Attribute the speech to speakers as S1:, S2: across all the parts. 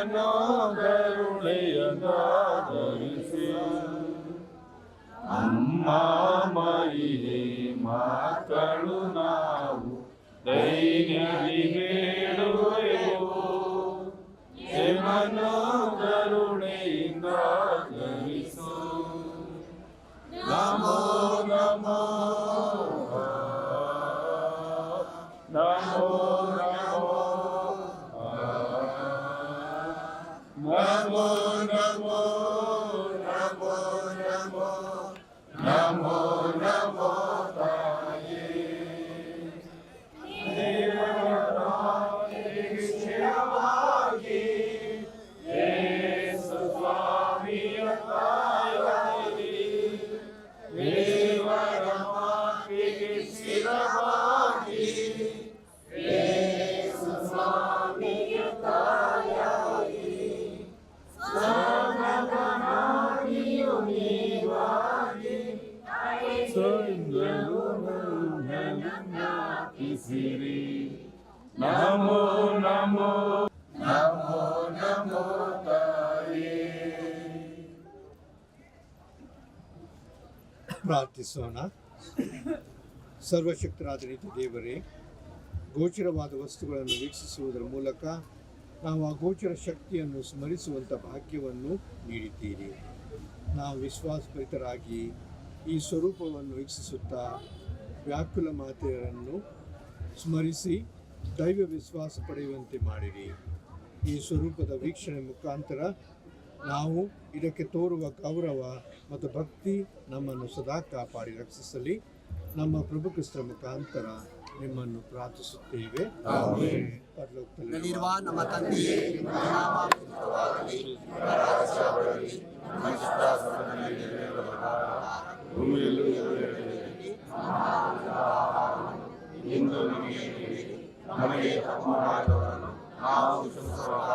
S1: ಮನೋಗರುಳೆಯದಾದರಿಸಿ ಅಮ್ಮ ಮರಿಯೇ ಮಕ್ಕಳು ನಾವು ದೈನ್ಯದಿ ಬೇಡುವೆವು ಮನೋಗರುಳೆಯಿಂದ ಧರಿಸು ನಮೋ ನಮೋ ನಮೋ ನಮೋ ನಮೋ ನಮೋ ನಮೋ ನಮೋ ನಮೋ ತಾಯೇ ದೇವರಾಗಿ ಯೇಸು ಸ್ವಾಮಿಯ ತಾಯಿ ದೇವರ ಮಾತಿಗೆ ಶಿರವಾಗಿ ಯೇಸು ಸ್ವಾಮಿಯ ತಾಯಿ ಸಮಾಧಾನಿಯು ನೀವಾಗಿ ಸಂಗಲು ಜ್ಞಾಪಿಸಿರಿ ನಮೋ ನಮೋ ನಮೋ ನಮೋ ತಾಯೇ.
S2: ಪ್ರಾರ್ಥಿಸೋಣ. ಸರ್ವಶಕ್ತರಾದ ದೇವರೇ, ಗೋಚರವಾದ ವಸ್ತುಗಳನ್ನು ವೀಕ್ಷಿಸುವುದರ ಮೂಲಕ ನಾವು ಆ ಗೋಚರ ಶಕ್ತಿಯನ್ನು ಸ್ಮರಿಸುವಂಥ ಭಾಗ್ಯವನ್ನು ನೀಡಿದ್ದೀರಿ. ನಾವು ವಿಶ್ವಾಸಭರಿತರಾಗಿ ಈ ಸ್ವರೂಪವನ್ನು ವೀಕ್ಷಿಸುತ್ತಾ ವ್ಯಾಕುಲ ಮಾತೆಯರನ್ನು ಸ್ಮರಿಸಿ ದೈವ ವಿಶ್ವಾಸ ಪಡೆಯುವಂತೆ ಮಾಡಿರಿ. ಈ ಸ್ವರೂಪದ ವೀಕ್ಷಣೆ ಮುಖಾಂತರ ನಾವು ಇದಕ್ಕೆ ತೋರುವ ಗೌರವ ಮತ್ತು ಭಕ್ತಿ ನಮ್ಮನ್ನು ಸದಾ ಕಾಪಾಡಿ ರಕ್ಷಿಸಲಿ. ನಮ್ಮ ಪ್ರಭು ಕ್ರಿಸ್ತರ ಮುಖಾಂತರ ನಿಮ್ಮನ್ನು ಪ್ರಾರ್ಥಿಸುತ್ತೇವೆ.
S3: ಪರಲೋಕದಲ್ಲಿರುವ ನಮ್ಮ ತಂದೆಯೇ, ನಿಮ್ಮ ನಾಮ ಪೂಜಿತವಾಗಲಿ, ನಿಮ್ಮ ರಾಜ್ಯ ಬರಲಿ, ನಿಮ್ಮ ಇಷ್ಟ ಸ್ವರ್ಗದಲ್ಲಿ ನೆರವೇರುವ ಪ್ರಕಾರ ಭೂಮಿಯಲ್ಲೂ ನೆರವೇರಲಿ. ಇಂದು ನಮಗೆ ನೀಡಿರಿ. ನಮಗೆ ತಪ್ಪು ಮಾಡಿದವರನ್ನು ನಾವು ಕ್ಷಮಿಸುವಾಗ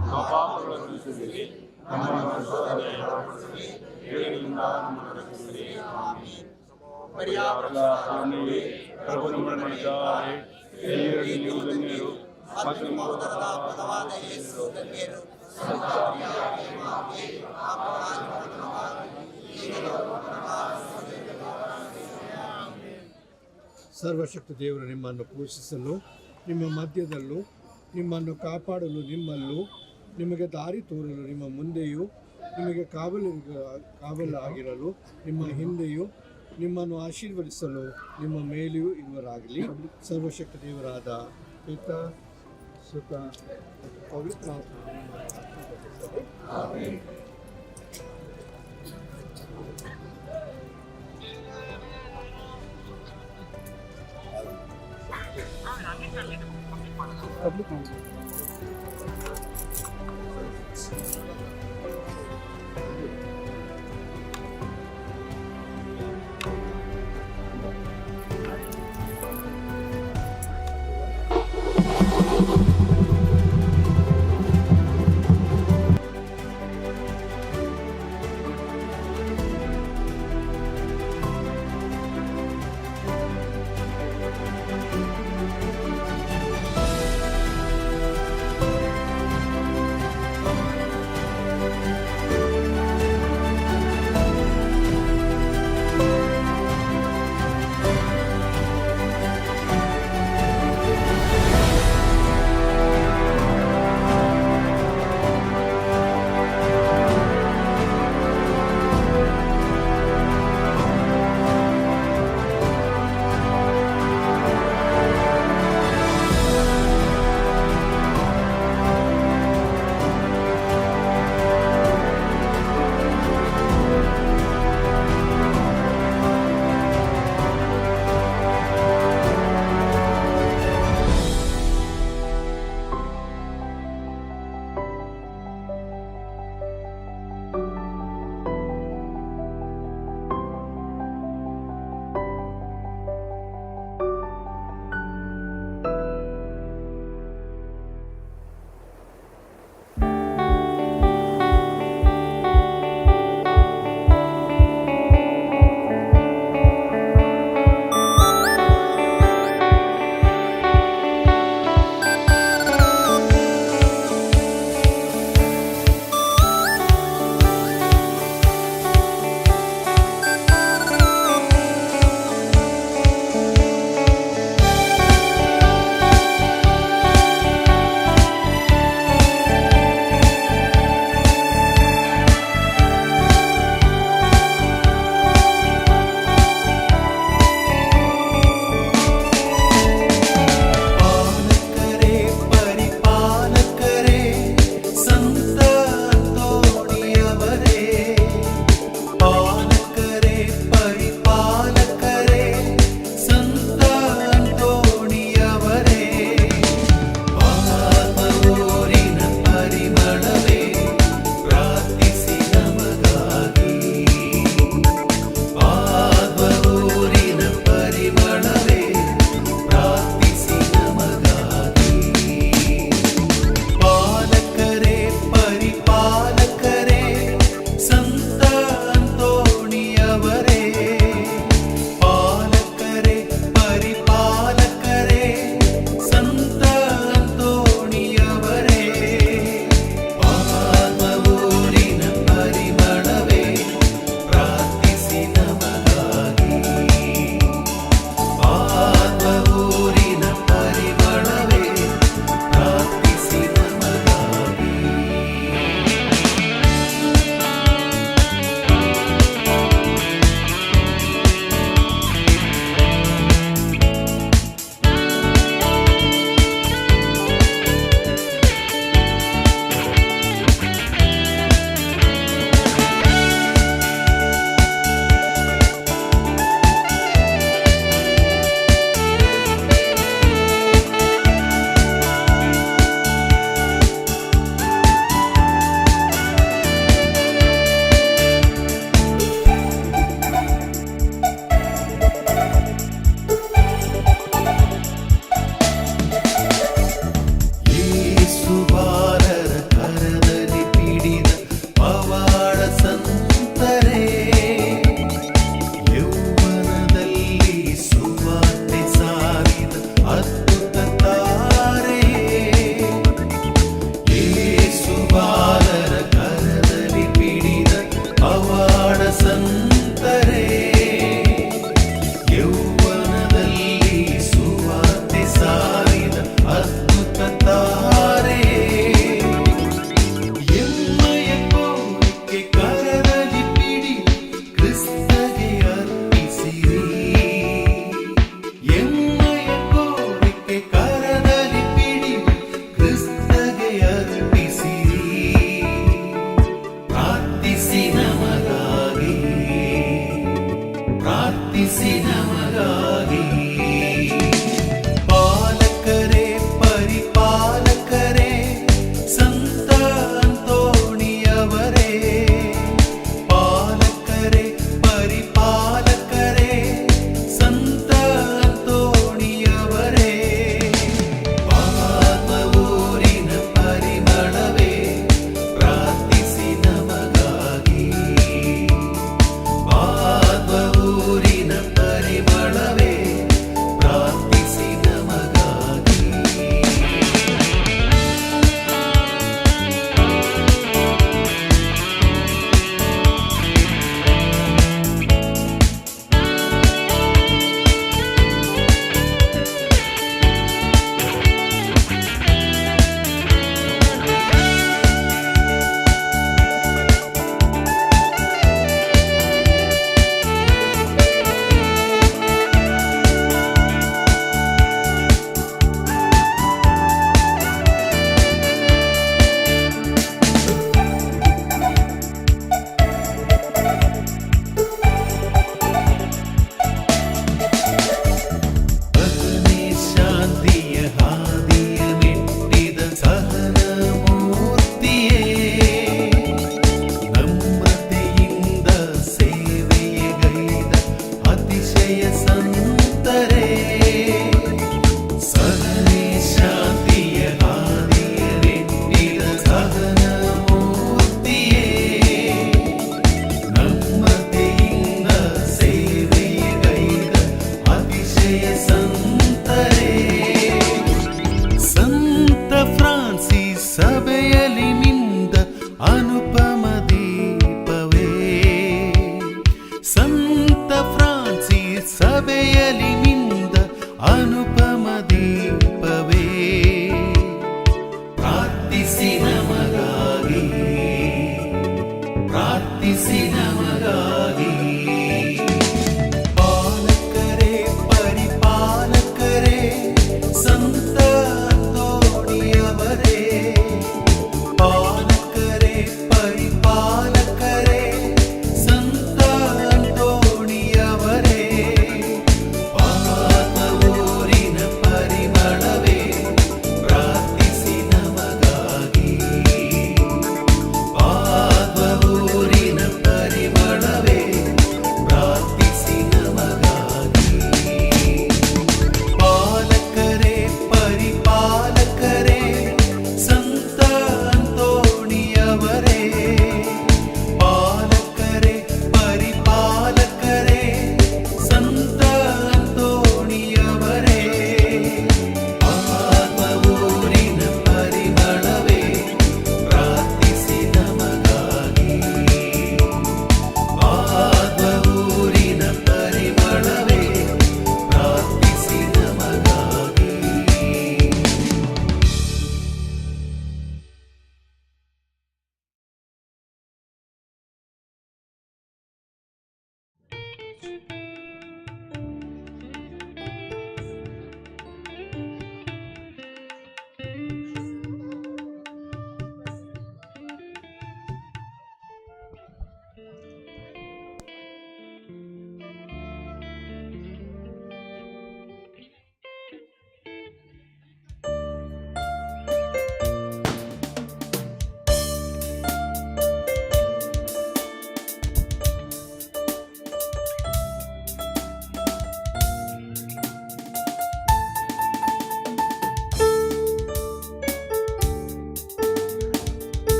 S3: ನಮ್ಮ ಪಾಪಗಳನ್ನು ಕ್ಷಮಿಸಿರಿ. ನಮ್ಮನ್ನು ಶೋಧನೆಗೆ ಒಳಪಡಿಸಲಿ, ಕೇಡಿನಿಂದ ನಮ್ಮನ್ನು ರಕ್ಷಿಸಿರಿ. ಆಮೆನ್.
S1: ಪ್ರಭು ನಿಮ್ಮನ್ನು ಮಾಡಿದ್ದಾರೆ, ಸ್ತ್ರೀಯರಲ್ಲಿ ನೀವು ಧನ್ಯರು ಮತ್ತು ನಿಮ್ಮ ಉದರದ ಫಲವಾದ ಯೇಸು ಧನ್ಯರು.
S2: ಸರ್ವಶಕ್ತ ದೇವರು ನಿಮ್ಮನ್ನು ಪೋಷಿಸಲು, ನಿಮ್ಮ ಮಧ್ಯದಲ್ಲೂ, ನಿಮ್ಮನ್ನು ಕಾಪಾಡಲು ನಿಮ್ಮಲ್ಲೂ, ನಿಮಗೆ ದಾರಿ ತೋರಲು ನಿಮ್ಮ ಮುಂದೆಯೂ, ನಿಮಗೆ ಕಾವಲಾಗಿರಲು ನಿಮ್ಮ ಹಿಂದೆಯೂ, ನಿಮ್ಮನ್ನು ಆಶೀರ್ವದಿಸಲು ನಿಮ್ಮ ಮೇಲೆಯೂ ಇವರಾಗಲಿ. ಸರ್ವಶಕ್ತ ದೇವರಾದ ಪಿತ, ಸುತ ಮತ್ತು ಪವಿತ್ರ ಆಮೆನ್. ಪಬ್ಲಿಕ್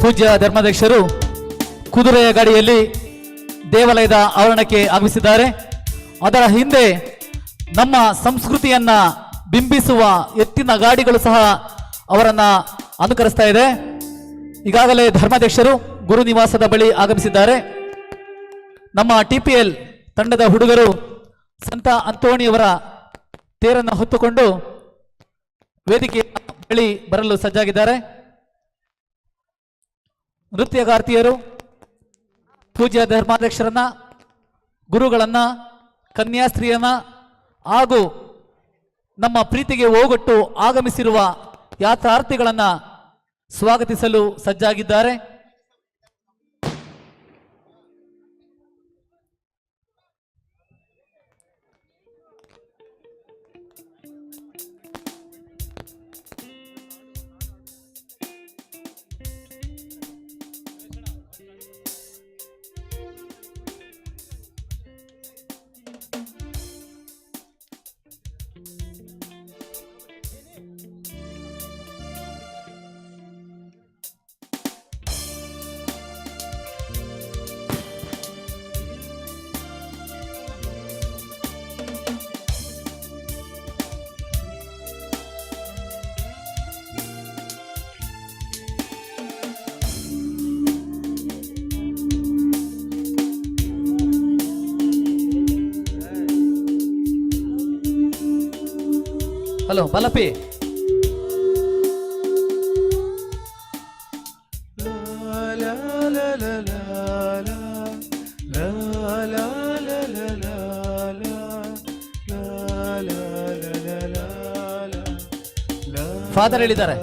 S4: ಪೂಜ್ಯ ಧರ್ಮಾಧ್ಯಕ್ಷರು ಕುದುರೆಯ ಗಾಡಿಯಲ್ಲಿ ದೇವಾಲಯದ ಆವರಣಕ್ಕೆ ಆಗಮಿಸಿದ್ದಾರೆ. ಅದರ ಹಿಂದೆ ನಮ್ಮ ಸಂಸ್ಕೃತಿಯನ್ನ ಬಿಂಬಿಸುವ ಎತ್ತಿನ ಗಾಡಿಗಳು ಸಹ ಅವರನ್ನ ಅನುಕರಿಸ್ತಾ ಇದೆ. ಈಗಾಗಲೇ ಧರ್ಮಾಧ್ಯಕ್ಷರು ಗುರು ನಿವಾಸದ ಬಳಿ ಆಗಮಿಸಿದ್ದಾರೆ. ನಮ್ಮ TPL ತಂಡದ ಹುಡುಗರು ಸಂತ ಅಂತೋಣಿಯವರ ತೇರನ್ನು ಹೊತ್ತುಕೊಂಡು ವೇದಿಕೆಯ ಬಳಿ ಬರಲು ಸಜ್ಜಾಗಿದ್ದಾರೆ. ನೃತ್ಯಗಾರ್ತಿಯರು ಪೂಜ್ಯ ಧರ್ಮಾಧ್ಯಕ್ಷರನ್ನ, ಗುರುಗಳನ್ನ, ಕನ್ಯಾಸ್ತ್ರೀಯನ್ನ ಹಾಗೂ ನಮ್ಮ ಪ್ರೀತಿಗೆ ಓಗೊಟ್ಟು ಆಗಮಿಸಿರುವ ಯಾತ್ರಾರ್ಥಿಗಳನ್ನ ಸ್ವಾಗತಿಸಲು ಸಜ್ಜಾಗಿದ್ದಾರೆ. ಹಲೋ ಬಲಪಿ, ಫಾದರ್ ಹೇಳಿದ್ದಾರೆ.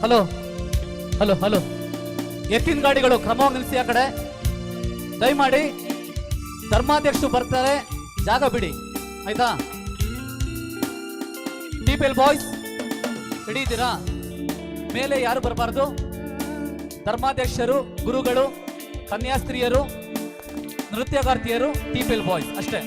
S4: ಹಲೋ ಹಲೋ ಹಲೋ, ಎತ್ತಿನ ಗಾಡಿಗಳು ಕ್ರಮವಾಗಿ ನಿಲ್ಲಿಸಿ. ಆ ಕಡೆ ದಯಮಾಡಿ ಧರ್ಮಾಧ್ಯಕ್ಷರು ಬರ್ತಾರೆ, ಜಾಗ ಬಿಡಿ ಆಯ್ತಾ? TPL ಬಾಯ್ಸ್ ರೆಡಿ ಇದ್ದೀರಾ? ಮೇಲೆ ಯಾರು ಬರಬಾರ್ದು. ಧರ್ಮಾಧ್ಯಕ್ಷರು, ಗುರುಗಳು, ಕನ್ಯಾಸ್ತ್ರೀಯರು, ನೃತ್ಯಗಾರ್ತಿಯರು, TPL ಬಾಯ್ಸ್ ಅಷ್ಟೇ.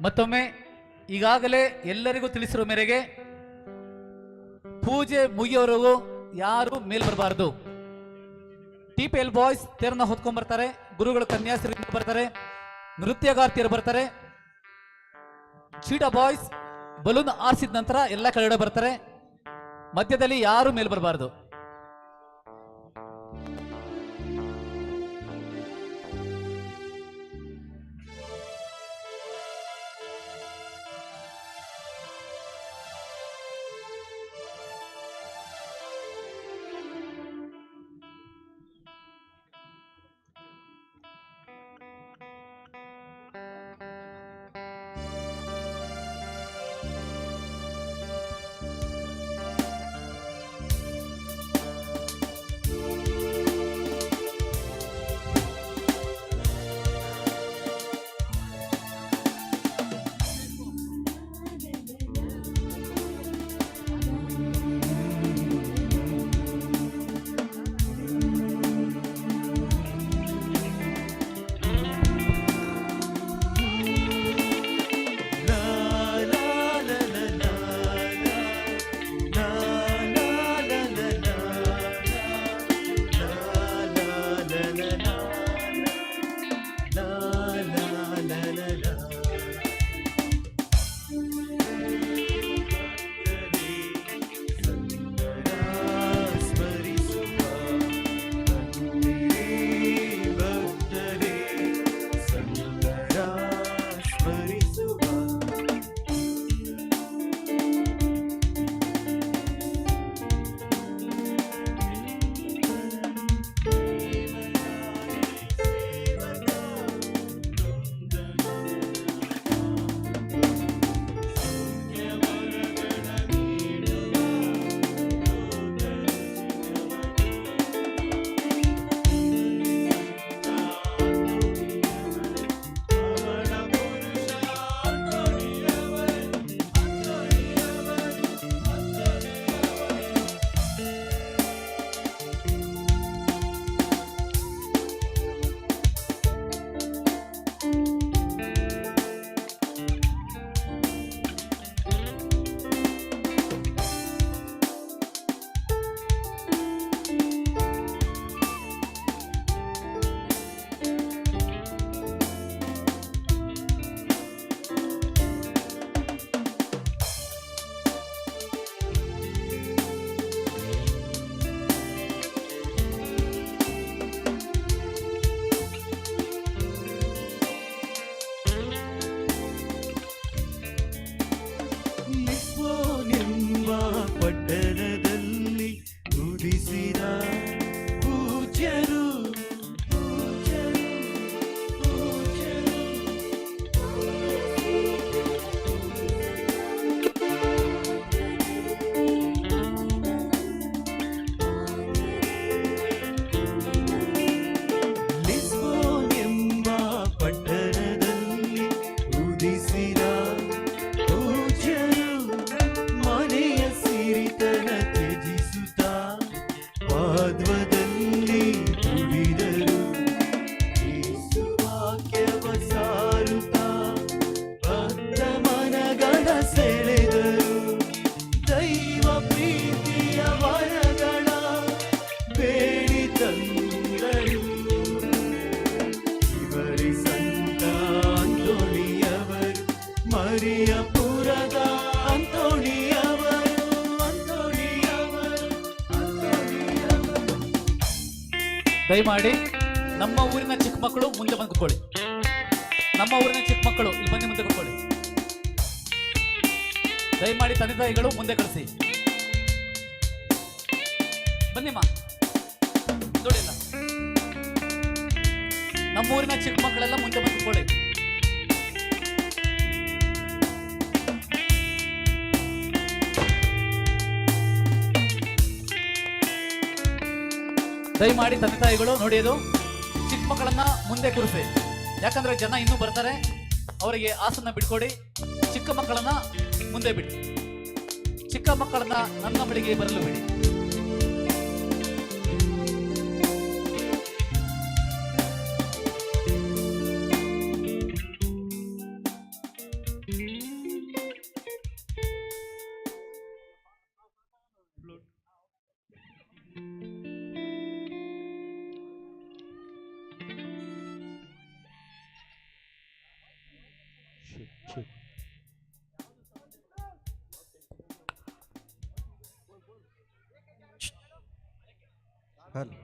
S4: ಮತ್ತೊಮ್ಮೆ ಈಗಾಗಲೇ ಎಲ್ಲರಿಗೂ ತಿಳಿಸಿರೋ ಮೇರೆಗೆ ಪೂಜೆ ಮುಗಿಯೋವರೆಗೂ ಯಾರು ಮೇಲ್ ಬರಬಾರದು. TPL ಬಾಯ್ಸ್ ತೇರನ್ನ ಹೊತ್ಕೊಂಡ್ ಬರ್ತಾರೆ, ಗುರುಗಳು ಕನ್ಯಾಸ್ತ್ರೀ ಬರ್ತಾರೆ, ನೃತ್ಯಗಾರ್ತಿಯರು ಬರ್ತಾರೆ. ಚೀಟಾ ಬಾಯ್ಸ್ ಬಲೂನ್ ಆರಿಸಿದ ನಂತರ ಎಲ್ಲ ಕೆಳಗಡೆ ಬರ್ತಾರೆ. ಮಧ್ಯದಲ್ಲಿ ಯಾರು ಮೇಲ್ ಬರಬಾರದು. ದಯಮಾಡಿ ನಮ್ಮ ಊರಿನ ಚಿಕ್ಕ ಮಕ್ಕಳು ಮುಂದೆ ಬಂದು ಕೂತ್ಕೊಳ್ಳಿ. ನಮ್ಮ ಊರಿನ ಚಿಕ್ಕ ಮಕ್ಕಳು ಇಲ್ಲಿ ಬನ್ನಿ, ಮುಂದೆ ಕೂತ್ಕೊಳ್ಳಿ. ದಯಮಾಡಿ ತಂದೆ ತಾಯಿಗಳು ಮುಂದೆ ಕಳಿಸಿ. ಬನ್ನಿಮ್ಮ, ನೋಡಿಲ್ಲ ನಮ್ಮ ಊರಿನ ಚಿಕ್ಕ ಮಕ್ಕಳೆಲ್ಲ ಮುಂದೆ ಬಂದು ಕೂತ್ಕೊಳ್ಳಿ. ದಯಮಾಡಿ ತಂದೆ ತಾಯಿಗಳು ನೋಡಿ, ಅದು ಚಿಕ್ಕ ಮಕ್ಕಳನ್ನ ಮುಂದೆ ಕೂರಿಸಿ. ಯಾಕಂದ್ರೆ ಜನ ಇನ್ನೂ ಬರ್ತಾರೆ, ಅವರಿಗೆ ಆಸನ ಬಿಡ್ಕೊಡಿ. ಚಿಕ್ಕ ಮಕ್ಕಳನ್ನ ಮುಂದೆ ಬಿಡಿ, ಚಿಕ್ಕ ಮಕ್ಕಳನ್ನ ನನ್ನ ಬಳಿಗೆ ಬರಲು ಬಿಡಿ.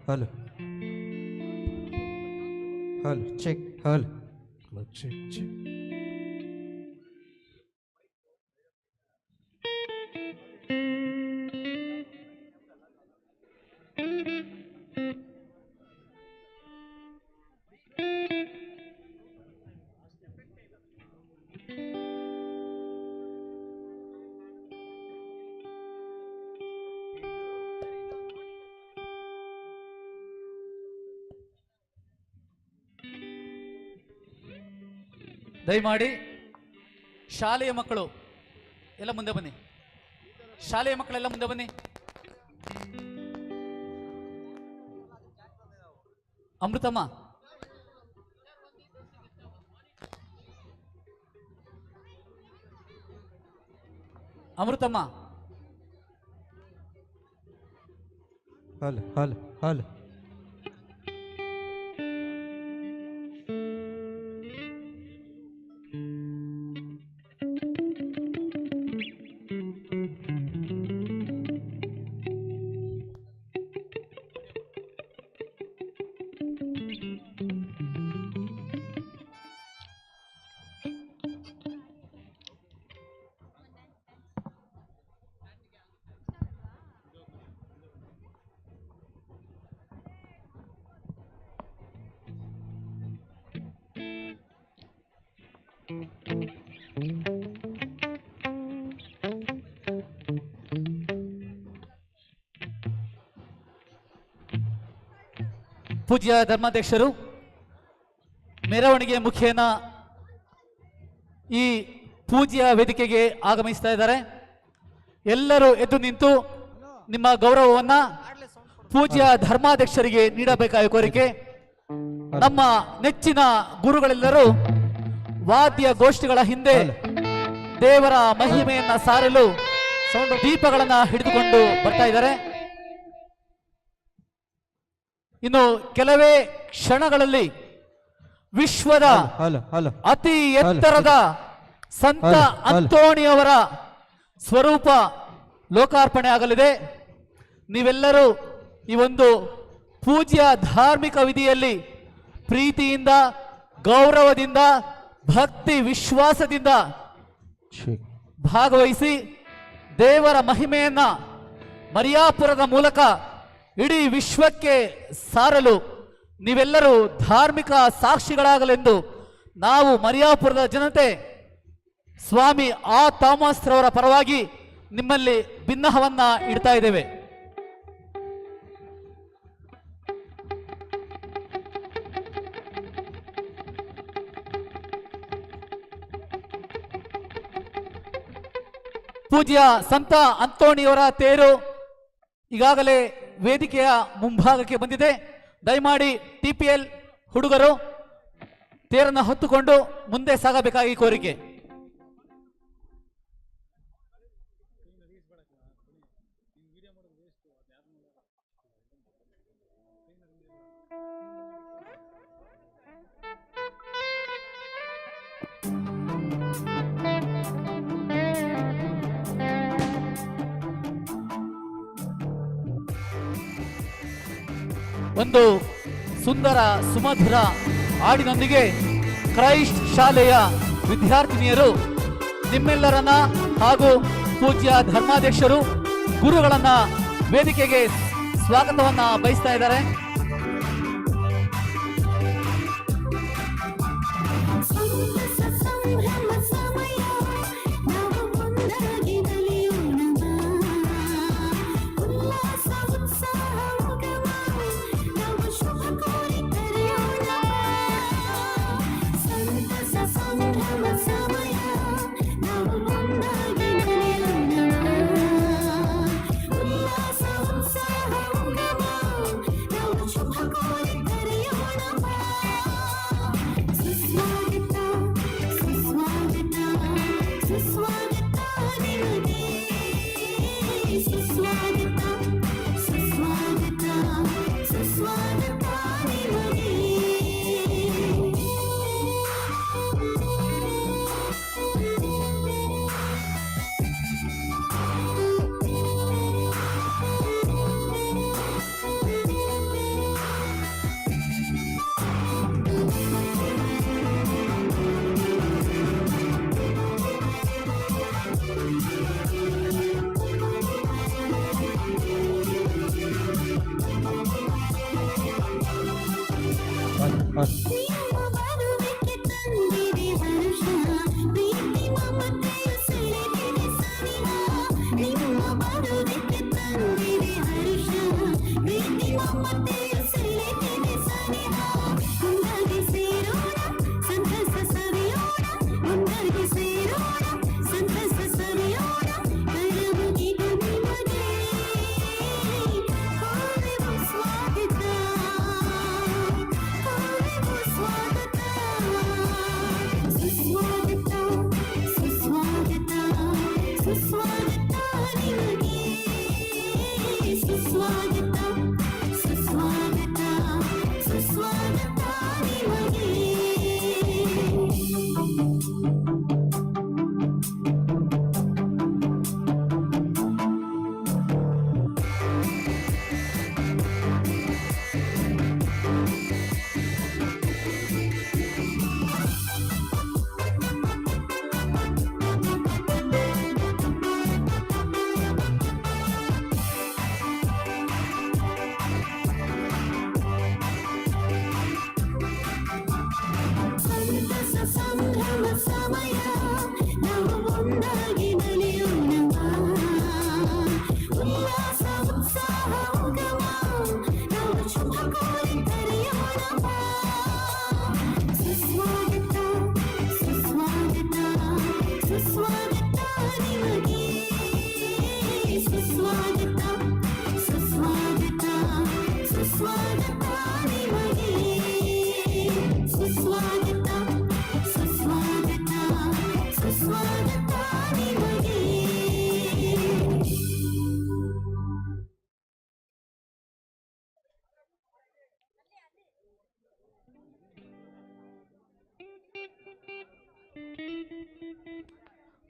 S5: Hello. Check. Hello. Check.
S4: ದಯಮಾಡಿ ಶಾಲೆಯ ಮಕ್ಕಳು ಎಲ್ಲ ಮುಂದೆ ಬನ್ನಿ. ಶಾಲೆಯ ಮಕ್ಕಳೆಲ್ಲ ಮುಂದೆ ಬನ್ನಿ. ಅಮೃತಮ್ಮ,
S5: Hello.
S4: ಪೂಜ್ಯ ಧರ್ಮಾಧ್ಯಕ್ಷರು ಮೆರವಣಿಗೆ ಮುಖೇನ ಈ ಪೂಜ್ಯ ವೇದಿಕೆಗೆ ಆಗಮಿಸ್ತಾ ಇದ್ದಾರೆ. ಎಲ್ಲರೂ ಎದ್ದು ನಿಂತು ನಿಮ್ಮ ಗೌರವವನ್ನ ಪೂಜ್ಯ ಧರ್ಮಾಧ್ಯಕ್ಷರಿಗೆ ನೀಡಬೇಕಾದ ಕೋರಿಕೆ. ನಮ್ಮ ನೆಚ್ಚಿನ ಗುರುಗಳೆಲ್ಲರೂ ವಾದ್ಯ ಗೋಷ್ಠಿಗಳ ಹಿಂದೆ ದೇವರ ಮಹಿಮೆಯನ್ನ ಸಾರಲು ದೀಪಗಳನ್ನ ಹಿಡಿದುಕೊಂಡು ಬರ್ತಾ ಇದ್ದಾರೆ. ಇನ್ನು ಕೆಲವೇ ಕ್ಷಣಗಳಲ್ಲಿ ವಿಶ್ವದ ಅತಿ ಎತ್ತರದ ಸಂತ ಅಂತೋಣಿಯವರ ಸ್ವರೂಪ ಲೋಕಾರ್ಪಣೆ ಆಗಲಿದೆ. ನೀವೆಲ್ಲರೂ ಈ ಒಂದು ಪೂಜ್ಯ ಧಾರ್ಮಿಕ ವಿಧಿಯಲ್ಲಿ ಪ್ರೀತಿಯಿಂದ, ಗೌರವದಿಂದ, ಭಕ್ತಿ ವಿಶ್ವಾಸದಿಂದ ಭಾಗವಹಿಸಿ ದೇವರ ಮಹಿಮೆಯನ್ನ ಮರಿಯಾಪುರದ ಮೂಲಕ ಇಡೀ ವಿಶ್ವಕ್ಕೆ ಸಾರಲು ನೀವೆಲ್ಲರೂ ಧಾರ್ಮಿಕ ಸಾಕ್ಷಿಗಳಾಗಲೆಂದು ನಾವು ಮರಿಯಾಪುರದ ಜನತೆ ಸ್ವಾಮಿ ಆ ಥಾಮಸ್ ರವರ ಪರವಾಗಿ ನಿಮ್ಮಲ್ಲಿ ಭಿನ್ನಹವನ್ನ ಇಡ್ತಾ ಇದ್ದೇವೆ. ಪೂಜ್ಯ ಸಂತ ಅಂತೋಣಿಯವರ ತೇರು ಈಗಾಗಲೇ ವೇದಿಕೆಯ ಮುಂಭಾಗಕ್ಕೆ ಬಂದಿದೆ. ದಯಮಾಡಿ TPL ಹುಡುಗರು ತೇರನ್ನು ಹೊತ್ತುಕೊಂಡು ಮುಂದೆ ಸಾಗಬೇಕಾಗಿ ಕೋರಿಕೆ. ಒಂದು ಸುಂದರ ಸುಮಧುರ ಹಾಡಿನೊಂದಿಗೆ ಕ್ರೈಸ್ಟ್ ಶಾಲೆಯ ವಿದ್ಯಾರ್ಥಿನಿಯರು ನಿಮ್ಮೆಲ್ಲರನ್ನ ಹಾಗೂ ಪೂಜ್ಯ ಧರ್ಮಾಧ್ಯಕ್ಷರು ಗುರುಗಳನ್ನ ವೇದಿಕೆಗೆ ಸ್ವಾಗತವನ್ನ ಬಯಸ್ತಾ ಇದ್ದಾರೆ.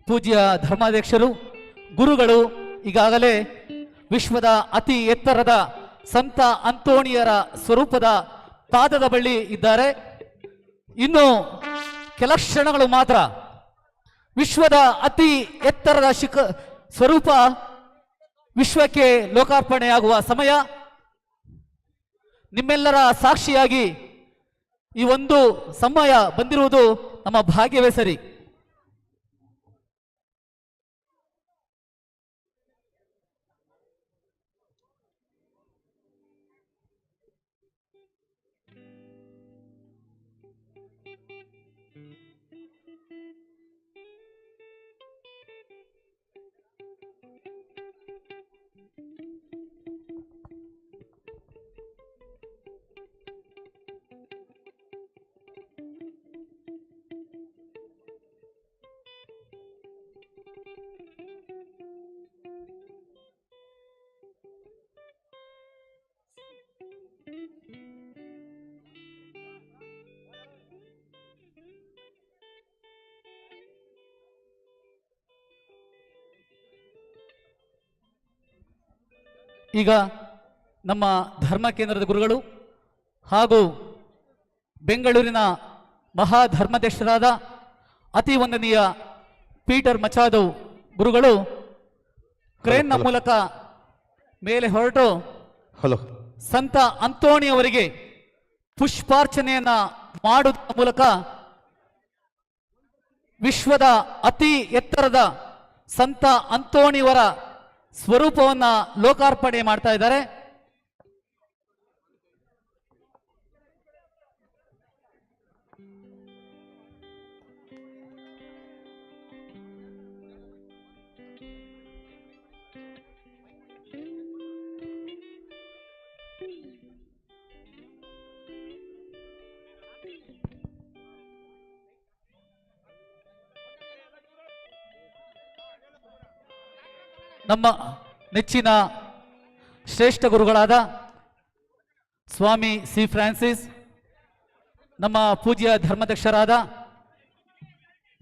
S4: ಪೂಜ್ಯ ಧರ್ಮಾಧ್ಯಕ್ಷರು ಗುರುಗಳು ಈಗಾಗಲೇ ವಿಶ್ವದ ಅತಿ ಎತ್ತರದ ಸಂತ ಅಂತೋಣಿಯರ ಸ್ವರೂಪದ ಪಾದದ ಬಳಿ ಇದ್ದಾರೆ. ಇನ್ನು ಕೆಲ ಕ್ಷಣಗಳು ಮಾತ್ರ ವಿಶ್ವದ ಅತಿ ಎತ್ತರದ ಸ್ವರೂಪ ವಿಶ್ವಕ್ಕೆ ಲೋಕಾರ್ಪಣೆಯಾಗುವ ಸಮಯ. ನಿಮ್ಮೆಲ್ಲರ ಸಾಕ್ಷಿಯಾಗಿ ಈ ಒಂದು ಸಮಯ ಬಂದಿರುವುದು ನಮ್ಮ ಭಾಗ್ಯವೇ ಸರಿ. ಈಗ ನಮ್ಮ ಧರ್ಮ ಕೇಂದ್ರದ ಗುರುಗಳು ಹಾಗೂ ಬೆಂಗಳೂರಿನ ಮಹಾಧರ್ಮಾಧ್ಯಕ್ಷರಾದ ಅತಿ ವಂದನೀಯ ಪೀಟರ್ ಮಚಾದವ್ ಗುರುಗಳು ಕ್ರೇನ್ನ ಮೂಲಕ ಮೇಲೆ ಹೊರಟು ಸಂತ ಅಂತೋಣಿ ಅವರಿಗೆ ಪುಷ್ಪಾರ್ಚನೆಯನ್ನ ಮಾಡುವ ಮೂಲಕ ವಿಶ್ವದ ಅತಿ ಎತ್ತರದ ಸಂತ ಅಂತೋಣಿಯವರ ಸ್ವರೂಪವನ್ನ ಲೋಕಾರ್ಪಣೆ ಮಾಡ್ತಾ ಇದ್ದಾರೆ. ನಮ್ಮ ನೆಚ್ಚಿನ ಶ್ರೇಷ್ಠ ಗುರುಗಳಾದ ಸ್ವಾಮಿ ಸಿ ಫ್ರಾನ್ಸಿಸ್, ನಮ್ಮ ಪೂಜ್ಯ ಧರ್ಮಾಧ್ಯಕ್ಷರಾದ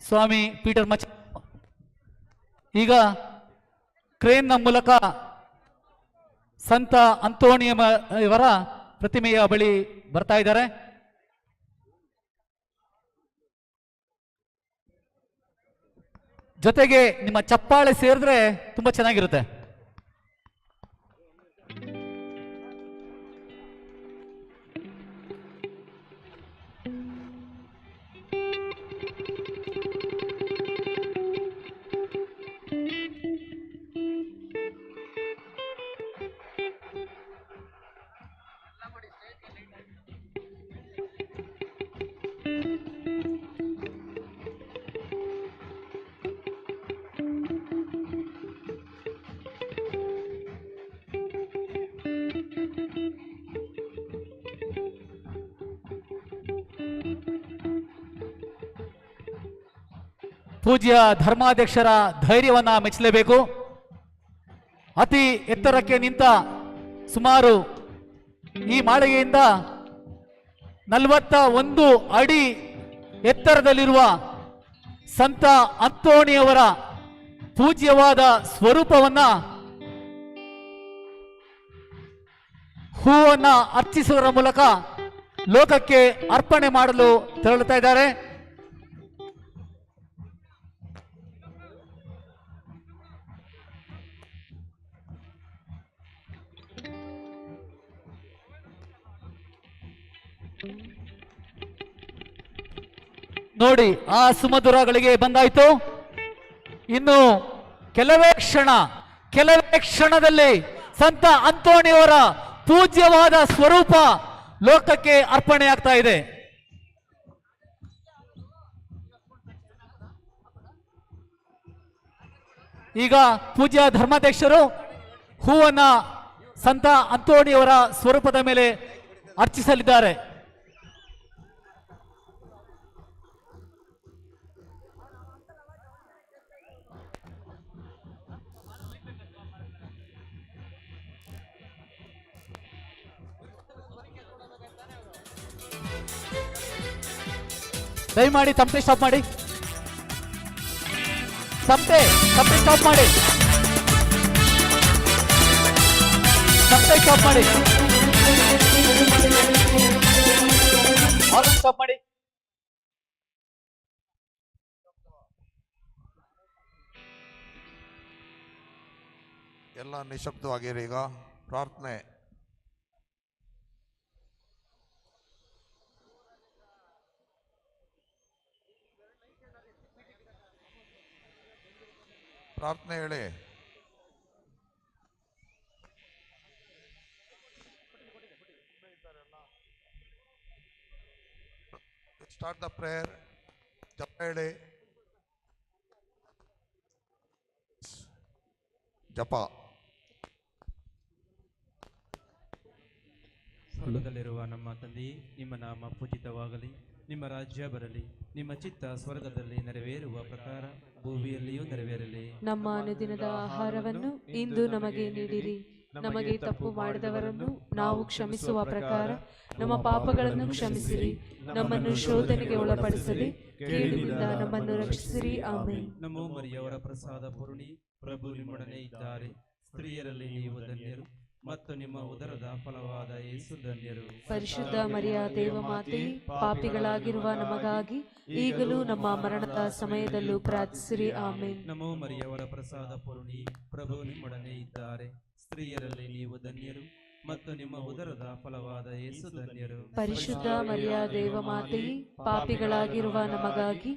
S4: ಸ್ವಾಮಿ ಪೀಟರ್ ಮಚ ಈಗ ಕ್ರೇನ್ನ ಮೂಲಕ ಸಂತ ಅಂತೋಣಿಯವರ ಪ್ರತಿಮೆಯ ಬಳಿ ಬರ್ತಾ ಇದ್ದಾರೆ. ಜೊತೆಗೆ ನಿಮ್ಮ ಚಪ್ಪಾಳೆ ಸೇರಿದ್ರೆ ತುಂಬಾ ಚೆನ್ನಾಗಿರುತ್ತೆ. ಪೂಜ್ಯ ಧರ್ಮಾಧ್ಯಕ್ಷರ ಧೈರ್ಯವನ್ನ ಮೆಚ್ಚಲೇಬೇಕು. ಅತಿ ಎತ್ತರಕ್ಕೆ ನಿಂತ ಸುಮಾರು ಈ ಮಾಳಿಗೆಯಿಂದ 41 ಅಡಿ ಎತ್ತರದಲ್ಲಿರುವ ಸಂತ ಅಂತೋಣಿಯವರ ಪೂಜ್ಯವಾದ ಸ್ವರೂಪವನ್ನ ಹೂವನ್ನ ಅರ್ಚಿಸುವುದರ ಮೂಲಕ ಲೋಕಕ್ಕೆ ಅರ್ಪಣೆ ಮಾಡಲು ತೆರಳುತ್ತಾ ಇದ್ದಾರೆ. ನೋಡಿ, ಆ ಸುಮಧುರಗಳಿಗೆ ಬಂದಾಯ್ತು. ಇನ್ನು ಕೆಲವೇ ಕ್ಷಣದಲ್ಲಿ ಸಂತ ಅಂತೋಣಿಯವರ ಪೂಜ್ಯವಾದ ಸ್ವರೂಪ ಲೋಕಕ್ಕೆ ಅರ್ಪಣೆ ಆಗ್ತಾ ಇದೆ. ಈಗ ಪೂಜ್ಯ ಧರ್ಮಾಧ್ಯಕ್ಷರು ಹೂವನ್ನ ಸಂತ ಅಂತೋಣಿಯವರ ಸ್ವರೂಪದ ಮೇಲೆ ಅರ್ಚಿಸಲಿದ್ದಾರೆ. ದಯಮಾಡಿ ತಪ್ಪದೆ ಸ್ಟಾಪ್ ಮಾಡಿ. ಸಂತೆ ಸ್ಟಾಪ್ ಮಾಡಿ. ಸಂತೆ ಸ್ಟಾಪ್ ಮಾಡಿ. ಆರ್ಗನ್ ಸ್ಟಾಪ್ ಮಾಡಿ.
S3: ಎಲ್ಲ ನಿಶಬ್ದವಾಗಿರಿ. ಈಗ ಪ್ರಾರ್ಥನೆ. ಪ್ರಾರ್ಥನೆ ಹೇಳಿ. Start the prayer. ಜಪ ಹೇಳಿ. ಜಪ.
S5: ಸ್ವರ್ಗದಲ್ಲಿರುವ ನಮ್ಮ ತಂದೆಯೇ, ನಿಮ್ಮ ನಾಮ ಪೂಜಿತವಾಗಲಿ, ನಿಮ್ಮ ರಾಜ್ಯ ಬರಲಿ, ನಿಮ್ಮ ಚಿತ್ತ ಸ್ವರ್ಗದಲ್ಲಿ ನೆರವೇರುವ ಪ್ರಕಾರ ಭೂಮಿಯಲ್ಲಿಯೂ ನೆರವೇರಲಿ.
S6: ನಮ್ಮ ಅನುದಿನದ ಆಹಾರವನ್ನು ಇಂದು ನಮಗೆ ನೀಡಿರಿ. ನಮಗೆ ತಪ್ಪು ಮಾಡಿದವರನ್ನು ನಾವು ಕ್ಷಮಿಸುವ ಪ್ರಕಾರ ನಮ್ಮ ಪಾಪಗಳನ್ನು ಕ್ಷಮಿಸಿರಿ. ನಮ್ಮನ್ನು ಶೋಧನೆಗೆ ಒಳಪಡಿಸದೆ ಕೇಡಿನಿಂದ ನಮ್ಮನ್ನು ರಕ್ಷಿಸಿರಿ. ಆಮೆನ್.
S5: ನಮೋ ಮರಿಯವರ ಪ್ರಸಾದ ಪೂರ್ಣಿ, ಪ್ರಭು ನಿಮ್ಮೊಡನೆ ಇದ್ದಾರೆ. ಸ್ತ್ರೀಯರಲ್ಲಿ ನೀವು ಧನ್ಯರು ಮತ್ತು ನಿಮ್ಮ ಉದರದ ಫಲವಾದ ಯೇಸು ಧನ್ಯರು.
S6: ಪರಿಶುದ್ಧ ಮರಿಯ ದೇವಮಾತೆಯೇ, ಪಾಪಿಗಳಾಗಿರುವ ನಮಗಾಗಿ ಈಗಲೂ ನಮ್ಮ ಮರಣದ ಸಮಯದಲ್ಲೂ ಪ್ರಾರ್ಥಿಸಿರಿ. ಆಮೆನ್.
S5: ನಮೋ ಮರಿಯವರ ಪ್ರಸಾದ ಪೂರ್ಣಿ, ಪ್ರಭು ನಿಮ್ಮೊಡನೆ ಇದ್ದಾರೆ. ಸ್ತ್ರೀಯರಲ್ಲಿ ನೀವು ಧನ್ಯರು ಮತ್ತು ನಿಮ್ಮ ಉದರದ ಫಲವಾದ ಯೇಸು ಧನ್ಯರು.
S6: ಪರಿಶುದ್ಧ ಮರಿಯ ದೇವಮಾತೆಯೇ, ಪಾಪಿಗಳಾಗಿರುವ ನಮಗಾಗಿ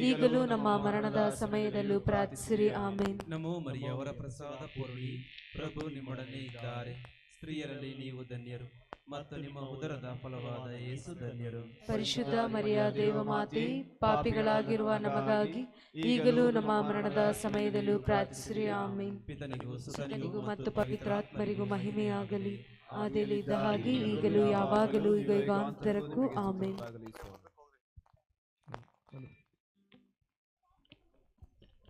S6: ಈಗಲೂ ನಮ್ಮ ಮರಣದ ಸಮಯದಲ್ಲೂ ಪ್ರಾರ್ಥಿಸಿರಿ. ಆಮೆನ್.
S5: ನಮೋ ಮರಿಯವರ ಪ್ರಸಾದ ಪೂರ್ಣಿ, ಪ್ರಭು ನಿಮ್ಮೊಡನೆ ಇದ್ದಾರೆ. ಸ್ತ್ರೀಯರಲ್ಲಿ ನೀವು ಧನ್ಯರು ಮತ್ತು ನಿಮ್ಮ ಉದರದ ಫಲವಾದ ಯೇಸು ಧನ್ಯರು.
S6: ಪರಿಶುದ್ಧ ಮರಿಯ ದೇವಮಾತೆಯೇ, ಪಾಪಿಗಳಾಗಿರುವ ನಮಗಾಗಿ ಈಗಲೂ ನಮ್ಮ ಮರಣದ ಸಮಯದಲ್ಲೂ ಪ್ರಾರ್ಥಿಸಿರಿ. ಆಮೆನ್.
S5: ಪಿತನಿಗೂ
S6: ಸುತನಿಗೂ ಮತ್ತು ಪವಿತ್ರಾತ್ಮರಿಗೂ ಮಹಿಮೆಯಾಗಲಿ, ಆದಿಯಲ್ಲಿದ್ದ ಹಾಗೆ ಈಗಲೂ ಯಾವಾಗಲೂ ಈಗ ಯುಗಾಂತರಕ್ಕೂ. ಆಮೆನ್.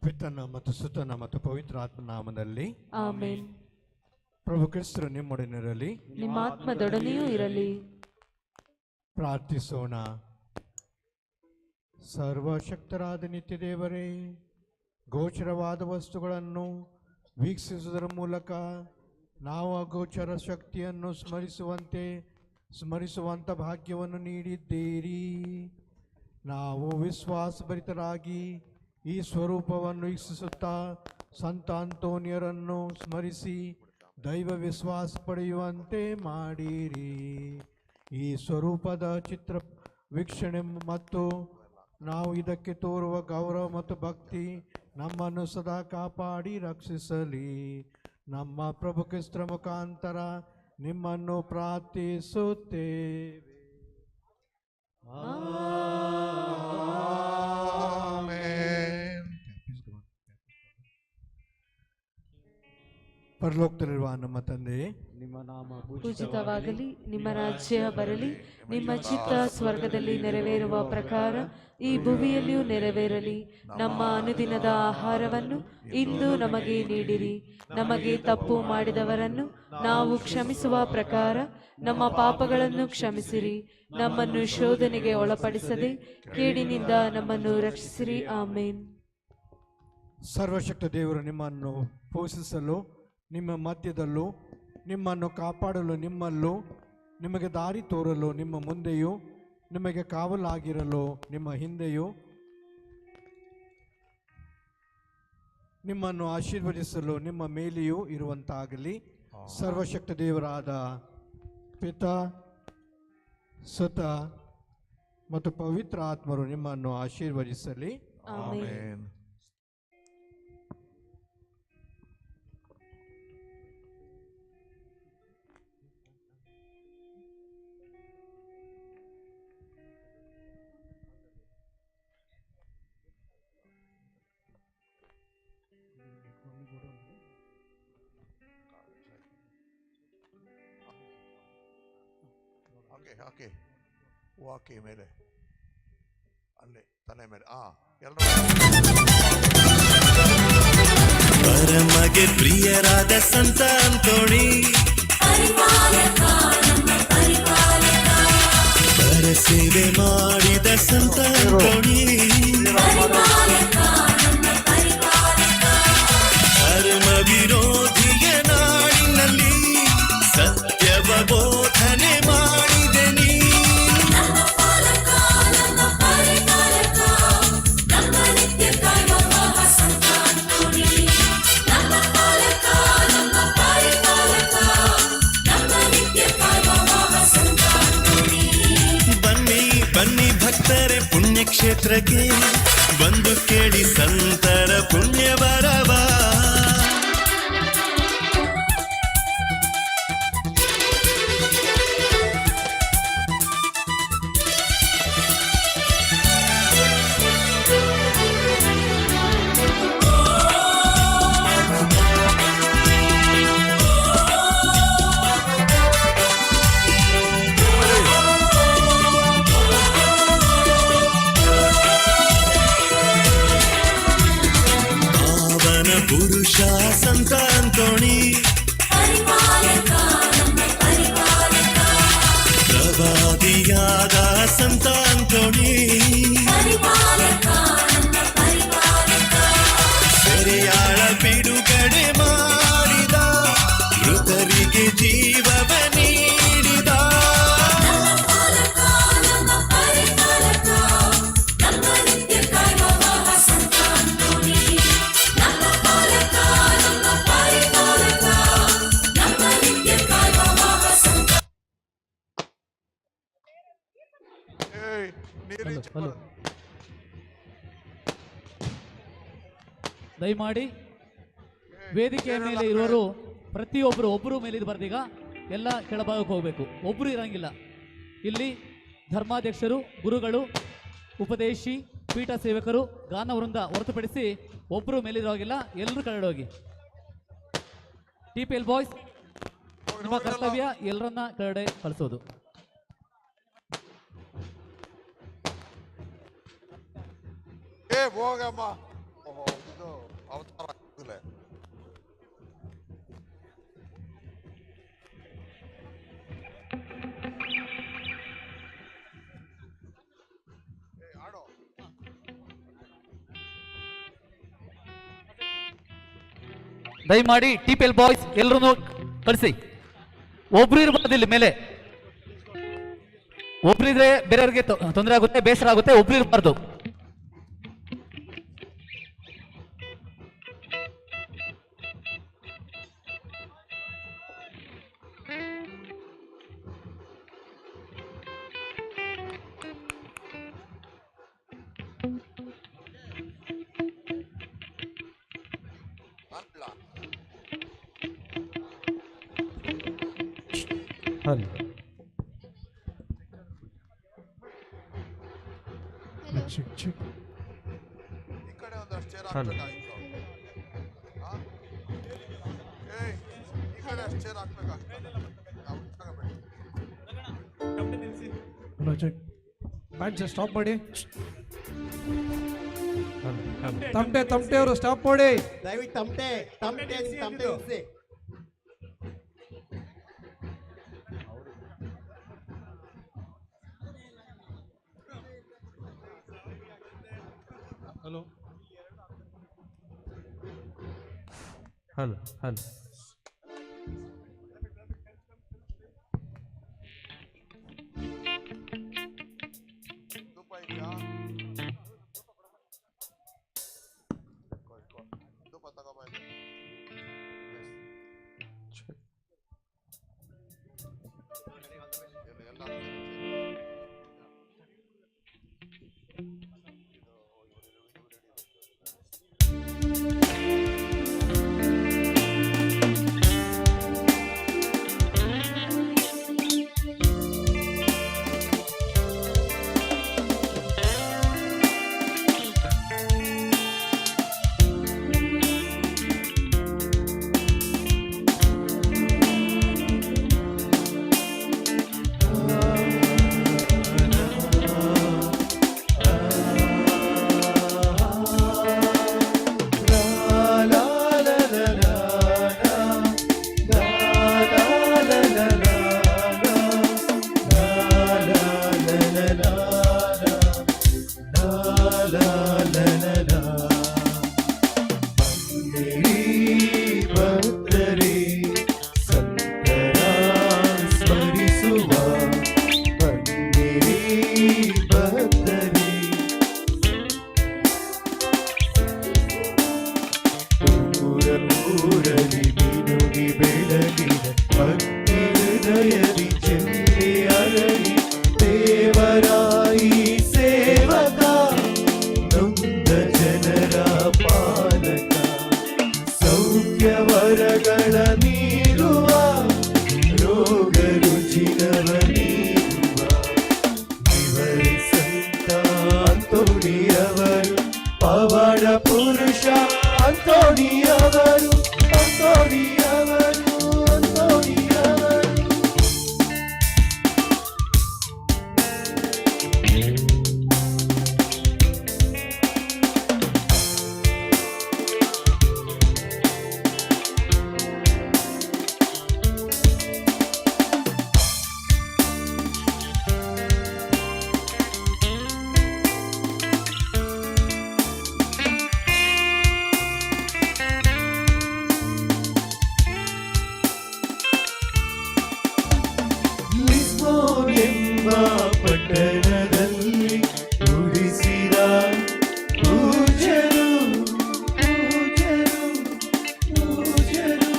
S2: ಪಿತನ ಮತ್ತು ಸುತನ ಮತ್ತು ಪವಿತ್ರಾತ್ಮ ನಾಮದಲ್ಲಿ
S6: ಆಮೆನ್.
S2: ಪ್ರಭು ಕ್ರಿಸ್ತರು ನಿಮ್ಮೊಡನಿರಲಿ,
S6: ನಿಮ್ಮ ಆತ್ಮದೊಡನೆಯೂ ಇರಲಿ.
S2: ಪ್ರಾರ್ಥಿಸೋಣ. ಸರ್ವಶಕ್ತರಾದ ನಿತ್ಯ ದೇವರೇ, ಗೋಚರವಾದ ವಸ್ತುಗಳನ್ನು ವೀಕ್ಷಿಸುವುದರ ಮೂಲಕ ನಾವು ಅಗೋಚರ ಶಕ್ತಿಯನ್ನು ಸ್ಮರಿಸುವಂಥ ಭಾಗ್ಯವನ್ನು ನೀಡಿದ್ದೀರಿ. ನಾವು ವಿಶ್ವಾಸಭರಿತರಾಗಿ ಈ ಸ್ವರೂಪವನ್ನು ವೀಕ್ಷಿಸುತ್ತಾ ಸಂತ ಅಂತೋನಿಯರನ್ನು ಸ್ಮರಿಸಿ ದೈವ ವಿಶ್ವಾಸ ಪಡೆಯುವಂತೆ ಮಾಡಿರಿ. ಈ ಸ್ವರೂಪದ ಚಿತ್ರ ವೀಕ್ಷಣೆ ಮತ್ತು ನಾವು ಇದಕ್ಕೆ ತೋರುವ ಗೌರವ ಮತ್ತು ಭಕ್ತಿ ನಮ್ಮನ್ನು ಸದಾ ಕಾಪಾಡಿ ರಕ್ಷಿಸಲಿ. ನಮ್ಮ ಪ್ರಭು ಕ್ರಿಸ್ತರ ಮುಖಾಂತರ ನಿಮ್ಮನ್ನು ಪ್ರಾರ್ಥಿಸುತ್ತೇವೆ. ಪರಲೋಕದಲ್ಲಿರುವ ನಮ್ಮ ತಂದೆಯೇ,
S1: ನಿಮ್ಮ ನಾಮ
S6: ಪೂಜಿತವಾಗಲಿ, ನಿಮ್ಮ ರಾಜ್ಯ ಬರಲಿ, ನಿಮ್ಮ ಚಿತ್ತ ಸ್ವರ್ಗದಲ್ಲಿ ನೆರವೇರುವ ಪ್ರಕಾರ ಈ ಭೂಮಿಯಲ್ಲಿಯೂ ನೆರವೇರಲಿ. ನಮ್ಮ ಅನುದಿನದ ಆಹಾರವನ್ನು ಇಂದು ನಮಗೆ ನೀಡಿರಿ. ನಮಗೆ ತಪ್ಪು ಮಾಡಿದವರನ್ನು ನಾವು ಕ್ಷಮಿಸುವ ಪ್ರಕಾರ ನಮ್ಮ ಪಾಪಗಳನ್ನು ಕ್ಷಮಿಸಿರಿ. ನಮ್ಮನ್ನು ಶೋಧನೆಗೆ ಒಳಪಡಿಸದೆ ಕೇಡಿನಿಂದ ನಮ್ಮನ್ನು ರಕ್ಷಿಸಿರಿ. ಆಮೇನ್.
S2: ಸರ್ವಶಕ್ತ ದೇವರು ನಿಮ್ಮನ್ನು ಪೋಷಿಸಲು, ನಿಮ್ಮ ಮಧ್ಯದಲ್ಲೂ, ನಿಮ್ಮನ್ನು ಕಾಪಾಡಲು ನಿಮ್ಮಲ್ಲೂ, ನಿಮಗೆ ದಾರಿ ತೋರಲು ನಿಮ್ಮ ಮುಂದೆಯೂ, ನಿಮಗೆ ಕಾವಲಾಗಿರಲು ನಿಮ್ಮ ಹಿಂದೆಯೂ, ನಿಮ್ಮನ್ನು ಆಶೀರ್ವದಿಸಲು ನಿಮ್ಮ ಮೇಲೆಯೂ ಇರುವಂತಾಗಲಿ. ಸರ್ವಶಕ್ತ ದೇವರಾದ ಪಿತಾ, ಸುತ ಮತ್ತು ಪವಿತ್ರ ಆತ್ಮರು ನಿಮ್ಮನ್ನು ಆಶೀರ್ವದಿಸಲಿ.
S6: ಆಮೆನ್.
S3: ಹಾಕಿ ಹಾಕಿ ಮೇಲೆ ಅಲ್ಲಿ ತಲೆ ಮೇಲೆ
S7: ಪರಮಗೆ ಪ್ರಿಯರಾದ ಸಂತ ಅಂತೋಣಿ, ಪರ ಸೇವೆ ಮಾಡಿದ ಸಂತ ಅಂತೋಣಿ, ಸಂತಸಕ್ಕೆ ಬಂದು ಕೇಳಿ ಸಂತರ ಪುಣ್ಯ ಬರವಾ. ಪುರುಷ ಸಂತ ಅಂತೋಣಿ ಪ್ರವಾದಿಯಾದ ಸಂತ ಅಂತೋಣಿ ಸೆರೆಯಾಳ ಬಿಡುಗಡೆ ಮಾಡಿದ ಮೃತರಿಗೆ ಜೀವವ ನೀಡಿದ
S4: ಹಲೋ, ದಯಮಾಡಿ ವೇದಿಕೆಯ ಮೇಲೆ ಇರೋರು ಒಬ್ಬರು ಮೇಲಿದ್ದು ಬರ್ದೀಗ ಎಲ್ಲ ಕೆಳಭಾಗಕ್ಕೆ ಹೋಗಬೇಕು. ಒಬ್ಬರು ಇರಂಗಿಲ್ಲ ಇಲ್ಲಿ. ಧರ್ಮಾಧ್ಯಕ್ಷರು, ಗುರುಗಳು, ಉಪದೇಶಿ, ಪೀಠ ಸೇವಕರು, ಗಾನವೃಂದ ಹೊರತುಪಡಿಸಿ ಒಬ್ಬರು ಮೇಲಿರೋಗಿಲ್ಲ. ಎಲ್ಲರೂ ಕೆಳಗಡೆ ಹೋಗಿ. TPL ಬಾಯ್ಸ್, ನಿಮ್ಮ ಕರ್ತವ್ಯ ಎಲ್ಲರನ್ನ ಕೆಳಗಡೆ ಕಳಿಸೋದು.
S3: ಹೋಗಮ್ಮ, ಇದು ಅವತಾರ ಆಗ್ತಿಲ್ಲ.
S4: ದಯಮಾಡಿ TPL ಬಾಯ್ಸ್ ಎಲ್ಲರೂ ಕಳಿಸಿ. ಒಬ್ರು ಇರಬಾರ್ದು ಇಲ್ಲಿ ಮೇಲೆ. ಒಬ್ರಿದ್ರೆ ಬೇರೆಯವ್ರಿಗೆ ತೊಂದರೆ ಆಗುತ್ತೆ, ಬೇಸರ ಆಗುತ್ತೆ. ಒಬ್ರು ಇರಬಾರ್ದು.
S3: ಈ ಕಡೆ ಒಂದಷ್ಟು ಚೇರ್ ಹಾಕ್ಬೇಕಾಗಿತ್ತು. ಈ ಕಡೆ ಅಷ್ಟು ಚೇರ್ ಹಾಕ್ಬೇಕಾಗ್ತದೆ.
S8: ಸ್ಟಾಪ್ ಮಾಡಿ. ತಮಟೆ ಅವರು ಸ್ಟಾಪ್ ಮಾಡಿ.
S9: ದಯವಿಟ್ಟು ತಮಟೆ ನಿಲ್ಲಿಸಿ.
S8: ಹಲೋ
S5: ಹಲೋ ಹಲೋ
S7: ಪ್ರಾಣ ಪುರುಷ ಅಂತೋಣಿಯವರು ಅಂತೋಣಿಯವರು ಅಂತೋಣಿಯವರು. ಲಿಸ್ಬೋನ್ ಎಂಬ ಪಟ್ಟಣದಲ್ಲಿ ಉಳಿಸಿದ ಪೂಜ್ಯರು ಪೂಜ್ಯರು ಪೂಜ್ಯರು.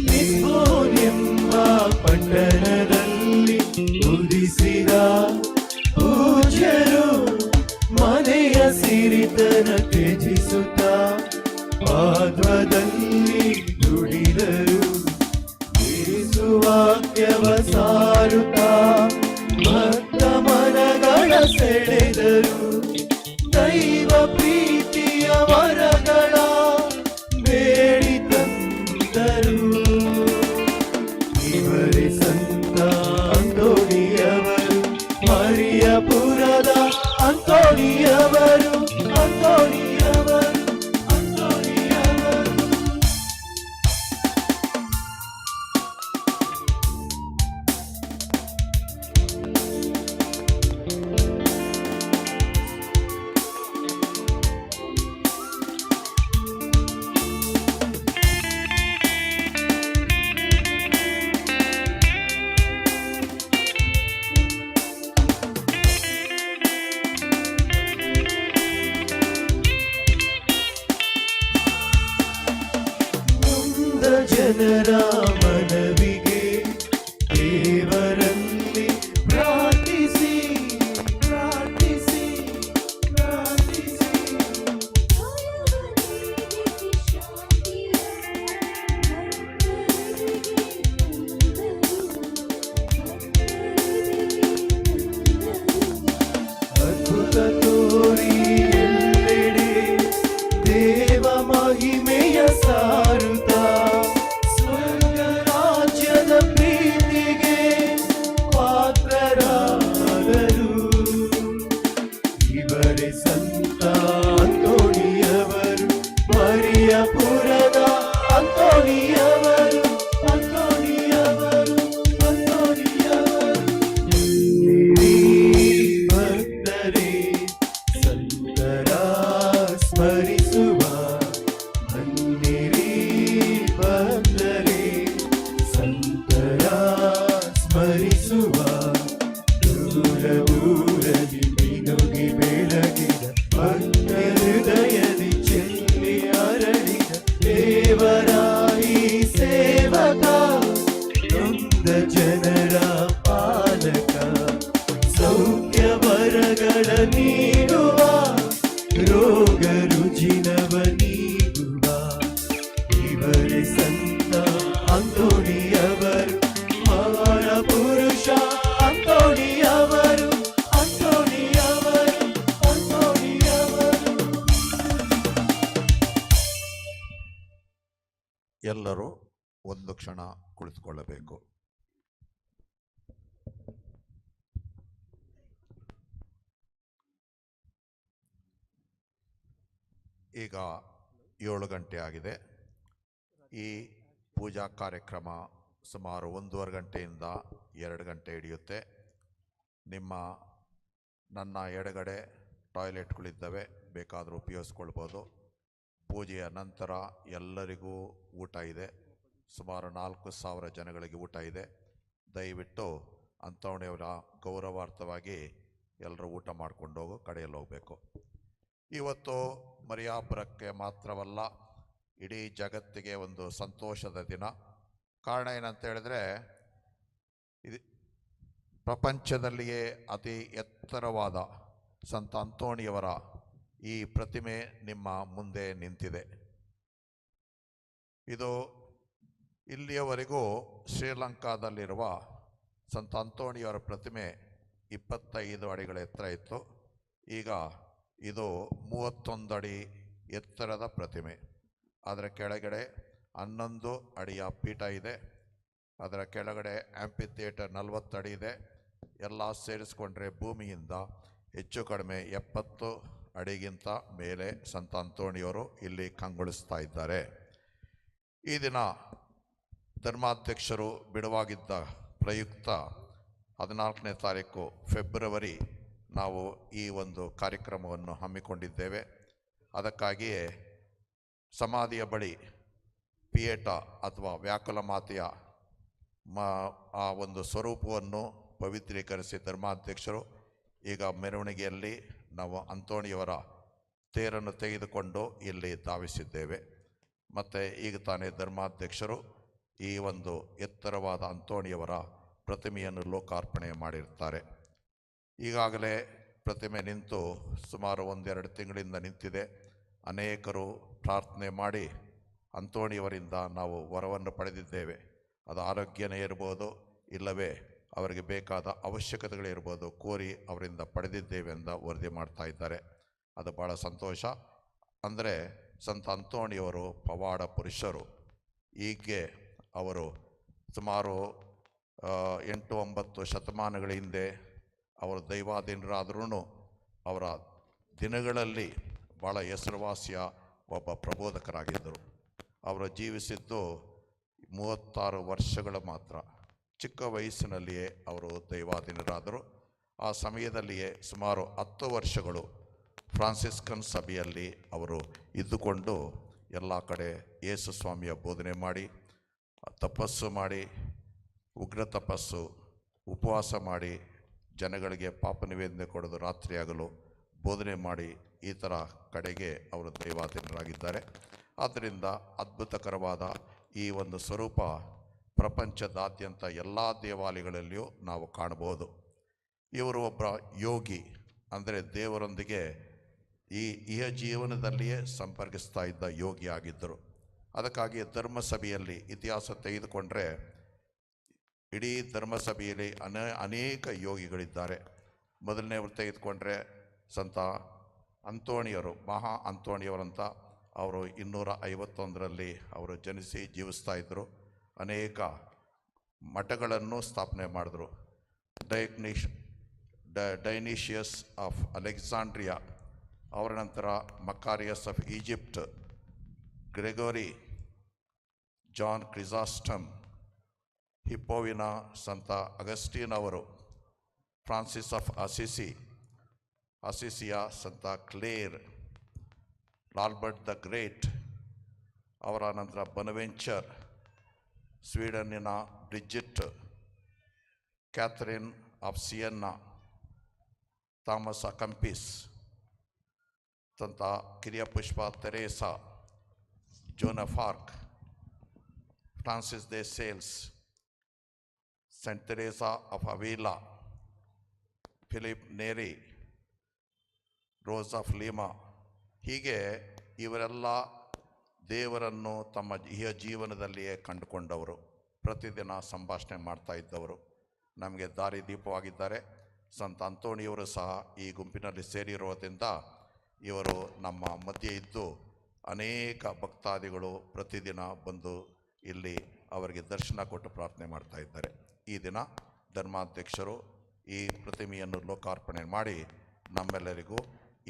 S7: ಲಿಸ್ಬೋನ್ ಎಂಬ ಪಟ್ಟಣದಲ್ಲಿ ಉದಿಸಿದ ಪೂಜ್ಯರು ಮನೆಯ ಸಿರಿತನ ತ್ಯಜಿಸುತ್ತ ಪಾದ್ವದಲ್ಲಿ ದುಡಿದರು. ವಾಕ್ಯವ ಸಾರುತ್ತ ಭಕ್ತ ಮನಗಳ ಸೆಳೆದರು. ದೈವ ಪ್ರೀತಿಯ ವರಗಳ ಬೇಡಿ ತಂದರು. ಇವರೇ ಸಂತ ಅಂತೋಣಿಯವರು ಮರಿಯಪುರದ ಅಂತೋಣಿಯವರು ಅಂತೋಣಿಯವರು ಅಂತೋಣಿಯವರು. ಜನರ ಮನವಿಗೆ ದೇವರಲ್ಲಿ ಪ್ರಾರ್ಥಿಸಿ ಪ್ರಾರ್ಥಿಸಿ ಪ್ರಾರ್ಥಿಸಿ. ಅದ್ಭುತ ತೋರಿ ಎಲ್ಲೆಡೆ ದೇವ ಮಹಿಮೆಯ ಸಾರುತ್ತ ರಾಜ್ಯದ ಪ್ರೀತಿಗೆ ಪಾತ್ರರಾದರು. ಇವರೇ ಸಂತ ಅಂತೋಣಿಯವರು ಮರಿಯಪುರದ ಅಂತೋಣಿಯವರು ಅಂತೋಣಿಯವರು ಅಂತೋಣಿಯವರು. ಭಕ್ತರೇ ಸಂತರ ಸ್ಮರಿಸುವ ಬನ್ನಿರಿ ಭಕ್ತರೇ ಸಂತರ ಸ್ಮರಿಸುವ. ದೂರ ಊರದಿ ಮಿನುಗಿ ಬೆಳಗಿದ ಭಕ್ತ ಹೃದಯದಿ ಚೆಲ್ಲಿ ಅರಳಿದ ದೇವರಾಯಿ ಸೇವಕ ನೊಂದ ಜನರ ಪಾಲಕ. ಸೌಖ್ಯ ವರಗಳ ನೀಡುವ ರೋಗ ರುಜಿನವ ನೀಡುವ. ಇವರೇ ಸಂತ ಅಂತೋಣಿಯವರು ಮಹಾನ ಪುರುಷ ಅಂತೋಣಿಯವರು ಅಂತೋಣಿಯವರು ಅಂತೋಣಿಯವರು.
S3: ಎಲ್ಲರೂ ಒಂದು ಕ್ಷಣ ಕುಳಿತುಕೊಳ್ಳಬೇಕು. ಈಗ 7 ಗಂಟೆ ಆಗಿದೆ. ಈ ಪೂಜಾ ಕಾರ್ಯಕ್ರಮ ಸುಮಾರು 1.5 ಗಂಟೆಯಿಂದ 2 ಗಂಟೆ ಹಿಡಿಯುತ್ತೆ. ನನ್ನ ಎಡಗಡೆ ಟಾಯ್ಲೆಟ್ಗಳಿದ್ದಾವೆ, ಬೇಕಾದರೂ ಉಪಯೋಗಿಸ್ಕೊಳ್ಬೋದು. ಪೂಜೆಯ ನಂತರ ಎಲ್ಲರಿಗೂ ಊಟ ಇದೆ. ಸುಮಾರು 4,000 ಜನಗಳಿಗೆ ಊಟ ಇದೆ. ದಯವಿಟ್ಟು ಅಂತೋಣಿಯವರ ಗೌರವಾರ್ಥವಾಗಿ ಎಲ್ಲರೂ ಊಟ ಮಾಡ್ಕೊಂಡು ಹೋಗೋ ಕಡೆಯಲ್ಲಿ ಹೋಗಬೇಕು. ಇವತ್ತು ಮರಿಯಾಪುರಕ್ಕೆ ಮಾತ್ರವಲ್ಲ, ಇಡೀ ಜಗತ್ತಿಗೆ ಒಂದು ಸಂತೋಷದ ದಿನ. ಕಾರಣ ಏನಂತ ಹೇಳಿದ್ರೆ, ಇದು ಪ್ರಪಂಚದಲ್ಲಿಯೇ ಅತಿ ಎತ್ತರವಾದ ಸಂತ ಅಂತೋಣಿಯವರ ಈ ಪ್ರತಿಮೆ ನಿಮ್ಮ ಮುಂದೆ ನಿಂತಿದೆ. ಇದು ಇಲ್ಲಿಯವರೆಗೂ ಶ್ರೀಲಂಕಾದಲ್ಲಿರುವ ಸಂತ ಅಂತೋಣಿಯವರ ಪ್ರತಿಮೆ 25 ಅಡಿಗಳ ಎತ್ತರ ಇತ್ತು. ಈಗ ಇದು 31 ಅಡಿ ಎತ್ತರದ ಪ್ರತಿಮೆ. ಅದರ ಕೆಳಗಡೆ 11 ಅಡಿಯ ಪೀಠ ಇದೆ. ಅದರ ಕೆಳಗಡೆ ಆಂಪಿ ಥಿಯೇಟರ್ 40 ಅಡಿ ಇದೆ. ಎಲ್ಲ ಸೇರಿಸ್ಕೊಂಡ್ರೆ ಭೂಮಿಯಿಂದ ಹೆಚ್ಚು ಕಡಿಮೆ 70 ಅಡಿಗಿಂತ ಮೇಲೆ ಸಂತ ಅಂತೋಣಿಯವರು ಇಲ್ಲಿ ಕಂಗೊಳಿಸ್ತಾ ಇದ್ದಾರೆ. ಈ ದಿನ ಧರ್ಮಾಧ್ಯಕ್ಷರು ಬಿಡುವಾಗಿದ್ದ ಪ್ರಯುಕ್ತ 14ನೇ ತಾರೀಕು ಫೆಬ್ರವರಿ ನಾವು ಈ ಒಂದು ಕಾರ್ಯಕ್ರಮವನ್ನು ಹಮ್ಮಿಕೊಂಡಿದ್ದೇವೆ. ಅದಕ್ಕಾಗಿಯೇ ಸಮಾಧಿಯ ಬಳಿ ಪಿಯೇಟ ಅಥವಾ ವ್ಯಾಕುಲ ಮಾತೆಯ ಆ ಒಂದು ಸ್ವರೂಪವನ್ನು ಪವಿತ್ರೀಕರಿಸಿ ಧರ್ಮಾಧ್ಯಕ್ಷರು ಈಗ ಮೆರವಣಿಗೆಯಲ್ಲಿ ನಾವು ಅಂತೋಣಿಯವರ ತೇರನ್ನು ತೆಗೆದುಕೊಂಡು ಇಲ್ಲಿ ಧಾವಿಸಿದ್ದೇವೆ. ಮತ್ತು ಈಗ ತಾನೇ ಧರ್ಮಾಧ್ಯಕ್ಷರು ಈ ಒಂದು ಎತ್ತರವಾದ ಅಂತೋಣಿಯವರ ಪ್ರತಿಮೆಯನ್ನು ಲೋಕಾರ್ಪಣೆ ಮಾಡಿರ್ತಾರೆ. ಈಗಾಗಲೇ ಪ್ರತಿಮೆ ನಿಂತು ಸುಮಾರು 1-2 ತಿಂಗಳಿಂದ ನಿಂತಿದೆ. ಅನೇಕರು ಪ್ರಾರ್ಥನೆ ಮಾಡಿ ಅಂತೋಣಿಯವರಿಂದ ನಾವು ವರವನ್ನು ಪಡೆದಿದ್ದೇವೆ. ಅದು ಆರೋಗ್ಯನೇ ಇರ್ಬೋದು, ಇಲ್ಲವೇ ಅವರಿಗೆ ಬೇಕಾದ ಅವಶ್ಯಕತೆಗಳಿರ್ಬೋದು, ಕೋರಿ ಅವರಿಂದ ಪಡೆದಿದ್ದೇವೆ ಅಂತ ವರದಿ ಮಾಡ್ತಾ ಇದ್ದಾರೆ. ಅದು ಭಾಳ ಸಂತೋಷ. ಅಂದರೆ ಸಂತ ಅಂತೋಣಿಯವರು ಪವಾಡ ಪುರುಷರು. ಹೀಗೆ ಅವರು ಸುಮಾರು 8-9 ಶತಮಾನಗಳ ಹಿಂದೆ ಅವರು ದೈವಾಧೀನರಾದ್ರೂ ಅವರ ದಿನಗಳಲ್ಲಿ ಭಾಳ ಹೆಸರುವಾಸಿಯ ಒಬ್ಬ ಪ್ರಬೋಧಕರಾಗಿದ್ದರು. ಅವರು ಜೀವಿಸಿದ್ದು 36 ವರ್ಷಗಳು ಮಾತ್ರ. ಚಿಕ್ಕ ವಯಸ್ಸಿನಲ್ಲಿಯೇ ಅವರು ದೈವಾಧೀನರಾದರು. ಆ ಸಮಯದಲ್ಲಿಯೇ ಸುಮಾರು 10 ವರ್ಷಗಳು ಫ್ರಾನ್ಸಿಸ್ಕನ್ ಸಭೆಯಲ್ಲಿ ಅವರು ಇದ್ದುಕೊಂಡು ಎಲ್ಲ ಕಡೆ ಯೇಸು ಸ್ವಾಮಿಯ ಬೋಧನೆ ಮಾಡಿ, ತಪಸ್ಸು ಮಾಡಿ, ಉಗ್ರ ತಪಸ್ಸು, ಉಪವಾಸ ಮಾಡಿ, ಜನಗಳಿಗೆ ಪಾಪ ನಿವೇದನೆ ಕೊಡೋದು ರಾತ್ರಿ ಆಗಲು ಬೋಧನೆ ಮಾಡಿ, ಈ ಥರ ಕಡೆಗೆ ಅವರು ದೈವಾಧೀನರಾಗಿದ್ದಾರೆ. ಆದ್ದರಿಂದ ಅದ್ಭುತಕರವಾದ ಈ ಒಂದು ಸ್ವರೂಪ ಪ್ರಪಂಚದಾದ್ಯಂತ ಎಲ್ಲ ದೇವಾಲಯಗಳಲ್ಲಿಯೂ ನಾವು ಕಾಣಬಹುದು. ಇವರು ಒಬ್ಬ ಯೋಗಿ, ಅಂದರೆ ದೇವರೊಂದಿಗೆ ಈ ಜೀವನದಲ್ಲಿಯೇ ಸಂಪರ್ಕಿಸ್ತಾ ಇದ್ದ ಯೋಗಿ ಆಗಿದ್ದರು. ಅದಕ್ಕಾಗಿ ಧರ್ಮಸಭೆಯಲ್ಲಿ ಇತಿಹಾಸ ತೆಗೆದುಕೊಂಡ್ರೆ ಇಡೀ ಧರ್ಮಸಭೆಯಲ್ಲಿ ಅನೇಕ ಯೋಗಿಗಳಿದ್ದಾರೆ. ಮೊದಲನೇವರು ತೆಗೆದುಕೊಂಡ್ರೆ ಸಂತ ಅಂತೋಣಿಯವರು, ಮಹಾ ಅಂತೋಣಿಯವರಂತ ಅವರು 251ರಲ್ಲಿ ಅವರು ಜನಿಸಿ ಜೀವಿಸ್ತಾ ಇದ್ದರು. ಅನೇಕ ಮಠಗಳನ್ನು ಸ್ಥಾಪನೆ ಮಾಡಿದ್ರು. ಡೈನಿಷಿಯಸ್ ಆಫ್ ಅಲೆಕ್ಸಾಂಡ್ರಿಯಾ, ಅವರ ನಂತರ ಮಕಾರಿಯಸ್ ಆಫ್ ಈಜಿಪ್ಟ್, ಗ್ರೆಗೋರಿ, ಜಾನ್ ಕ್ರಿಸಾಸ್ಟಮ್, ಹಿಪ್ಪೋವಿನ ಸಂತ ಅಗಸ್ಟೀನ್ ಅವರು, ಫ್ರಾನ್ಸಿಸ್ ಆಫ್ ಅಸಿಸಿಯ ಸಂತ ಕ್ಲೇರ್, ಆಲ್ಬರ್ಟ್ ದ ಗ್ರೇಟ್, ಅವರ ನಂತರ ಬನವೆಂಚರ್, ಸ್ವೀಡನ್ನಿನ Bridget, Catherine of Siena, Thomas a Kempis, ಸಂತ ಕಿರಿಯಪುಷ್ಪ Teresa, Joan of Arc, Francis de Sales, Saint Teresa of Avila, Philip Neri, Rose of Lima. ಹೀಗೆ ಇವರೆಲ್ಲ ದೇವರನ್ನು ತಮ್ಮ ಜೀವನದಲ್ಲಿಯೇ ಕಂಡುಕೊಂಡವರು, ಪ್ರತಿದಿನ ಸಂಭಾಷಣೆ ಮಾಡ್ತಾ ಇದ್ದವರು, ನಮಗೆ ದಾರಿದೀಪವಾಗಿದ್ದಾರೆ. ಸಂತ ಅಂತೋಣಿಯವರು ಸಹ ಈ ಗುಂಪಿನಲ್ಲಿ ಸೇರಿರೋದ್ರಿಂದ ಇವರು ನಮ್ಮ ಮಧ್ಯೆ ಇದ್ದು ಅನೇಕ ಭಕ್ತಾದಿಗಳು ಪ್ರತಿದಿನ ಬಂದು ಇಲ್ಲಿ ಅವರಿಗೆ ದರ್ಶನ ಕೊಟ್ಟು ಪ್ರಾರ್ಥನೆ ಮಾಡ್ತಾ ಇದ್ದಾರೆ. ಈ ದಿನ ಧರ್ಮಾಧ್ಯಕ್ಷರು ಈ ಪ್ರತಿಮೆಯನ್ನು ಲೋಕಾರ್ಪಣೆ ಮಾಡಿ ನಮ್ಮೆಲ್ಲರಿಗೂ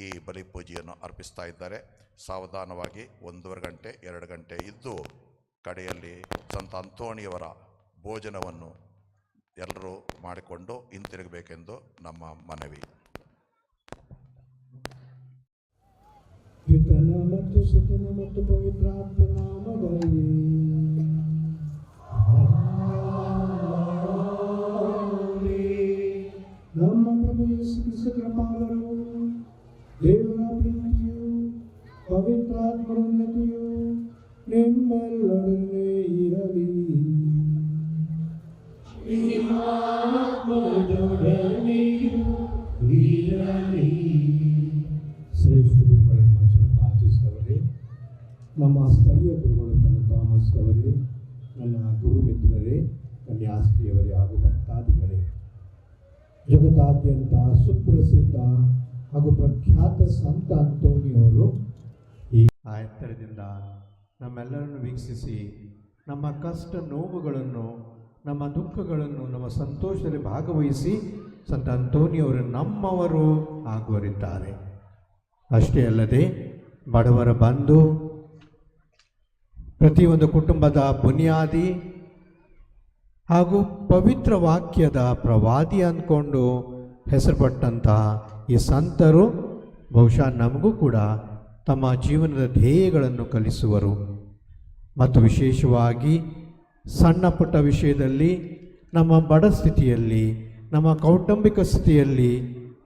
S3: ಈ ಬಲಿಪೂಜೆಯನ್ನು ಅರ್ಪಿಸ್ತಾ ಇದ್ದಾರೆ. ಸಾವಧಾನವಾಗಿ 1.5 ಗಂಟೆ 2 ಗಂಟೆ ಇದ್ದು ಕಡೆಯಲ್ಲಿ ಸಂತ ಅಂತೋಣಿಯವರ ಭೋಜನವನ್ನು ಎಲ್ಲರೂ ಮಾಡಿಕೊಂಡು ಹಿಂತಿರುಗಬೇಕೆಂದು ನಮ್ಮ ಮನವಿ.
S2: ಪಿತನ ಮತ್ತು ಸುತನ ಮತ್ತು ಪವಿತ್ರಾತ್ಮ ನಾಮದಲ್ಲಿ ನಮ್ಮ ಪ್ರಭು ಯೇಸು ಕ್ರಿಸ್ತ ಕೃಪಾವರವು, ದೇವರ ಪ್ರೀತಿಯು, ಪವಿತ್ರಾತ್ಮರ ಉನ್ನತಿಯು ನಿಮ್ಮೆಲ್ಲರೊಡನೆ ಇರಲಿ. ಶ್ರೇಷ್ಠ ಗುರುಗಳನ್ನು ಪ್ರಾರ್ಥಿಸಿದವರೇ, ನಮ್ಮ ಸ್ಥಳೀಯ ಗುರುಗಳು ತನ್ನ ಥಾಮಸ್ ಗುರುಮಿತ್ರರೇ, ಕನ್ಯಾಸ್ತ್ರೀಯವರೇ ಹಾಗೂ ಭಕ್ತಾದಿಗಳೇ, ಜಗತ್ತಾದ್ಯಂತ ಸುಪ್ರಸಿದ್ಧ ಹಾಗೂ ಪ್ರಖ್ಯಾತ ಸಂತ ಅಂತೋನಿಯವರು ಆ ಎತ್ತರದಿಂದ ನಮ್ಮೆಲ್ಲರನ್ನು ವೀಕ್ಷಿಸಿ ನಮ್ಮ ಕಷ್ಟ ನೋವುಗಳನ್ನು, ನಮ್ಮ ದುಃಖಗಳನ್ನು, ನಮ್ಮ ಸಂತೋಷದಲ್ಲಿ ಭಾಗವಹಿಸಿ ಸಂತ ಅಂತೋನಿಯವರು ನಮ್ಮವರು ಆಗುವರಿದ್ದಾರೆ. ಅಷ್ಟೇ ಅಲ್ಲದೆ ಬಡವರ ಬಂಧು, ಪ್ರತಿಯೊಂದು ಕುಟುಂಬದ ಬುನಿಯಾದಿ ಹಾಗೂ ಪವಿತ್ರ ವಾಕ್ಯದ ಪ್ರವಾದಿ ಅಂದ್ಕೊಂಡು ಹೆಸರುಪಟ್ಟಂತಹ ಈ ಸಂತರು ಬಹುಶಃ ನಮಗೂ ಕೂಡ ತಮ್ಮ ಜೀವನದ ಧ್ಯೇಯಗಳನ್ನು ಕಲಿಸುವರು. ಮತ್ತು ವಿಶೇಷವಾಗಿ ಸಣ್ಣ ಪುಟ್ಟ ವಿಷಯದಲ್ಲಿ, ನಮ್ಮ ಬಡ ಸ್ಥಿತಿಯಲ್ಲಿ, ನಮ್ಮ ಕೌಟುಂಬಿಕ ಸ್ಥಿತಿಯಲ್ಲಿ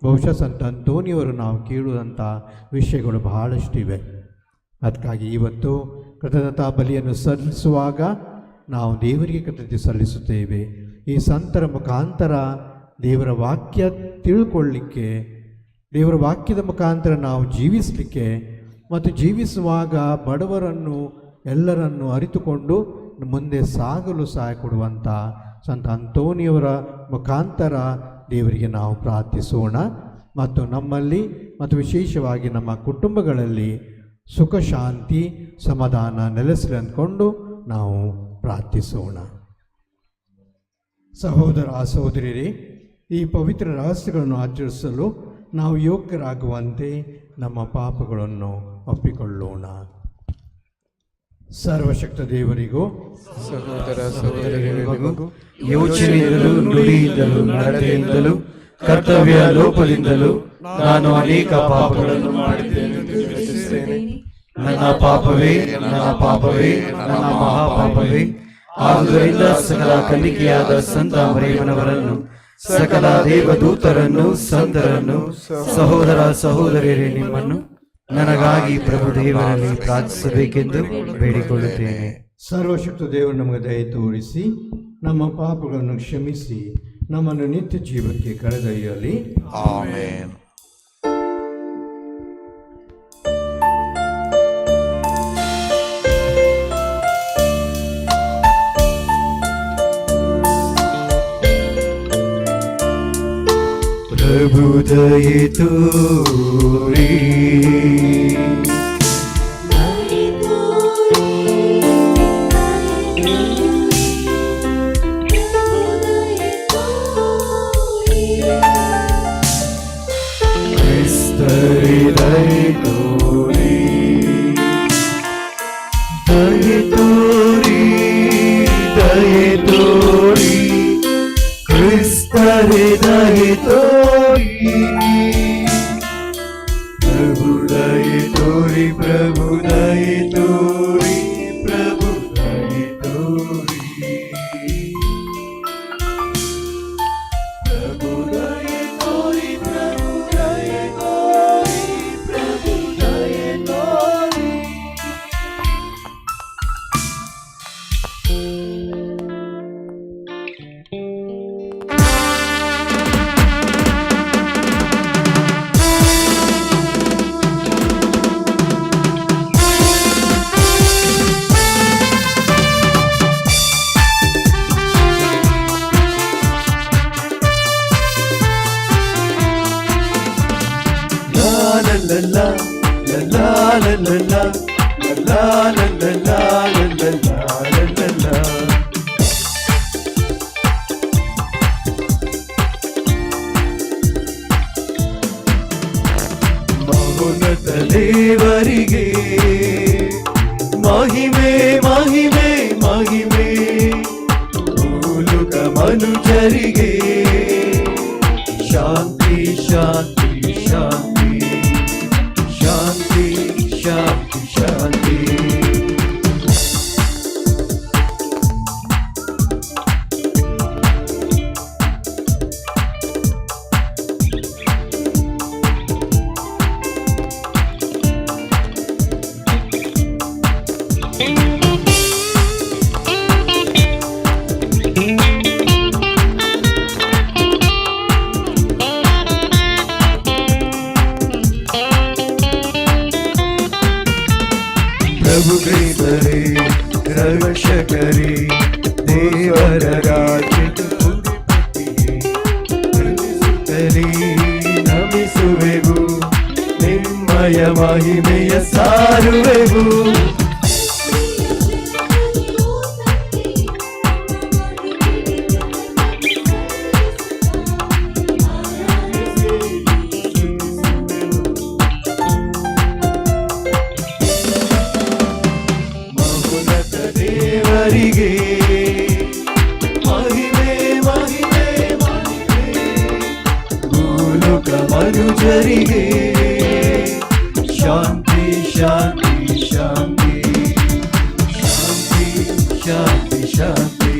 S2: ಬಹುಶಃ ಸಂತ ಅಂತೋನಿಯವರು ನಾವು ಕೇಳುವಂಥ ವಿಷಯಗಳು ಬಹಳಷ್ಟಿವೆ. ಅದಕ್ಕಾಗಿ ಇವತ್ತು ಕೃತಜ್ಞತಾ ಬಲಿಯನ್ನು ಸಲ್ಲಿಸುವಾಗ ನಾವು ದೇವರಿಗೆ ಕೃತಜ್ಞತೆ ಸಲ್ಲಿಸುತ್ತೇವೆ. ಈ ಸಂತರ ಮುಖಾಂತರ ದೇವರ ವಾಕ್ಯ ತಿಳ್ಕೊಳ್ಳಿಕ್ಕೆ, ದೇವರ ವಾಕ್ಯದ ಮುಖಾಂತರ ನಾವು ಜೀವಿಸಲಿಕ್ಕೆ ಮತ್ತು ಜೀವಿಸುವಾಗ ಬಡವರನ್ನು ಎಲ್ಲರನ್ನು ಅರಿತುಕೊಂಡು ಮುಂದೆ ಸಾಗಲು ಸಹಾಯ ಕೊಡುವಂಥ ಸಂತ ಅಂತೋನಿಯವರ ಮುಖಾಂತರ ದೇವರಿಗೆ ನಾವು ಪ್ರಾರ್ಥಿಸೋಣ. ಮತ್ತು ನಮ್ಮಲ್ಲಿ ಮತ್ತು ವಿಶೇಷವಾಗಿ ನಮ್ಮ ಕುಟುಂಬಗಳಲ್ಲಿ ಸುಖ ಶಾಂತಿ ಸಮಾಧಾನ ನೆಲೆಸಲಿ ಅಂದ್ಕೊಂಡು ನಾವು ಪ್ರಾರ್ಥಿಸೋಣ. ಸಹೋದರ ಸಹೋದರಿಯರೇ, ಈ ಪವಿತ್ರ ರಹಸ್ಯಗಳನ್ನು ಆಚರಿಸಲು ನಾವು ಯೋಗ್ಯರಾಗುವಂತೆ ನಮ್ಮ ಪಾಪಗಳನ್ನು ಒಪ್ಪಿಕೊಳ್ಳೋಣ. ಸರ್ವಶಕ್ತ ದೇವರಿಗೂ
S7: ಸಹೋದರ ಸಹೋದರಿಯರಿಗೂ ಯೋಚನೆಯಿಂದಲೂ ನುಡಿಯಿಂದಲೂ ನಡತೆಯಿಂದಲೂ ಕರ್ತವ್ಯ ಲೋಪದಿಂದಲೂ ನಾನು ಅನೇಕ ಪಾಪಗಳನ್ನು ಮಾಡಿದ್ದೇನೆ ಎಂದು ಯೋಚಿಸುತ್ತೇನೆ. ನನ್ನ ಪಾಪವೇ ನನ್ನ ಮಹಾಪಾಪವೇ. ಆದುದರಿಂದ ಸಕಲ ಕನ್ನಿಕೆಯಾದ ಸಂತ ಮರಿಯಮ್ಮನವರನ್ನು, ಸಕಲ ದೇವದೂತರನ್ನು, ಸಂತರನ್ನು, ಸಹೋದರ ಸಹೋದರಿಯರೇ, ನಿಮ್ಮನ್ನು ನನಗಾಗಿ ಪ್ರಭು ದೇವರಲ್ಲಿ ಪ್ರಾರ್ಥಿಸಬೇಕೆಂದು ಬೇಡಿಕೊಳ್ಳುತ್ತೇನೆ.
S2: ಸರ್ವಶಕ್ತ ದೇವರು ನಮಗೆ ದಯೆ ತೋರಿಸಿ ನಮ್ಮ ಪಾಪಗಳನ್ನು ಕ್ಷಮಿಸಿ ನಮ್ಮನ್ನು ನಿತ್ಯ ಜೀವಕ್ಕೆ ಕರೆದೊಯ್ಯಲಿ.
S3: ಆಮೆನ್.
S7: ಪ್ರಭು ದಯೆ ತೋರಿ, ಕ್ರಿಸ್ತರೇ ದಯೆ ತೋರಿ, ದಯೆ ತೋರಿ, ದಯೆ ತೋರಿ, ಕ್ರಿಸ್ತರೇ ದಯೆ ತೋರಿ. ಪ್ರಭು ದಯೆ ತೋರಿ, ಪ್ರಭು ದಯೆ ತೋರಿ, ಪ್ರಭು ದಯೆ ತೋರಿ, ಪ್ರಭು ದಯೆ ತೋರಿ, ಪ್ರಭು ದಯೆ ತೋರಿ, ಪ್ರಭು ದಯೆ ತೋರಿ. ಮಹೋನ್ನತ ದೇವರಿಗೆ ಮಹಿಮೆ ಮಹಿಮೆ ಮಹಿಮೆ, ಮೂಲಕ ಮನುಜರಿಗೆ ಶಾಂತಿ ಶಾಂತಿ ಶಾಂತಿ ಶಾಂತಿ ಶಾಂತಿ ಶಾಂತಿ. ಪ್ರಭು ಕ್ರಿಸ್ತರೇ, ರಕ್ಷಕರೇ, ದೇವರ ರಾಜ್ಯದ ಅಧಿಪತಿಯೇ, ವಂದಿಸುತ್ತಲೇ ನಮಿಸುವೆವು, ನಿಮ್ಮಯ ಮಹಿಮೆಯ ಸಾರುವೆವು. ಮಹೋನ್ನತ ದೇವರಿಗೆ ಮಹಿಮೆ ಮಹಿಮೆ ಮಹಿಮೆ, ಭೂಲೋಕ ಮನುಜರಿಗೆ ಶಾಂತಿ ಶಾಂತಿ ಶಾಂತಿ ಶಾಂತಿ ಶಾಂತಿ ಶಾಂತಿ.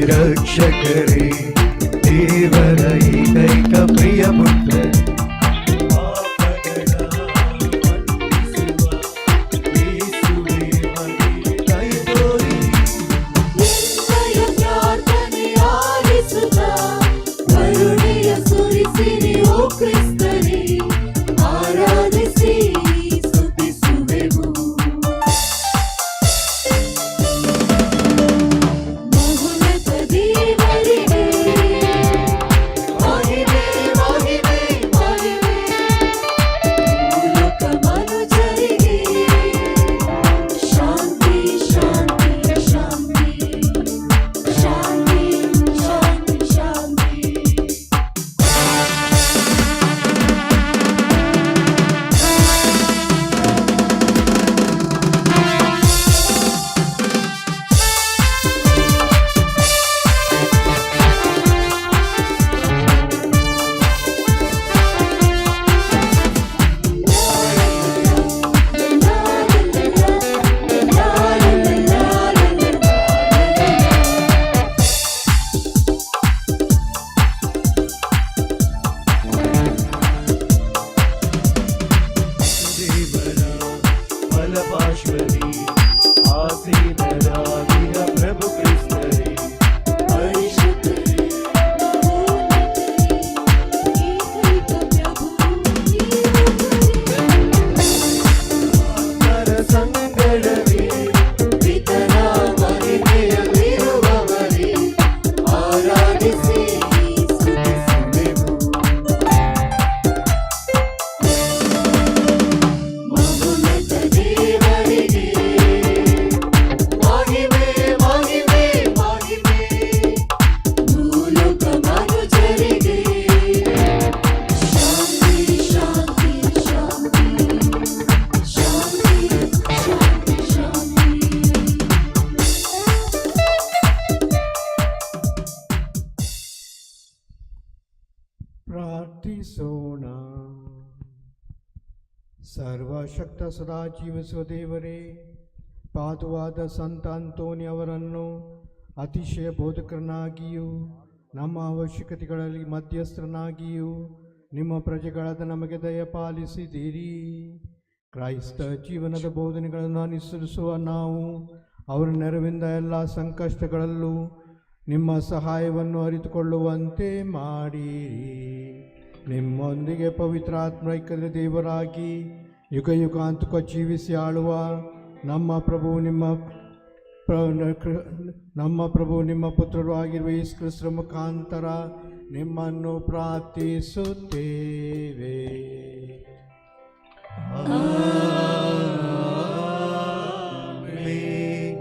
S7: ರಕ್ಷಕರೇ, ದೇವರ ಏಕೈಕ ಪ್ರಿಯ ಪುತ್ರ, ಪಾಪಗಳ ವಂದಿಸುವ ಯೇಸುವೇ ಮನೆಗೆ ಕೈ ತೋರಿ.
S6: ಕರುಣೆಯ ಸುರಿಸಿರಿ ಓ ಕ್ರಿಸ್ತರೇ, ಆರಾಧಿಸಿ ಸ್ತುತಿಸುವೆವು. ಮಹೋನ್ನತ ದೇವರಿಗೆ ಮಹಿಮೆ ಮಹಿಮೆ ಮಹಿಮೆ, ಭೂಲೋಕ ಮನುಜರಿಗೆ ಶಾಂತಿ ಶಾಂತಿ ಶಾಂತಿ ಶಾಂತಿ ಶಾಂತಿ ಶಾಂತಿ.
S7: ದೇವರ ಬಲಪಾರ್ಶ್ವದಿ ಆಸೀನರಾಗಿರ ಪ್ರಭು ಕ್ರಿಸ್ತರೇ,
S6: ಪರಿಶುದ್ಧರೇ, ಏಕೈಕ ಪ್ರಭು
S7: ನರ ಸಂಗಡವೇ
S6: ಪಿತನ ಮಹಿಮೆಯಲ್ಲಿರುವವರೇ, ಆರಾಧಿಸಿ ಸ್ತುತಿಸುವೆವು. ಮಹೋನ್ನತ ದೇವರಿಗೆ ಮಹಿಮೆ ಮಹಿಮೆ ಮಹಿಮೆ, ಭೂಲೋಕ ಮನುಜರಿಗೆ ಶಾಂತಿ ಶಾಂತಿ ಶಾಂತಿ ಶಾಂತಿ ಶಾಂತಿ ಶಾಂತಿ.
S2: ಪ್ರಾರ್ಥಿಸೋಣ. ಸರ್ವಶಕ್ತ ಸದಾ ಜೀವಿಸುವ ದೇವರೇ, ಪಾದುವಾದ ಸಂತ ಅಂತೋನಿ ಅವರನ್ನು ಅತಿಶಯ ಬೋಧಕರನ್ನಾಗಿಯೂ ನಮ್ಮ ಅವಶ್ಯಕತೆಗಳಲ್ಲಿ ಮಧ್ಯಸ್ಥರನ್ನಾಗಿಯೂ ನಿಮ್ಮ ಪ್ರಜೆಗಳಾದ ನಮಗೆ ದಯಪಾಲಿಸಿದ್ದೀರಿ. ಕ್ರೈಸ್ತ ಜೀವನದ ಬೋಧನೆಗಳನ್ನು ಅನುಸರಿಸುವ ನಾವು ಅವರ ನೆರವಿಂದ ಎಲ್ಲ ಸಂಕಷ್ಟಗಳಲ್ಲೂ ನಿಮ್ಮ ಸಹಾಯವನ್ನು ಅರಿತುಕೊಳ್ಳುವಂತೆ ಮಾಡಿರಿ. ನಿಮ್ಮೊಂದಿಗೆ ಪವಿತ್ರಾತ್ಮೈಕ್ಯದ ದೇವರಾಗಿ ಯುಗ ಯುಗಾಂತಕ ಜೀವಿಸಿ ಆಳುವ ನಮ್ಮ ಪ್ರಭು ನಿಮ್ಮ ಪುತ್ರರು ಆಗಿರುವ ಯೇಸು ಕ್ರಿಸ್ತರ ಮುಖಾಂತರ ನಿಮ್ಮನ್ನು ಪ್ರಾರ್ಥಿಸುತ್ತೇವೆ.
S7: ಆಮೆನ್.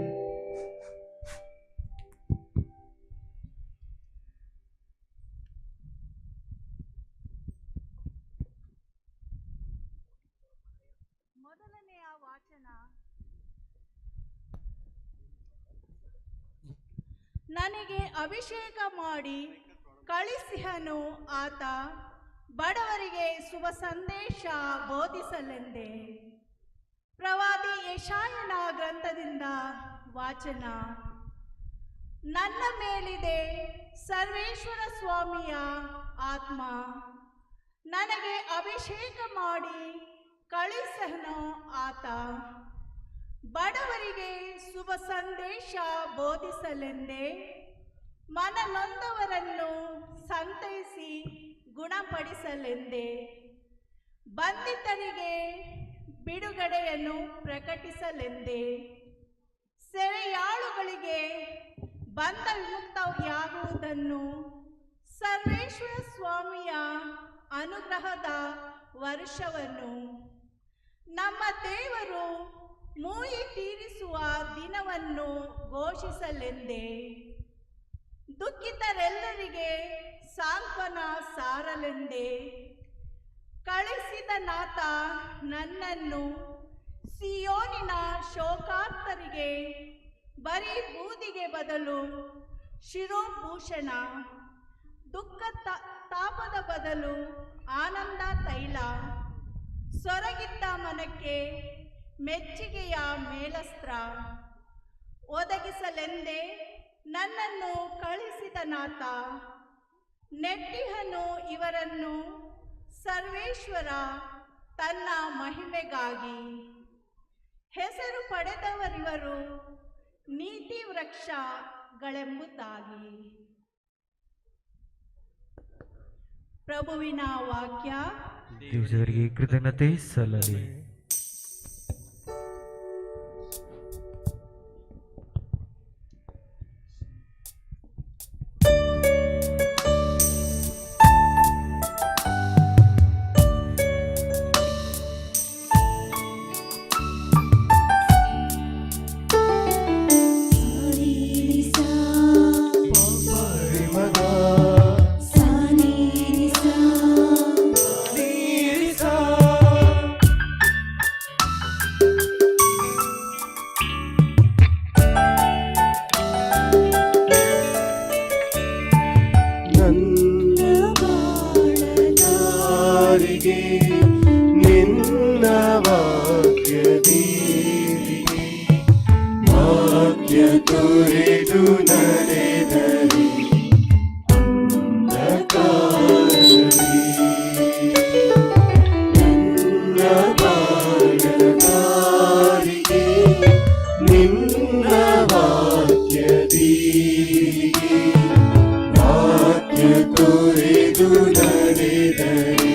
S10: ಮೊದಲನೆಯ ವಾಚನ ನನಗೆ ಅಭಿಷೇಕ ಮಾಡಿ ಕಳಿಸಿಹನು ಆತ, ಬಡವರಿಗೆ ಶುಭ ಸಂದೇಶ ಬೋಧಿಸಲೆಂದೇ. ಪ್ರವಾದಿ ಯೆಶಾಯನ ಗ್ರಂಥದಿಂದ ವಾಚನ. ನನ್ನ ಮೇಲಿದೆ ಸರ್ವೇಶ್ವರ ಸ್ವಾಮಿಯ ಆತ್ಮ, ನನಗೆ ಅಭಿಷೇಕ ಮಾಡಿ ಕಳಿಸನು ಆತ, ಬಡವರಿಗೆ ಶುಭ ಸಂದೇಶ ಬೋಧಿಸಲೆಂದೇ. ಮನನೊಂದವರನ್ನು ಸಂತೈಸಿ ಗುಣಪಡಿಸಲೆಂದೇ. ಬಂಧಿತರಿಗೆ ಬಿಡುಗಡೆಯನ್ನು ಪ್ರಕಟಿಸಲೆಂದೇ. ಸೆರೆಯಾಳುಗಳಿಗೆ ಬಂಧ ವಿಮುಕ್ತವಾಗುವುದನ್ನು, ಸರ್ವೇಶ್ವರ ಸ್ವಾಮಿಯ ಅನುಗ್ರಹದ ವರ್ಷವನ್ನು, ನಮ್ಮ ದೇವರು ಮೂಯಿ ತೀರಿಸುವ ದಿನವನ್ನು ಘೋಷಿಸಲೆಂದೇ. ದುಃಖಿತರೆಲ್ಲರಿಗೆ ಸಾಂತ್ವನ ಸಾರಲೆಂದೇ. ಕಳಿಸಿದ ನಾಥ ನನ್ನನ್ನು ಸಿಯೋನಿನ ಶೋಕಾರ್ತರಿಗೆ ಬರೀ ಬೂದಿಗೆ ಬದಲು ಶಿರೋಭೂಷಣ, ದುಃಖ ತಾಪದ ಬದಲು ಆನಂದ ತೈಲ, ಸೊರಗಿದ್ದ ಮನಕ್ಕೆ ಮೆಚ್ಚುಗೆಯ ಮೇಲಸ್ತ್ರ ಒದಗಿಸಲೆಂದೇ ನನ್ನನ್ನು ಕಳಿಸಿದ ನಾಥ. ನೆಟ್ಟಿಹನು ಇವರನ್ನು ಸರ್ವೇಶ್ವರ ತನ್ನ ಮಹಿಮೆಗಾಗಿ. ಹೆಸರು ಪಡೆದವರಿವರು ನೀತಿ ವೃಕ್ಷಗಳೆಂಬುದಾಗಿ. ಪ್ರಭುವಿನ ವಾಕ್ಯ.
S7: ದೇವರಿಗೆ ಕೃತಜ್ಞತೆ ಸಲ್ಲಲಿ. ನಿನ್ನ ವಾಕ್ಯ ದೀವಿಗೆ ವಾಕ್ಯ ತೊರೆದು ನಡೆದರೆ ಅಂಧಕಾರವೇ. ನನ್ನ ಬಾಳಗಾರಿಗೆ ನಿನ್ನ ವಾಕ್ಯ ದೀವಿಗೆ ವಾಕ್ಯ ತೊರೆದು ನಡೆದರೆ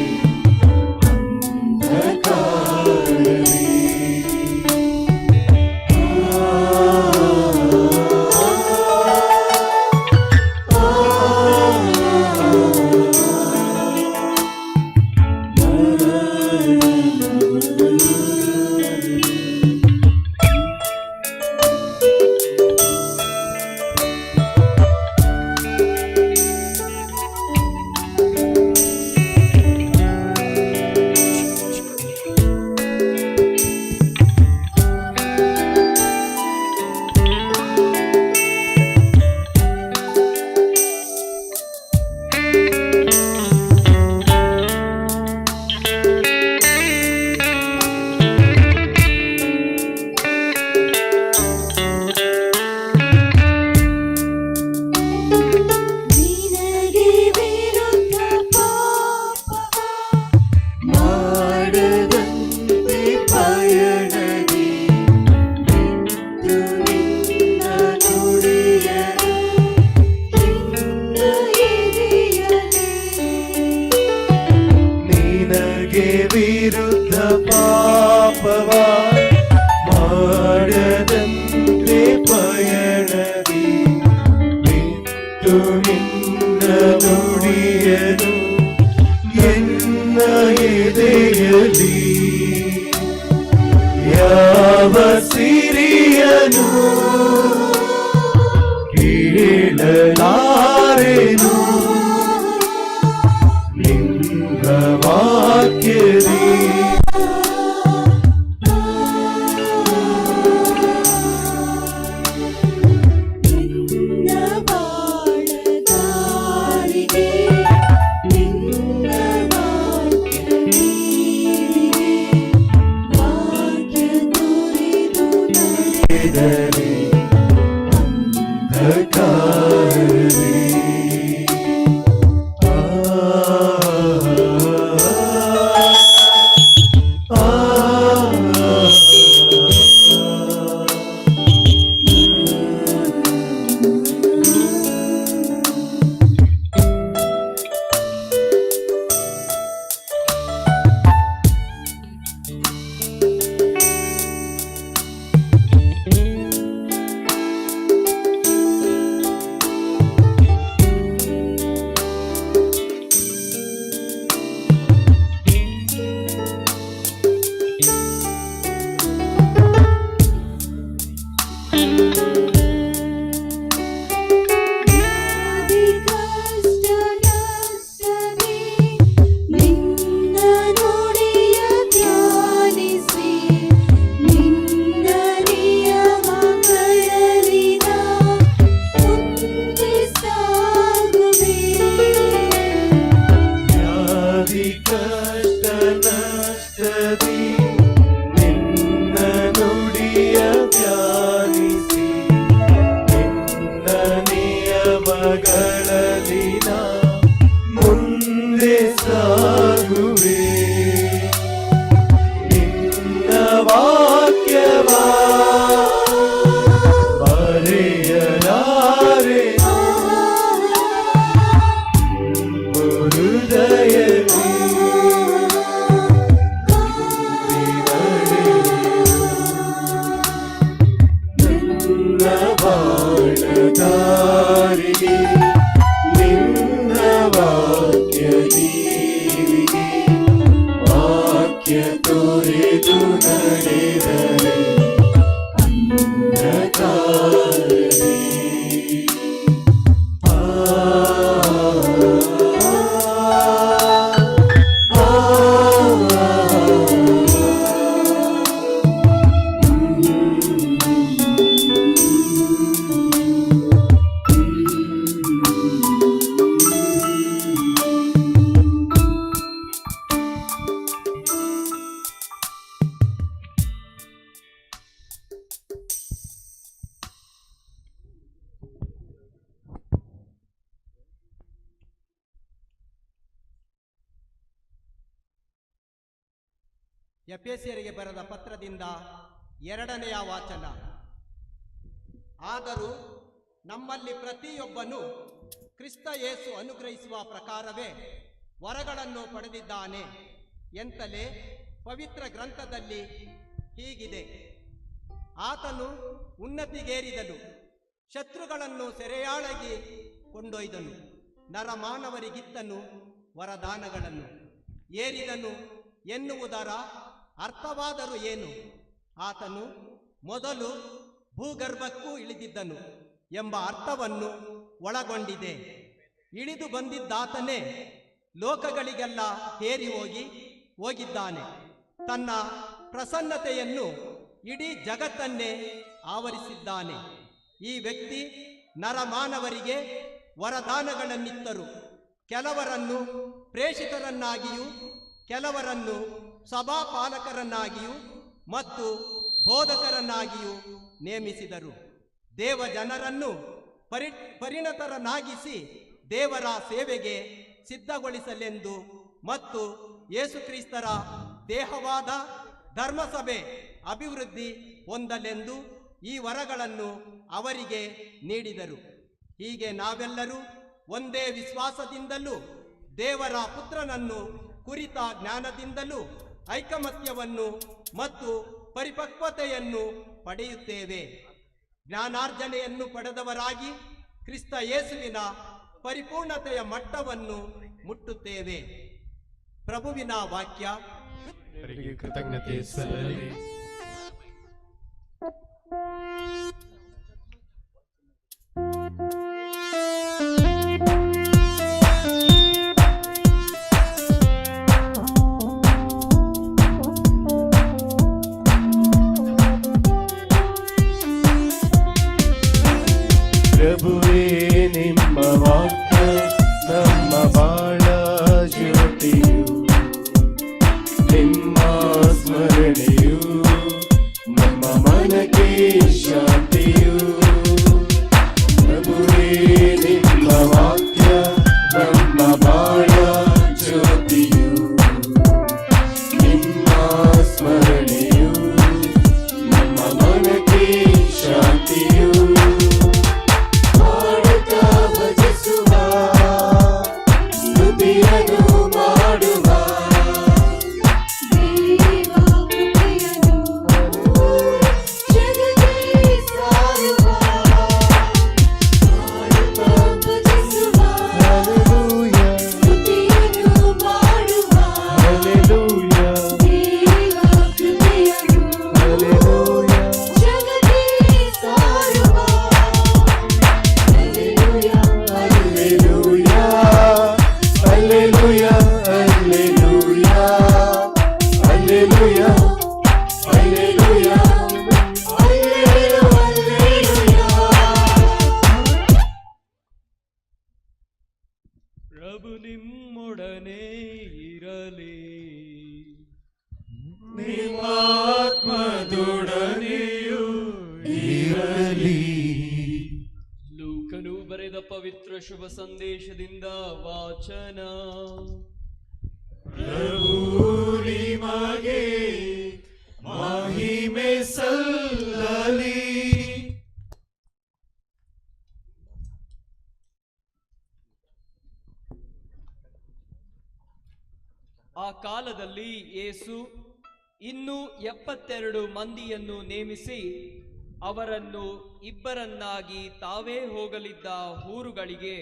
S7: ವಿರುದ್ಧ ಪಾಪವ ಮಾಡದಂತೆ ಪಯಣದಿ ಬಿಟ್ಟು ನಿನ್ನ ನುಡಿಯನು ಎನ್ನ ಎದೆಯಲಿ. ಯಾವ ಸಿರಿಯನು ಕೇಳಲಾರೆನು ನಿನ್ನ ವಾಕ್ಯದಿ.
S10: ನಿನ್ನ
S7: ನಡೆದರೆ ಅಂಧಕಾರವೇ. ಮುಂದೆ ಸಾಗುವೆ ನಿನ್ನ ವಾಕ್ಯವ ಮರೆಯಲಾರೆ ಹೃದಯವೇ ನನ್ನ ಬಾಳದಾರಿಗೆ ವಾಕ್ಯ ದೀವಿಗೆ ವಾಕ್ಯ ತೋರೆದು ನಡೆದರೆ ಅಂಧಕಾರವೇ.
S9: ಎಫೆಸೀಯರಿಗೆ ಬರೆದ ಪತ್ರದಿಂದ 2ನೆಯ ವಾಚನ. ಆದರೂ ನಮ್ಮಲ್ಲಿ ಪ್ರತಿಯೊಬ್ಬನು ಕ್ರಿಸ್ತ ಯೇಸು ಅನುಗ್ರಹಿಸುವ ಪ್ರಕಾರವೇ ವರಗಳನ್ನು ಪಡೆದಿದ್ದಾನೆ ಎಂತಲೇ ಪವಿತ್ರ ಗ್ರಂಥದಲ್ಲಿ ಹೀಗಿದೆ: ಆತನು ಉನ್ನತಿಗೇರಿದನು, ಶತ್ರುಗಳನ್ನು ಸೆರೆಯಾಳಾಗಿ ಕೊಂಡೊಯ್ದನು, ನರಮಾನವರಿಗಿತ್ತನು ವರದಾನಗಳನ್ನು ಏರಿದನು ಎನ್ನುವುದರ ಅರ್ಥವಾದರೂ ಏನು? ಆತನು ಮೊದಲು ಭೂಗರ್ಭಕ್ಕೂ ಇಳಿದಿದ್ದನು ಎಂಬ ಅರ್ಥವನ್ನು ಒಳಗೊಂಡಿದೆ. ಇಳಿದು ಬಂದಿದ್ದಾತನೇ ಲೋಕಗಳಿಗೆಲ್ಲ ಹೇರಿ ಹೋಗಿದ್ದಾನೆ. ತನ್ನ ಪ್ರಸನ್ನತೆಯನ್ನು ಇಡೀ ಜಗತ್ತನ್ನೇ ಆವರಿಸಿದ್ದಾನೆ. ಈ ವ್ಯಕ್ತಿ ನರಮಾನವರಿಗೆ ವರದಾನಗಳನ್ನಿತ್ತರು. ಕೆಲವರನ್ನು ಪ್ರೇಷಿತರನ್ನಾಗಿಯೂ ಕೆಲವರನ್ನು ಸಭಾಪಾಲಕರನ್ನಾಗಿಯೂ ಮತ್ತು ಬೋಧಕರನ್ನಾಗಿಯೂ ನೇಮಿಸಿದರು. ದೇವ ಜನರನ್ನು ಪರಿಣತರನ್ನಾಗಿಸಿ ದೇವರ ಸೇವೆಗೆ ಸಿದ್ಧಗೊಳಿಸಲೆಂದು ಮತ್ತು ಯೇಸುಕ್ರಿಸ್ತರ ದೇಹವಾದ ಧರ್ಮಸಭೆ ಅಭಿವೃದ್ಧಿ ಹೊಂದಲೆಂದು ಈ ವರಗಳನ್ನು ಅವರಿಗೆ ನೀಡಿದರು. ಹೀಗೆ ನಾವೆಲ್ಲರೂ ಒಂದೇ ವಿಶ್ವಾಸದಿಂದಲೂ ದೇವರ ಪುತ್ರನನ್ನು ಕುರಿತ ಜ್ಞಾನದಿಂದಲೂ ಐಕಮತ್ಯವನ್ನು ಮತ್ತು ಪರಿಪಕ್ವತೆಯನ್ನು ಪಡೆಯುತ್ತೇವೆ. ಜ್ಞಾನಾರ್ಜನೆಯನ್ನು ಪಡೆದವರಾಗಿ ಕ್ರಿಸ್ತ ಯೇಸುವಿನ ಪರಿಪೂರ್ಣತೆಯ ಮಟ್ಟವನ್ನು ಮುಟ್ಟುತ್ತೇವೆ. ಪ್ರಭುವಿನ ವಾಕ್ಯ.
S5: ಕೃತಜ್ಞತೆ ಸಲ್ಲಲಿ.
S7: ಪ್ರಭುವೇ ನಿಮ್ಮ ವಾಕ್ಯ ನಮ್ಮ ಬಾಳ ಜ್ಯೋತಿಯು, ನಿಮ್ಮ ಸ್ಮರಣೆಯು ನಮ್ಮ ಮನಕ್ಕೆ
S11: ಪವಿತ್ರ ಶುಭ ಸಂದೇಶದಿಂದ ವಾಚನ.
S7: ಪ್ರಭು ನಿಮಗೆ ಮಹಿಮೆ ಸಲ್ಲಲಿ.
S11: ಆ ಕಾಲದಲ್ಲಿ ಯೇಸು ಇನ್ನೂ 72 ಮಂದಿಯನ್ನು ನೇಮಿಸಿ ಅವರನ್ನು ಇಬ್ಬರನ್ನಾಗಿ ತಾವೇ ಹೋಗಲಿದ್ದ ಊರುಗಳಿಗೆ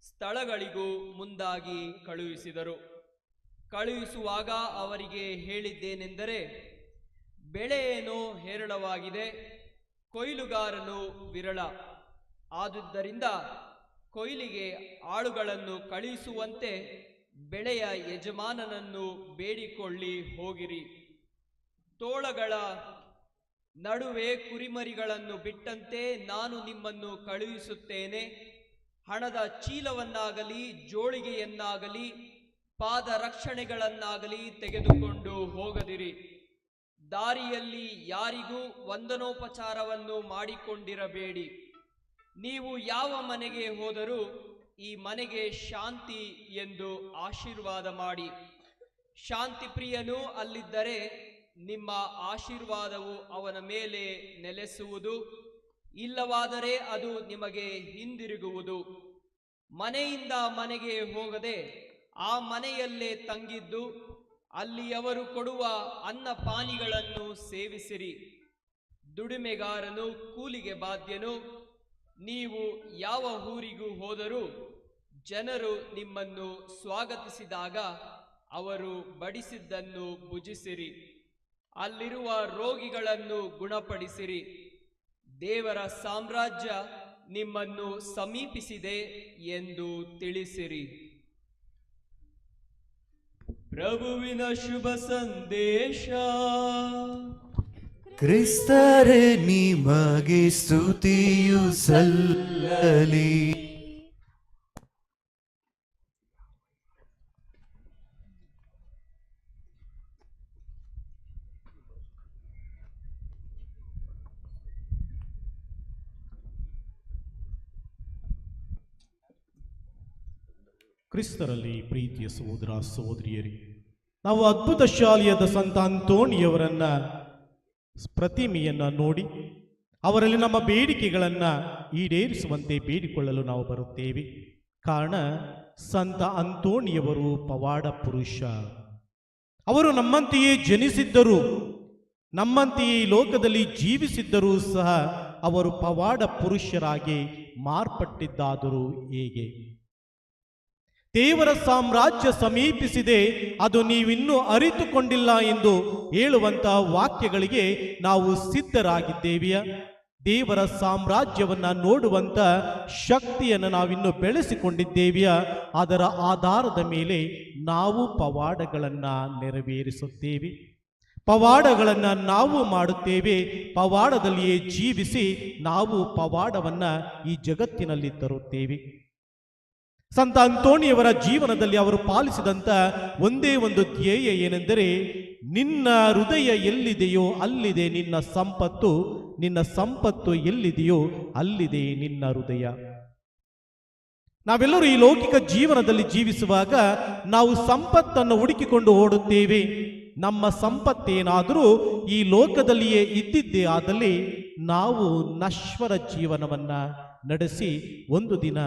S11: ಸ್ಥಳಗಳಿಗೂ ಮುಂದಾಗಿ ಕಳುಹಿಸಿದರು. ಕಳುಹಿಸುವಾಗ ಅವರಿಗೆ ಹೇಳಿದ್ದೇನೆಂದರೆ, ಬೆಳೆಯೇನೋ ಹೇರಳವಾಗಿದೆ, ಕೊಯ್ಲುಗಾರನು ವಿರಳ. ಆದುದರಿಂದ ಕೊಯ್ಲಿಗೆ ಆಳುಗಳನ್ನು ಕಳುಹಿಸುವಂತೆ ಬೆಳೆಯ ಯಜಮಾನನನ್ನು ಬೇಡಿಕೊಳ್ಳಿ ಹೋಗಿರಿ. ತೋಳಗಳ ನಡುವೆ ಕುರಿಮರಿಗಳನ್ನು ಬಿಟ್ಟಂತೆ ನಾನು ನಿಮ್ಮನ್ನು ಕಳುಹಿಸುತ್ತೇನೆ. ಹಣದ ಚೀಲವನ್ನಾಗಲಿ ಜೋಳಿಗೆಯನ್ನಾಗಲಿ ಪಾದರಕ್ಷಣೆಗಳನ್ನಾಗಲಿ ತೆಗೆದುಕೊಂಡು ಹೋಗದಿರಿ. ದಾರಿಯಲ್ಲಿ ಯಾರಿಗೂ ವಂದನೋಪಚಾರವನ್ನು ಮಾಡಿಕೊಂಡಿರಬೇಡಿ. ನೀವು ಯಾವ ಮನೆಗೆ ಹೋದರೂ ಈ ಮನೆಗೆ ಶಾಂತಿ ಎಂದು ಆಶೀರ್ವಾದ ಮಾಡಿ. ಶಾಂತಿ ಪ್ರಿಯನು ಅಲ್ಲಿದ್ದರೆ ನಿಮ್ಮ ಆಶೀರ್ವಾದವು ಅವನ ಮೇಲೆ ನೆಲೆಸುವುದು, ಇಲ್ಲವಾದರೆ ಅದು ನಿಮಗೆ ಹಿಂದಿರುಗುವುದು. ಮನೆಯಿಂದ ಮನೆಗೆ ಹೋಗದೆ ಆ ಮನೆಯಲ್ಲೇ ತಂಗಿದ್ದು ಅಲ್ಲಿಯವರು ಕೊಡುವ ಅನ್ನಪಾನಿಗಳನ್ನು ಸೇವಿಸಿರಿ. ದುಡಿಮೆಗಾರನು ಕೂಲಿಗೆ ಬಾಧ್ಯನು. ನೀವು ಯಾವ ಊರಿಗೂ ಹೋದರೂ ಜನರು ನಿಮ್ಮನ್ನು ಸ್ವಾಗತಿಸಿದಾಗ ಅವರು ಬಡಿಸಿದ್ದನ್ನು ಭುಜಿಸಿರಿ. ಅಲ್ಲಿರುವ ರೋಗಿಗಳನ್ನು ಗುಣಪಡಿಸಿರಿ. ದೇವರ ಸಾಮ್ರಾಜ್ಯ ನಿಮ್ಮನ್ನು ಸಮೀಪಿಸಿದೆ ಎಂದು ತಿಳಿಸಿರಿ. ಪ್ರಭುವಿನ ಶುಭ ಸಂದೇಶ.
S7: ಕ್ರಿಸ್ತರೇ ನಿಮಗೆ ಸ್ತುತಿಯು ಸಲ್ಲಲಿ.
S12: ಕ್ರಿಸ್ತರಲ್ಲಿ ಪ್ರೀತಿಯ ಸಹೋದರ ಸಹೋದರಿಯರೇ, ನಾವು ಅದ್ಭುತ ಶಾಲಿಯಾದ ಸಂತ ಅಂತೋಣಿಯವರನ್ನ ಪ್ರತಿಮೆಯನ್ನು ನೋಡಿ ಅವರಲ್ಲಿ ನಮ್ಮ ಬೇಡಿಕೆಗಳನ್ನು ಈಡೇರಿಸುವಂತೆ ಬೇಡಿಕೊಳ್ಳಲು ನಾವು ಬರುತ್ತೇವೆ. ಕಾರಣ ಸಂತ ಅಂತೋಣಿಯವರು ಪವಾಡ ಪುರುಷ. ಅವರು ನಮ್ಮಂತೆಯೇ ಜನಿಸಿದ್ದರು, ನಮ್ಮಂತೆಯೇ ಈ ಲೋಕದಲ್ಲಿ ಜೀವಿಸಿದ್ದರೂ ಸಹ ಅವರು ಪವಾಡ ಪುರುಷರಾಗಿ ಮಾರ್ಪಟ್ಟಿದ್ದಾದರೂ ಹೇಗೆ? ದೇವರ ಸಾಮ್ರಾಜ್ಯ ಸಮೀಪಿಸಿದೆ, ಅದು ನೀವಿನ್ನೂ ಅರಿತುಕೊಂಡಿಲ್ಲ ಎಂದು ಹೇಳುವಂತಹ ವಾಕ್ಯಗಳಿಗೆ ನಾವು ಸಿದ್ಧರಾಗಿದ್ದೇವೆಯಾ? ದೇವರ ಸಾಮ್ರಾಜ್ಯವನ್ನ ನೋಡುವಂತ ಶಕ್ತಿಯನ್ನು ನಾವಿನ್ನು ಬೆಳೆಸಿಕೊಂಡಿದ್ದೇವೆಯಾ? ಅದರ ಆಧಾರದ ಮೇಲೆ ನಾವು ಪವಾಡಗಳನ್ನು ನೆರವೇರಿಸುತ್ತೇವೆ, ಪವಾಡಗಳನ್ನು ನಾವು ಮಾಡುತ್ತೇವೆ. ಪವಾಡದಲ್ಲಿಯೇ ಜೀವಿಸಿ ನಾವು ಪವಾಡವನ್ನು ಈ ಜಗತ್ತಿನಲ್ಲಿ ತರುತ್ತೇವೆ. ಸಂತ ಅಂತೋಣಿಯವರ ಜೀವನದಲ್ಲಿ ಅವರು ಪಾಲಿಸಿದಂಥ ಒಂದೇ ಒಂದು ಧ್ಯೇಯ ಏನೆಂದರೆ, ನಿನ್ನ ಹೃದಯ ಎಲ್ಲಿದೆಯೋ ಅಲ್ಲಿದೆ ನಿನ್ನ ಸಂಪತ್ತು, ನಿನ್ನ ಸಂಪತ್ತು ಎಲ್ಲಿದೆಯೋ ಅಲ್ಲಿದೆ ನಿನ್ನ ಹೃದಯ. ನಾವೆಲ್ಲರೂ ಈ ಲೌಕಿಕ ಜೀವನದಲ್ಲಿ ಜೀವಿಸುವಾಗ ನಾವು ಸಂಪತ್ತನ್ನು ಹುಡುಕಿಕೊಂಡು ಓಡುತ್ತೇವೆ. ನಮ್ಮ ಸಂಪತ್ತೇನಾದರೂ ಈ ಲೋಕದಲ್ಲಿಯೇ ಇದ್ದಿದ್ದೇ ಆದಲ್ಲಿ ನಾವು ನಶ್ವರ ಜೀವನವನ್ನ ನಡೆಸಿ ಒಂದು ದಿನ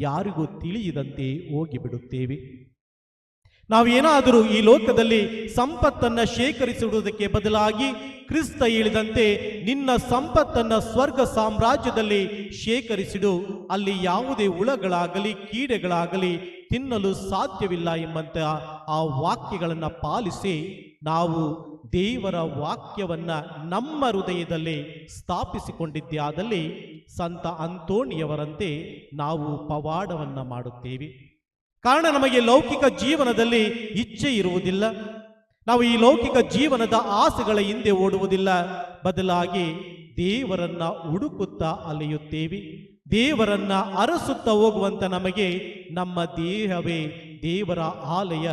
S12: ಯಾರಿಗೂ ತಿಳಿಯದಂತೆ ಹೋಗಿಬಿಡುತ್ತೇವೆ. ನಾವೇನಾದರೂ ಈ ಲೋಕದಲ್ಲಿ ಸಂಪತ್ತನ್ನು ಶೇಖರಿಸುವುದಕ್ಕೆ ಬದಲಾಗಿ ಕ್ರಿಸ್ತ ಹೇಳಿದಂತೆ ನಿನ್ನ ಸಂಪತ್ತನ್ನು ಸ್ವರ್ಗ ಸಾಮ್ರಾಜ್ಯದಲ್ಲಿ ಶೇಖರಿಸಿಡು, ಅಲ್ಲಿ ಯಾವುದೇ ಹುಳಗಳಾಗಲಿ ಕೀಡೆಗಳಾಗಲಿ ತಿನ್ನಲು ಸಾಧ್ಯವಿಲ್ಲ ಎಂಬಂತ ಆ ವಾಕ್ಯಗಳನ್ನು ಪಾಲಿಸಿ ನಾವು ದೇವರ ವಾಕ್ಯವನ್ನ ನಮ್ಮ ಹೃದಯದಲ್ಲಿ ಸ್ಥಾಪಿಸಿಕೊಂಡಿದ್ದೇ ಆದಲ್ಲಿ ಸಂತ ಅಂತೋಣಿಯವರಂತೆ ನಾವು ಪವಾಡವನ್ನ ಮಾಡುತ್ತೇವೆ. ಕಾರಣ ನಮಗೆ ಲೌಕಿಕ ಜೀವನದಲ್ಲಿ ಇಚ್ಛೆ ಇರುವುದಿಲ್ಲ. ನಾವು ಈ ಲೌಕಿಕ ಜೀವನದ ಆಸೆಗಳ ಹಿಂದೆ ಓಡುವುದಿಲ್ಲ, ಬದಲಾಗಿ ದೇವರನ್ನ ಹುಡುಕುತ್ತಾ ಅಲೆಯುತ್ತೇವೆ. ದೇವರನ್ನ ಅರಸುತ್ತಾ ಹೋಗುವಂತ ನಮಗೆ ನಮ್ಮ ದೇಹವೇ ದೇವರ ಆಲಯ,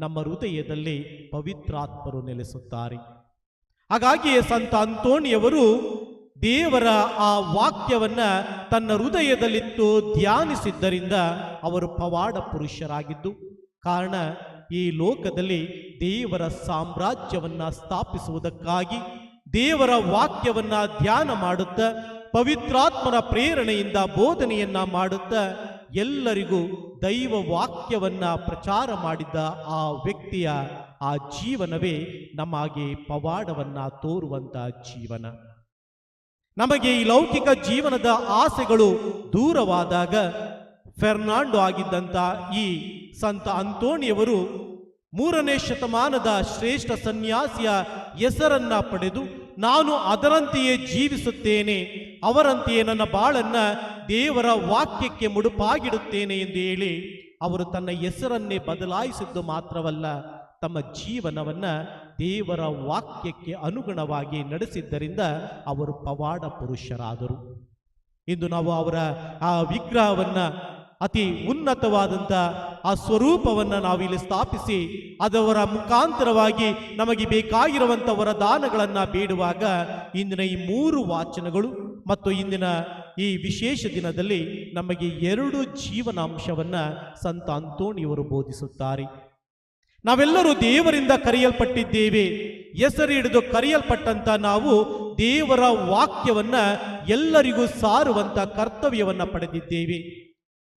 S12: ನಮ್ಮ ಹೃದಯದಲ್ಲಿ ಪವಿತ್ರಾತ್ಮರು ನೆಲೆಸುತ್ತಾರೆ. ಹಾಗಾಗಿಯೇ ಸಂತ ಅಂತೋಣಿಯವರು ದೇವರ ಆ ವಾಕ್ಯವನ್ನ ತನ್ನ ಹೃದಯದಲ್ಲಿತ್ತು ಧ್ಯಾನಿಸಿದ್ದರಿಂದ ಅವರು ಪವಾಡ ಪುರುಷರಾಗಿದ್ದು. ಕಾರಣ, ಈ ಲೋಕದಲ್ಲಿ ದೇವರ ಸಾಮ್ರಾಜ್ಯವನ್ನ ಸ್ಥಾಪಿಸುವುದಕ್ಕಾಗಿ ದೇವರ ವಾಕ್ಯವನ್ನ ಧ್ಯಾನ ಮಾಡುತ್ತಾ ಪವಿತ್ರಾತ್ಮನ ಪ್ರೇರಣೆಯಿಂದ ಬೋಧನೆಯನ್ನ ಮಾಡುತ್ತಾ ಎಲ್ಲರಿಗೂ ದೈವ ವಾಕ್ಯವನ್ನ ಪ್ರಚಾರ ಮಾಡಿದ್ದ ಆ ವ್ಯಕ್ತಿಯ ಆ ಜೀವನವೇ ನಮಗೆ ಪವಾಡವನ್ನ ತೋರುವಂತ ಜೀವನ. ನಮಗೆ ಈ ಲೌಕಿಕ ಜೀವನದ ಆಸೆಗಳು ದೂರವಾದಾಗ ಫೆರ್ನಾಂಡೋ ಆಗಿದ್ದಂಥ ಈ ಸಂತ ಅಂತೋಣಿಯವರು 3ನೇ ಶತಮಾನದ ಶ್ರೇಷ್ಠ ಸನ್ಯಾಸಿಯ ಹೆಸರನ್ನ ಪಡೆದು, ನಾನು ಅದರಂತೆಯೇ ಜೀವಿಸುತ್ತೇನೆ, ಅವರಂತೆಯೇ ನನ್ನ ಬಾಳನ್ನ ದೇವರ ವಾಕ್ಯಕ್ಕೆ ಮುಡುಪಾಗಿಡುತ್ತೇನೆ ಎಂದು ಹೇಳಿ ಅವರು ತನ್ನ ಹೆಸರನ್ನೇ ಬದಲಾಯಿಸಿದ್ದು ಮಾತ್ರವಲ್ಲ, ತಮ್ಮ ಜೀವನವನ್ನ ದೇವರ ವಾಕ್ಯಕ್ಕೆ ಅನುಗುಣವಾಗಿ ನಡೆಸಿದ್ದರಿಂದ ಅವರು ಪವಾಡ ಪುರುಷರಾದರು. ಇಂದು ನಾವು ಅವರ ಆ ವಿಗ್ರಹವನ್ನ, ಅತಿ ಉನ್ನತವಾದಂಥ ಆ ಸ್ವರೂಪವನ್ನು ನಾವಿಲ್ಲಿ ಸ್ಥಾಪಿಸಿ ಅದರ ಮುಖಾಂತರವಾಗಿ ನಮಗೆ ಬೇಕಾಗಿರುವಂಥ ವರದಾನಗಳನ್ನು ಬೇಡುವಾಗ ಇಂದಿನ ಈ 3 ವಾಚನಗಳು ಮತ್ತು ಇಂದಿನ ಈ ವಿಶೇಷ ದಿನದಲ್ಲಿ ನಮಗೆ 2 ಜೀವನಾಂಶವನ್ನು ಸಂತ ಅಂತೋಣಿಯವರು ಬೋಧಿಸುತ್ತಾರೆ. ನಾವೆಲ್ಲರೂ ದೇವರಿಂದ ಕರೆಯಲ್ಪಟ್ಟಿದ್ದೇವೆ. ಹೆಸರು ಹಿಡಿದು ಕರೆಯಲ್ಪಟ್ಟಂತ ನಾವು ದೇವರ ವಾಕ್ಯವನ್ನ ಎಲ್ಲರಿಗೂ ಸಾರುವಂತ ಕರ್ತವ್ಯವನ್ನ ಪಡೆದಿದ್ದೇವೆ.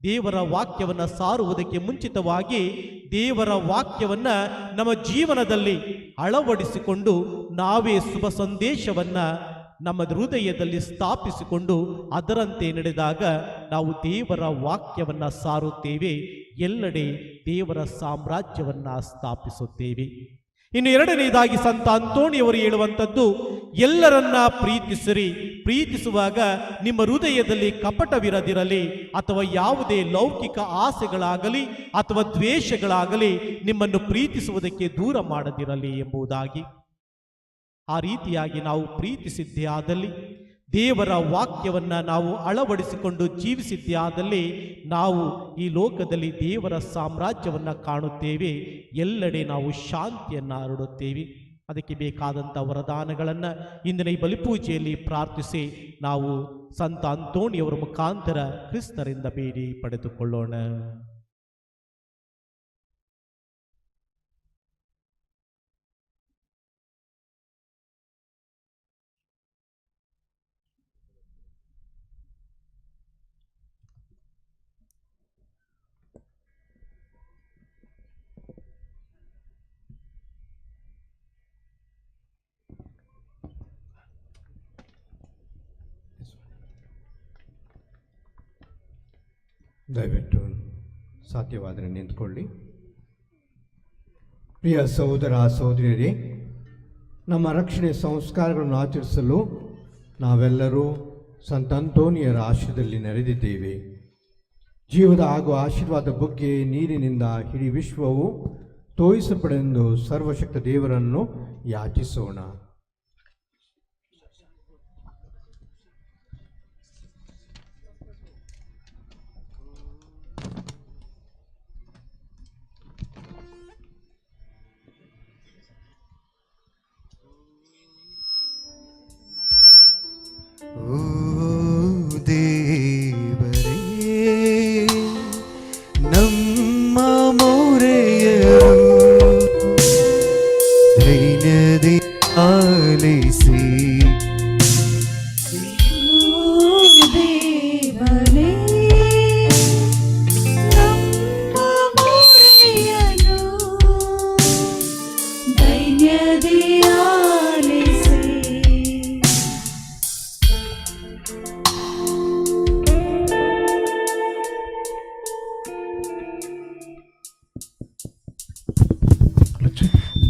S12: ದೇವರ ವಾಕ್ಯವನ್ನ ಸಾರುವುದಕ್ಕೆ ಮುಂಚಿತವಾಗಿ ದೇವರ ವಾಕ್ಯವನ್ನ ನಮ್ಮ ಜೀವನದಲ್ಲಿ ಅಳವಡಿಸಿಕೊಂಡು ನಾವೇ ಶುಭ ಸಂದೇಶವನ್ನ ನಮ್ಮ ಹೃದಯದಲ್ಲಿ ಸ್ಥಾಪಿಸಿಕೊಂಡು ಅದರಂತೆ ನಡೆದಾಗ ನಾವು ದೇವರ ವಾಕ್ಯವನ್ನ ಸಾರುತ್ತೇವೆ, ಎಲ್ಲೆಡೆ ದೇವರ ಸಾಮ್ರಾಜ್ಯವನ್ನ ಸ್ಥಾಪಿಸುತ್ತೇವೆ. ಇನ್ನು 2ನೇದಾಗಿ ಸಂತ ಅಂತೋಣಿಯವರು ಹೇಳುವಂಥದ್ದು, ಎಲ್ಲರನ್ನ ಪ್ರೀತಿಸಿರಿ. ಪ್ರೀತಿಸುವಾಗ ನಿಮ್ಮ ಹೃದಯದಲ್ಲಿ ಕಪಟವಿರದಿರಲಿ, ಅಥವಾ ಯಾವುದೇ ಲೌಕಿಕ ಆಸೆಗಳಾಗಲಿ ಅಥವಾ ದ್ವೇಷಗಳಾಗಲಿ ನಿಮ್ಮನ್ನು ಪ್ರೀತಿಸುವುದಕ್ಕೆ ದೂರ ಮಾಡದಿರಲಿ ಎಂಬುದಾಗಿ. ಆ ರೀತಿಯಾಗಿ ನಾವು ಪ್ರೀತಿಸಿದ್ದೇ ಆದಲ್ಲಿ, ದೇವರ ವಾಕ್ಯವನ್ನ ನಾವು ಅಳವಡಿಸಿಕೊಂಡು ಜೀವಿಸಿದ್ದೇ ಆದಲ್ಲಿ ನಾವು ಈ ಲೋಕದಲ್ಲಿ ದೇವರ ಸಾಮ್ರಾಜ್ಯವನ್ನ ಕಾಣುತ್ತೇವೆ, ಎಲ್ಲೆಡೆ ನಾವು ಶಾಂತಿಯನ್ನು ಹರಡುತ್ತೇವೆ. ಅದಕ್ಕೆ ಬೇಕಾದಂಥ ವರದಾನಗಳನ್ನು ಇಂದಿನ ಈ ಬಲಿಪೂಜೆಯಲ್ಲಿ ಪ್ರಾರ್ಥಿಸಿ ನಾವು ಸಂತ ಅಂತೋಣಿಯವರ ಮುಖಾಂತರ ಕ್ರಿಸ್ತರಿಂದ ಬೇಡಿ ಪಡೆದುಕೊಳ್ಳೋಣ.
S2: ದಯವಿಟ್ಟು ಸಾಧ್ಯವಾದರೆ ನಿಂತ್ಕೊಳ್ಳಿ. ಪ್ರಿಯ ಸಹೋದರ ಸಹೋದರಿಯರೇ, ನಮ್ಮ ರಕ್ಷಣೆ ಸಂಸ್ಕಾರಗಳನ್ನು ಆಚರಿಸಲು ನಾವೆಲ್ಲರೂ ಸಂತ ಅಂತೋಣಿಯರ ಆಶ್ರಯದಲ್ಲಿ ನೆರೆದಿದ್ದೇವೆ. ಜೀವದ ಹಾಗೂ ಆಶೀರ್ವಾದ ಬುಗ್ಗೆ ನೀರಿನಿಂದ ಇಡೀ ವಿಶ್ವವು ತೋಯಿಸಪಡೆಂದು ಸರ್ವಶಕ್ತ ದೇವರನ್ನು ಯಾಚಿಸೋಣ.
S7: ಓ ದೇವರೇ, ನಮ್ಮ ಮೊರೆಯನ್ನು ದೈನ್ಯದಿ ಆಲಿಸಿ.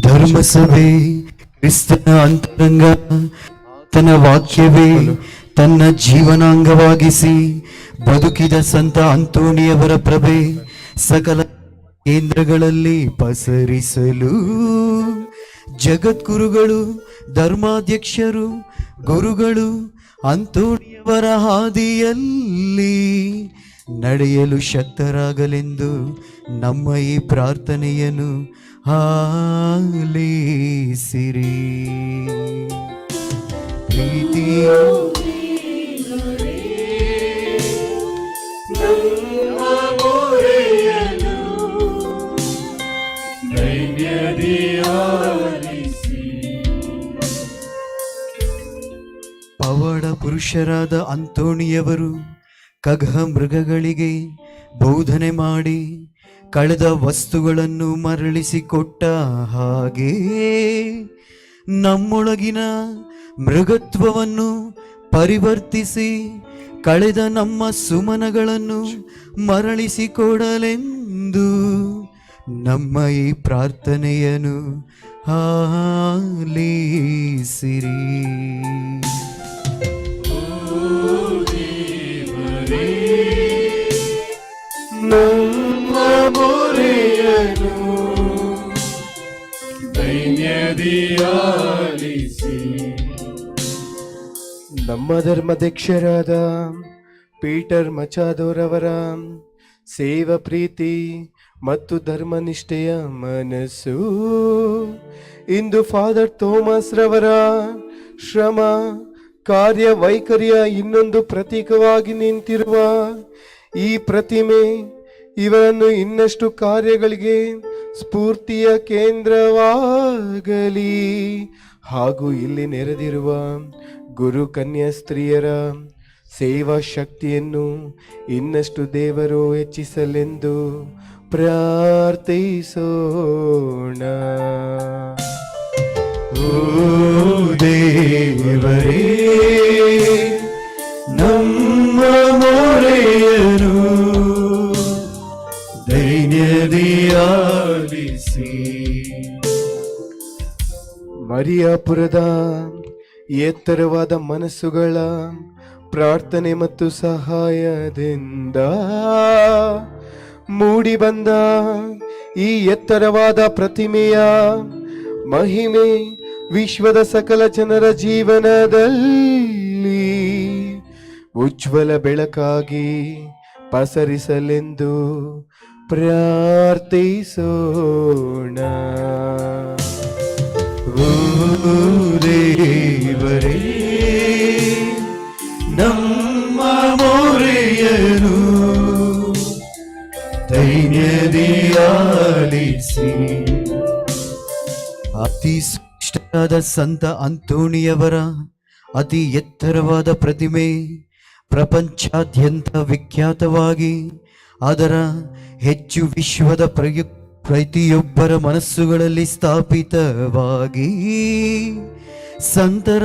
S7: ಧರ್ಮಸಭೆ ಕ್ರಿಸ್ತನ ಅಂತರಂಗ, ತನ್ನ ವಾಕ್ಯವೇ ತನ್ನ ಜೀವನಾಂಗವಾಗಿಸಿ ಬದುಕಿದ ಸಂತ ಅಂತೋಣಿಯವರ ಪ್ರಭೆ ಸಕಲ ಕೇಂದ್ರಗಳಲ್ಲಿ ಪಸರಿಸಲು ಜಗದ್ಗುರುಗಳು, ಧರ್ಮಾಧ್ಯಕ್ಷರು, ಗುರುಗಳು ಅಂತೋಣಿಯವರ ಹಾದಿಯಲ್ಲಿ ನಡೆಯಲು ಶಕ್ತರಾಗಲೆಂದು ನಮ್ಮ ಈ ಪ್ರಾರ್ಥನೆಯನ್ನು ಆಲಿಸಿರಿ. ಪ್ರೀತಿಯು ಪವಾಡ ಪುರುಷರಾದ ಅಂತೋಣಿಯವರು ಖಗ ಮೃಗಗಳಿಗೆ ಬೋಧನೆ ಮಾಡಿ ಕಳೆದ ವಸ್ತುಗಳನ್ನು ಮರಳಿಸಿಕೊಟ್ಟ ಹಾಗೆ ನಮ್ಮೊಳಗಿನ ಮೃಗತ್ವವನ್ನು ಪರಿವರ್ತಿಸಿ ಕಳೆದ ನಮ್ಮ ಸುಮನಗಳನ್ನು ಮರಳಿಸಿಕೊಡಲೆಂದು ನಮ್ಮ ಈ ಪ್ರಾರ್ಥನೆಯನ್ನು ಆಲಿಸಿರಿ. ನಮ್ಮ ಮೊರೆಯನ್ನು ದೈನ್ಯದಿ ಆಲಿಸಿ.
S13: ನಮ್ಮ ಧರ್ಮಾಧ್ಯಕ್ಷರಾದ ಪೀಟರ್ ಮಚಾದೋರವರ ಸೇವಾ ಪ್ರೀತಿ ಮತ್ತು ಧರ್ಮನಿಷ್ಠೆಯ ಮನಸ್ಸು ಇಂದು ಫಾದರ್ ಥೋಮಸ್ ರವರ ಶ್ರಮ ಕಾರ್ಯ ವೈಖರಿಯ ಇನ್ನೊಂದು ಪ್ರತೀಕವಾಗಿ ನಿಂತಿರುವ ಈ ಪ್ರತಿಮೆ ಇವರನ್ನು ಇನ್ನಷ್ಟು ಕಾರ್ಯಗಳಿಗೆ ಸ್ಫೂರ್ತಿಯ ಕೇಂದ್ರವಾಗಲಿ ಹಾಗೂ ಇಲ್ಲಿ ನೆರೆದಿರುವ ಗುರು ಕನ್ಯಾ ಸ್ತ್ರೀಯರ ಸೇವಾ ಶಕ್ತಿಯನ್ನು ಇನ್ನಷ್ಟು ದೇವರು ಹೆಚ್ಚಿಸಲೆಂದು ಪ್ರಾರ್ಥಿಸೋಣ.
S7: ಓ ದೇವರೇ, ನಮ್ಮ ಮೊರೆಯನ್ನು ದೈನ್ಯದಿ ಆಲಿಸಿ.
S13: ಮರಿಯಾಪುರದ ಎತ್ತರವಾದ ಮನಸ್ಸುಗಳ ಪ್ರಾರ್ಥನೆ ಮತ್ತು ಸಹಾಯದಿಂದ ಮೂಡಿ ಬಂದ ಈ ಎತ್ತರವಾದ ಪ್ರತಿಮೆಯ ಮಹಿಮೆ ವಿಶ್ವದ ಸಕಲ ಜನರ ಜೀವನದಲ್ಲಿ ಉಜ್ವಲ ಬೆಳಕಾಗಿ ಪಸರಿಸಲೆಂದು ಪ್ರಾರ್ಥಿಸೋಣ.
S7: ಓ ದೇವರೇ, ನಮ್ಮ ಮೊರೆಯನ್ನು ದೈನ್ಯದಿ ಆಲಿಸಿ. ಅತಿ ಶ್ರೇಷ್ಠರಾದ ಸಂತ ಅಂತೋಣಿಯವರ ಅತಿ ಎತ್ತರವಾದ ಪ್ರತಿಮೆ ಪ್ರಪಂಚಾದ್ಯಂತ ವಿಖ್ಯಾತವಾಗಿ ಅದರ ಹೆಚ್ಚು ವಿಶ್ವದ ಪ್ರತಿಯೊಬ್ಬರ ಮನಸ್ಸುಗಳಲ್ಲಿ ಸ್ಥಾಪಿತವಾಗಿ ಸಂತರ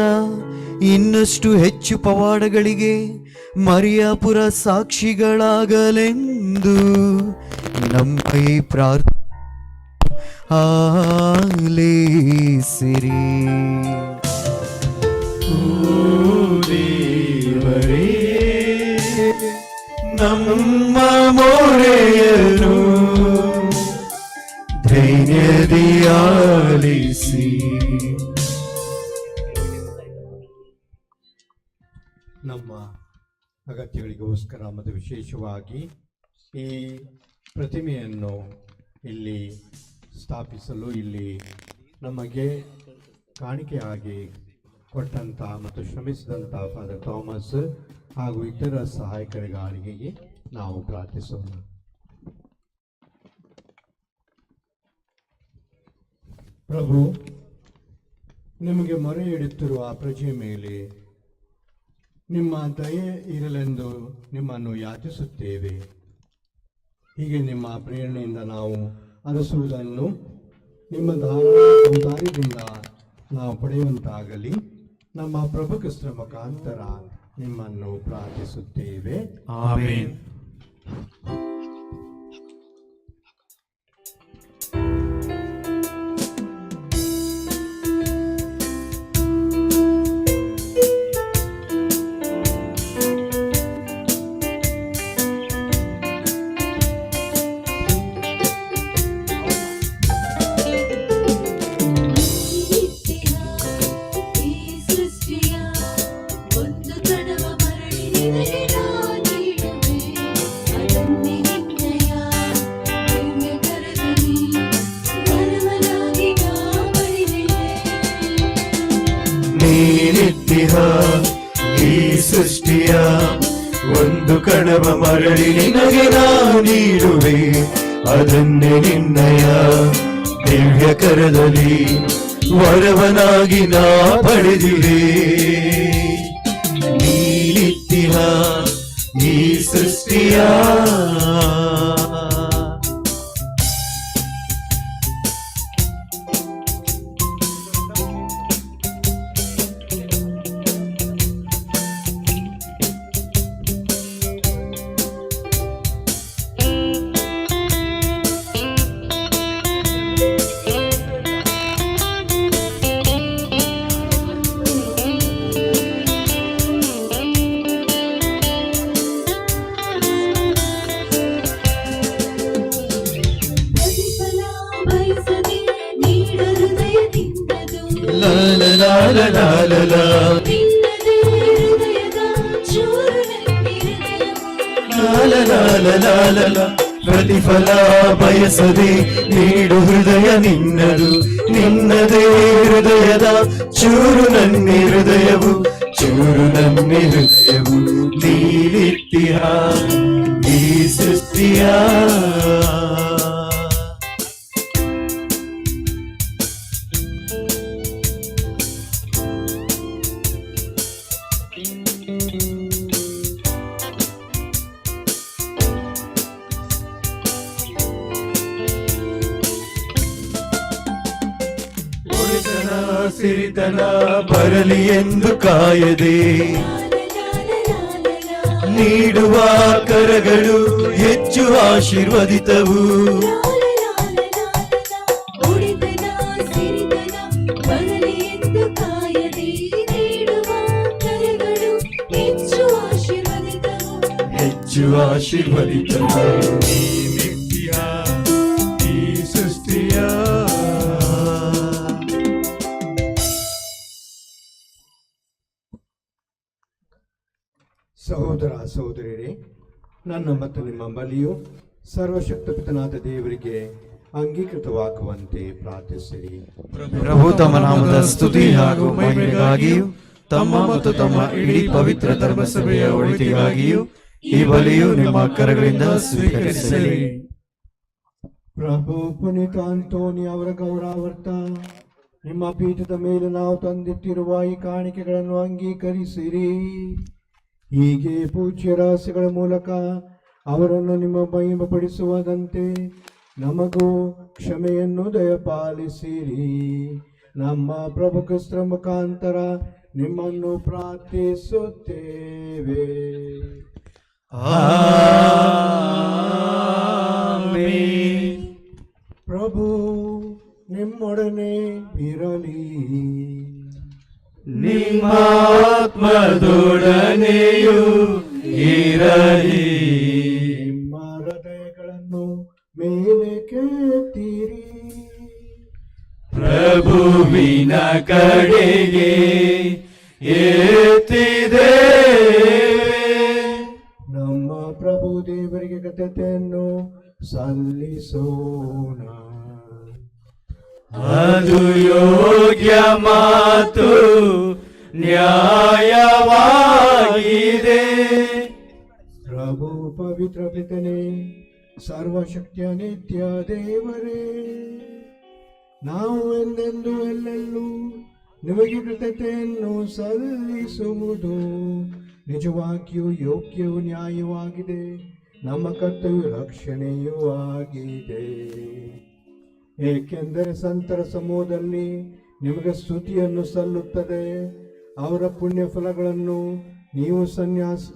S7: ಇನ್ನಷ್ಟು ಹೆಚ್ಚು ಪವಾಡಗಳಿಗೆ ಮರಿಯಾಪುರ ಸಾಕ್ಷಿಗಳಾಗಲೆಂದು ನಮ್ಮ ಈ ಪ್ರಾರ್ಥನೆ ಆಲಿಸಿರಿ. ಓ ದೇವರೇ, ನಮ್ಮ ಮೊರೆಯನ್ನು ಧೈರ್ಯದಿ ಆಲಿಸಿ.
S2: ನಮ್ಮ ಅಗತ್ಯಗಳಿಗೋಸ್ಕರ ಮತ್ತು ವಿಶೇಷವಾಗಿ ಈ ಪ್ರತಿಮೆಯನ್ನು ಇಲ್ಲಿ ಸ್ಥಾಪಿಸಲು ಇಲ್ಲಿ ನಮಗೆ ಕಾಣಿಕೆಯಾಗಿ ಕೊಟ್ಟಂಥ ಮತ್ತು ಶ್ರಮಿಸಿದಂಥ ಫಾದರ್ ಥಾಮಸ್ ಹಾಗೂ ಇತರ ಸಹಾಯಕರಿಗಾಗಿ ನಾವು ಪ್ರಾರ್ಥಿಸೋಣ. ಪ್ರಭು, ನಿಮಗೆ ಮೊರೆ ಇಡುತ್ತಿರುವ ಪ್ರಜೆಯ ಮೇಲೆ ನಿಮ್ಮ ದಯೆ ಇರಲೆಂದು ನಿಮ್ಮನ್ನು ಯಾಚಿಸುತ್ತೇವೆ. ಹೀಗೆ ನಿಮ್ಮ ಪ್ರೇರಣೆಯಿಂದ ನಾವು ಅರಸುವುದನ್ನು ನಿಮ್ಮ ದಾರಿಯಿಂದ ನಾವು ಪಡೆಯುವಂತಾಗಲಿ ನಮ್ಮ ಪ್ರಭು ಕ್ರಿಸ್ತರ ಮುಖಾಂತರ ನಿಮ್ಮನ್ನು ಪ್ರಾರ್ಥಿಸುತ್ತೇವೆ.
S7: ಆಮೆನ್. ನೀನಿತ್ತಿಹ ಸೃಷ್ಟಿಯ ಒಂದು ಕಣವ ಮರಳಿ ನಿನಗೆ ನಾ ನೀಡುವೆ, ಅದನ್ನೇ ನಿನ್ನಯ ದಿವ್ಯ ಕರದಲ್ಲಿ ವರವನಾಗಿ ನಾ ಪಡೆದಿವೆ. ನೀನಿತ್ಯ ಈ ಸೃಷ್ಟಿಯ ಪ್ರತಿಫಲ ಬಯಸದೆ ನೀಡು ಹೃದಯ ನಿನ್ನದು, ನಿನ್ನದೇ ಹೃದಯದ ಚೂರು ನನ್ನ ಹೃದಯವು, ಚೂರು ನನ್ನ ಹೃದಯವು. ನೀನಿತ್ಯ ಈ ಸೃಷ್ಟಿಯ ಸಿರಿತನ ಬರಲಿ ಎಂದು ಕಾಯದೆ ನೀಡುವ ಕರಗಳು ಹೆಚ್ಚು ಆಶೀರ್ವದಿತವು. ಹೆಚ್ಚು ಆಶೀರ್ವದಿತವು. ಈ ಸೃಷ್ಟಿಯ
S2: ಸಹೋದರ ಸಹೋದರಿಯರೇ, ನನ್ನ ಮತ್ತು ನಿಮ್ಮ ಬಲಿಯು ಸರ್ವಶಕ್ತಪಿತನಾದ ದೇವರಿಗೆ ಅಂಗೀಕೃತವಾಗುವಂತೆ ಪ್ರಾರ್ಥಿಸಿರಿ.
S7: ಪ್ರಭು ತಮ್ಮ ನಾಮದ ಸ್ತುತಿ ಹಾಗೂ ಮಹಿಮೆಗಾಗಿಯೂ ತಮ್ಮ ಮತ್ತು ತಮ್ಮ ಇಡೀ ಪವಿತ್ರ ಧರ್ಮಸಭೆಯ ಒಳಿತಿಗಾಗಿಯೂ ಈ ಬಲಿಯು ನಿಮ್ಮ ಕರಗಳಿಂದ ಸ್ವೀಕರಿಸಲಿ.
S2: ಪ್ರಭು ಪುನೀತ ಅಂತೋನಿ ಅವರ ಗೌರವಾರ್ಥ ನಿಮ್ಮ ಪೀಠದ ಮೇಲೆ ನಾವು ತಂದಿಟ್ಟಿರುವ ಈ ಕಾಣಿಕೆಗಳನ್ನು ಅಂಗೀಕರಿಸಿರಿ. ಹೀಗೆ ಪೂಜ್ಯ ರಹಸ್ಯಗಳ ಮೂಲಕ ಅವರನ್ನು ನಿಮ್ಮ ಮಹಿಮೆಪಡಿಸುವುದಂತೆ ನಮಗೂ ಕ್ಷಮೆಯನ್ನು ದಯಪಾಲಿಸಿರಿ. ನಮ್ಮ ಪ್ರಭು ಕ್ರಿಸ್ತರ ಮುಖಾಂತರ ನಿಮ್ಮನ್ನು ಪ್ರಾರ್ಥಿಸುತ್ತೇವೆ. ಪ್ರಭು ನಿಮ್ಮೊಡನೆ ಇರಲಿ,
S7: ನಿಮ್ಮ ಆತ್ಮದೊಡನೆಯೂ ಇರಲಿ.
S2: ನಿಮ್ಮ ಹೃದಯಗಳನ್ನು ಮೇಲೆ ಕೆತ್ತಿರಿ,
S7: ಪ್ರಭುವಿನ ಕಡೆಗೆ ಎತ್ತಿದೆ.
S2: ನಮ್ಮ ಪ್ರಭು ದೇವರಿಗೆ ಕೃತಜ್ಞತೆಯನ್ನು ಸಲ್ಲಿಸೋಣ.
S7: ಅದು ಯೋಗ್ಯ ಮಾತು ನ್ಯಾಯವಾಗಿದೆ.
S2: ಪ್ರಭು ಪವಿತ್ರ ಪಿತನೇ, ಸರ್ವಶಕ್ತಿಯ ನಿತ್ಯ ದೇವರೇ, ನಾವು ಎಂದೆಂದು ಎಲ್ಲೆಲ್ಲೂ ನಿಮಗೆ ಕೃತಜ್ಞತೆಯನ್ನು ಸಲ್ಲಿಸುವುದು ನಿಜವಾಗಿಯೂ ಯೋಗ್ಯವೂ ನ್ಯಾಯವಾಗಿದೆ, ನಮ್ಮ ಕರ್ತವ್ಯ ರಕ್ಷಣೆಯೂ ಆಗಿದೆ. ಏಕೆಂದರೆ ಸಂತರ ಸಮೂಹದಲ್ಲಿ ನಿಮಗೆ ಸ್ತುತಿಯನ್ನು ಸಲ್ಲುತ್ತದೆ. ಅವರ ಪುಣ್ಯ ಫಲಗಳನ್ನು ನೀವು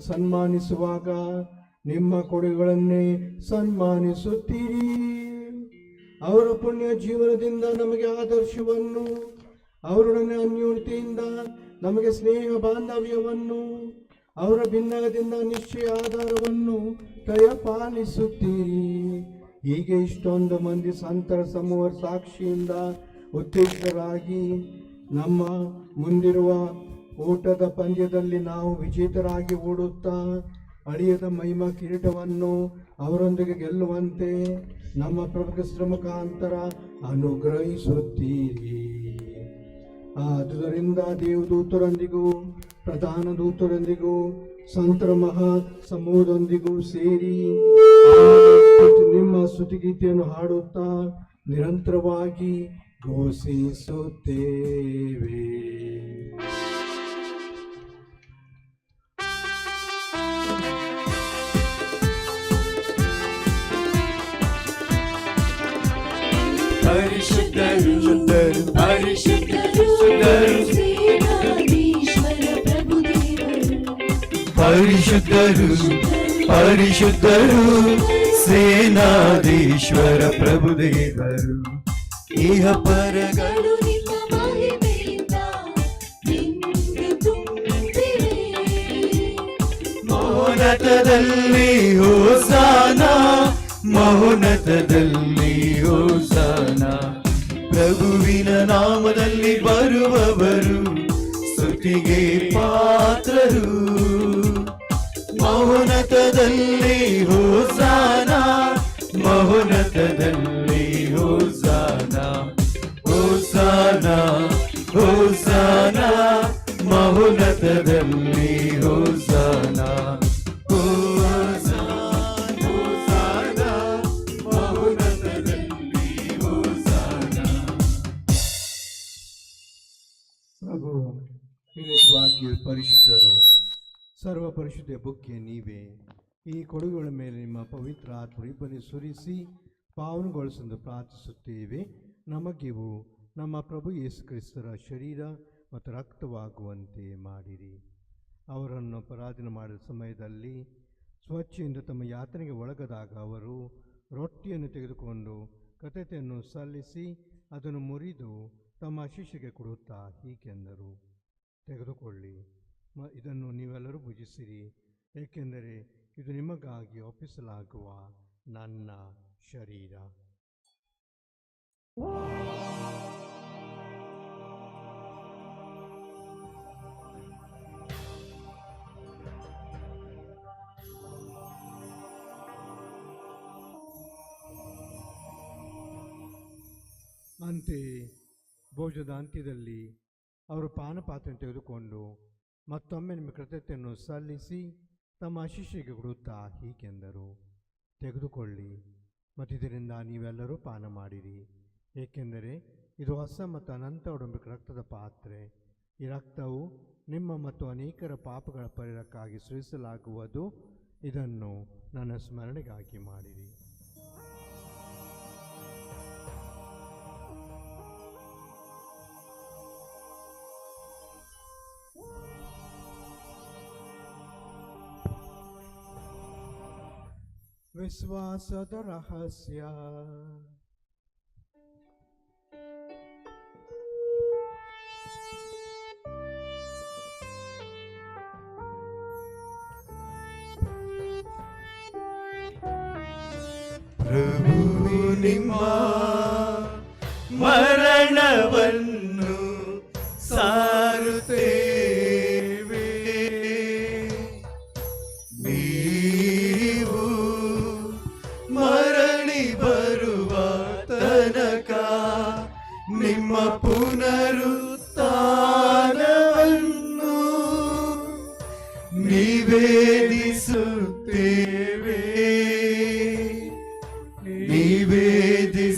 S2: ಸನ್ಮಾನಿಸುವಾಗ ನಿಮ್ಮ ಕೊಡುಗೆಗಳನ್ನೇ ಸನ್ಮಾನಿಸುತ್ತೀರಿ. ಅವರ ಪುಣ್ಯ ಜೀವನದಿಂದ ನಮಗೆ ಆದರ್ಶವನ್ನು, ಅವರೊಡನೆ ಅನ್ಯೋನ್ಯತೆಯಿಂದ ನಮಗೆ ಸ್ನೇಹ ಬಾಂಧವ್ಯವನ್ನು, ಅವರ ಭಿನ್ನದಿಂದ ನಿಶ್ಚಯ ಆಧಾರವನ್ನು ದಯಪಾಲಿಸುತ್ತೀರಿ. ಹೀಗೆ ಇಷ್ಟೊಂದು ಮಂದಿ ಸಂತರ ಸಮೂಹ ಸಾಕ್ಷಿಯಿಂದ ಉತ್ತೇಜಿತರಾಗಿ ನಮ್ಮ ಮುಂದಿರುವ ಓಟದ ಪಂದ್ಯದಲ್ಲಿ ನಾವು ವಿಜೇತರಾಗಿ ಓಡುತ್ತಾ ಅಳಿಯದ ಮಹಿಮಾ ಕಿರೀಟವನ್ನು ಅವರೊಂದಿಗೆ ಗೆಲ್ಲುವಂತೆ ನಮ್ಮ ಪ್ರಭು ಮುಖಾಂತರ ಅನುಗ್ರಹಿಸುತ್ತೀರಿ. ಆದುದರಿಂದ ದೇವದೂತರೊಂದಿಗೂ ಪ್ರಧಾನ ದೂತರೊಂದಿಗೂ ಸಂತರ ಮಹಾ ಸಮೂಹದೊಂದಿಗೂ ಸೇರಿ ನಿಮ್ಮ ಸ್ತುತಿಗೀತೆಯನ್ನು ಹಾಡುತ್ತಾ ನಿರಂತರವಾಗಿ ಘೋಷಿಸುತ್ತೇವೆ.
S1: ಪರಿಶುದ್ಧರು ಪರಿಶುದ್ಧರು
S7: ಪರಿಶುದ್ಧರು ಪರಿಶುದ್ಧರು ಸೇನಾಧೀಶ್ವರ ಪ್ರಭುದೇವರು ಇಹ ಪರಗಳು ಮಹೋನ್ನತದಲ್ಲಿ ಹೋಸಾನ ಮಹೋನ್ನತದಲ್ಲಿ ಹೋಸಾನ ಪ್ರಭುವಿನ ನಾಮದಲ್ಲಿ ಬರುವವರು ಸ್ತುತಿಗೆ ಪಾತ್ರರು ಮಹೋನ್ನತದಲ್ಲಿ ಹೋಸಾನ ಮಹೋನ್ನತದಲ್ಲಿ ಹೋಸಾನ ಹೋಸಾನ ಹೋಸಾನ ಮಹೋನ್ನತದಲ್ಲಿ ಹೋಸಾನ
S2: ಪ್ರಭು ನಿಜವಾಗಿಯೂ ಪರಿಶುದ್ಧರು, ಸರ್ವ ಪರಿಶುದ್ಧ ಬುಕ್ಕೆ ನೀವೇ. ಈ ಕೊಡುಗೆಗಳ ಮೇಲೆ ನಿಮ್ಮ ಪವಿತ್ರ ಆತ್ಮ ಇಬ್ಬನಿ ಸುರಿಸಿ ಪಾವನಗೊಳಿಸೆಂದು ಪ್ರಾರ್ಥಿಸುತ್ತೇವೆ. ನಮಗಿವು ನಮ್ಮ ಪ್ರಭು ಯೇಸು ಕ್ರಿಸ್ತರ ಶರೀರ ಮತ್ತು ರಕ್ತವಾಗುವಂತೆ ಮಾಡಿರಿ. ಅವರನ್ನು ಪರಾಧೀನ ಮಾಡಿದ ಸಮಯದಲ್ಲಿ ಸ್ವಚ್ಛೆಯಿಂದ ತಮ್ಮ ಯಾತನೆಗೆ ಒಳಗದಾಗ ಅವರು ರೊಟ್ಟಿಯನ್ನು ತೆಗೆದುಕೊಂಡು ಕೃತಜ್ಞತೆಯನ್ನು ಸಲ್ಲಿಸಿ ಅದನ್ನು ಮುರಿದು ತಮ್ಮ ಶಿಷ್ಯರಿಗೆ ಕೊಡುತ್ತಾ ಹೀಗೆಂದರು, ತೆಗೆದುಕೊಳ್ಳಿ, ಇದನ್ನು ನೀವೆಲ್ಲರೂ ಭುಜಿಸಿರಿ, ಏಕೆಂದರೆ ಇದು ನಿಮಗಾಗಿ ಒಪ್ಪಿಸಲಾಗುವ ನನ್ನ ಶರೀರ. ಅಂತೆಯೇ ಭೋಜನದ ಅಂತ್ಯದಲ್ಲಿ ಅವರು ಪಾನಪಾತ್ರೆಯನ್ನು ತೆಗೆದುಕೊಂಡು ಮತ್ತೊಮ್ಮೆ ನಿಮ್ಮ ಕೃತಜ್ಞತೆಯನ್ನು ಸಲ್ಲಿಸಿ ತಮ್ಮ ಶಿಷ್ಯರಿಗೆ ಕೊಡುತ್ತಾ ಹೀಗೆಂದರು, ತೆಗೆದುಕೊಳ್ಳಿ ಮತ್ತು ಇದರಿಂದ ನೀವೆಲ್ಲರೂ ಪಾನ ಮಾಡಿರಿ, ಏಕೆಂದರೆ ಇದು ಹೊಸ ಮತ್ತು ಅನಂತ ಒಡಂಬಡಿಕೆ ರಕ್ತದ ಪಾತ್ರೆ. ಈ ರಕ್ತವು ನಿಮ್ಮ ಮತ್ತು ಅನೇಕರ ಪಾಪಗಳ ಪರಿಹಾರಕ್ಕಾಗಿ ಸುರಿಸಲಾಗುವುದು. ಇದನ್ನು ನನ್ನ ಸ್ಮರಣೆಗಾಗಿ ಮಾಡಿರಿ. ವಿಶ್ವಾಸದ ರಹಸ್ಯ.
S7: ಪ್ರಭು ನಿಮ್ಮ ಮರಣವನ್ನು ಸಾರುತ್ತೇವೆ, ನೀವು ಮರಳಿ ಬರುವ ತನಕ ನಿಮ್ಮ ಪುನರುತ್ಥಾನವನ್ನು ನಿವೇದಿಸುತ್ತೇವೆ ನಿವೇದಿಸುತ್ತೇವೆ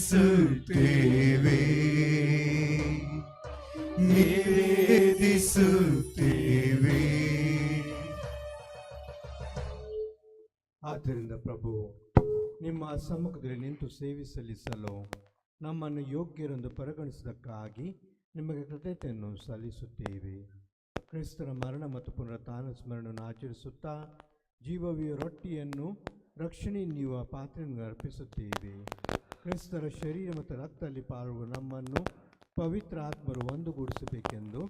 S7: ನಿವೇದಿಸುತ್ತೇವೆ.
S2: ಆದ್ದರಿಂದ ಪ್ರಭು, ನಿಮ್ಮ ಸಮ್ಮುಖದಲ್ಲಿ ನಿಂತು ಸೇವೆ ಸಲ್ಲಿಸಲು ನಮ್ಮನ್ನು ಯೋಗ್ಯರೆಂದು ಪರಿಗಣಿಸಿದ್ದಕ್ಕಾಗಿ ನಿಮಗೆ ಕೃತಜ್ಞತೆಯನ್ನು ಸಲ್ಲಿಸುತ್ತೇವೆ. ಕ್ರಿಸ್ತರ ಮರಣ ಮತ್ತು ಪುನರುತ್ಥಾನ ಸ್ಮರಣೆಯನ್ನು ಆಚರಿಸುತ್ತಾ ಜೀವವಿಯ ರೊಟ್ಟಿಯನ್ನು ರಕ್ಷಣೆ ನೀಡುವ ಪಾತ್ರೆಯನ್ನು ಅರ್ಪಿಸುತ್ತೇವೆ. ಕ್ರಿಸ್ತರ ಶರೀರ ಮತ್ತು ರಕ್ತದಲ್ಲಿ ಪಾಲ್ಗೊಳ್ಳುವ ನಮ್ಮನ್ನು ಪವಿತ್ರ ಆತ್ಮರು ಒಂದುಗೂಡಿಸಬೇಕೆಂದು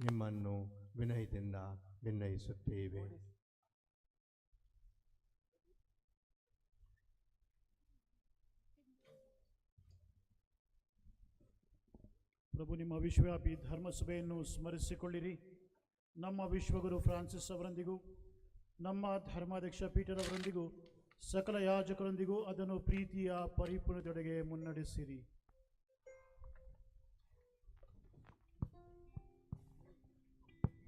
S2: ನಿಮ್ಮನ್ನು ವಿನಯದಿಂದ ವಿನಯಿಸುತ್ತೇವೆ.
S14: ಪ್ರಭು, ನಿಮ್ಮ ವಿಶ್ವವ್ಯಾಪಿ ಧರ್ಮಸಭೆಯನ್ನು ಸ್ಮರಿಸಿಕೊಳ್ಳಿರಿ. ನಮ್ಮ ವಿಶ್ವಗುರು ಫ್ರಾನ್ಸಿಸ್ ಅವರೊಂದಿಗೂ ನಮ್ಮ ಧರ್ಮಾಧ್ಯಕ್ಷ ಪೀಟರ್ ಅವರೊಂದಿಗೂ ಸಕಲ ಯಾಜಕರೊಂದಿಗೂ ಅದನ್ನು ಪ್ರೀತಿಯ ಪರಿಪೂರ್ಣತೆಯೊಳಗೆ ಮುನ್ನಡೆಸಿರಿ.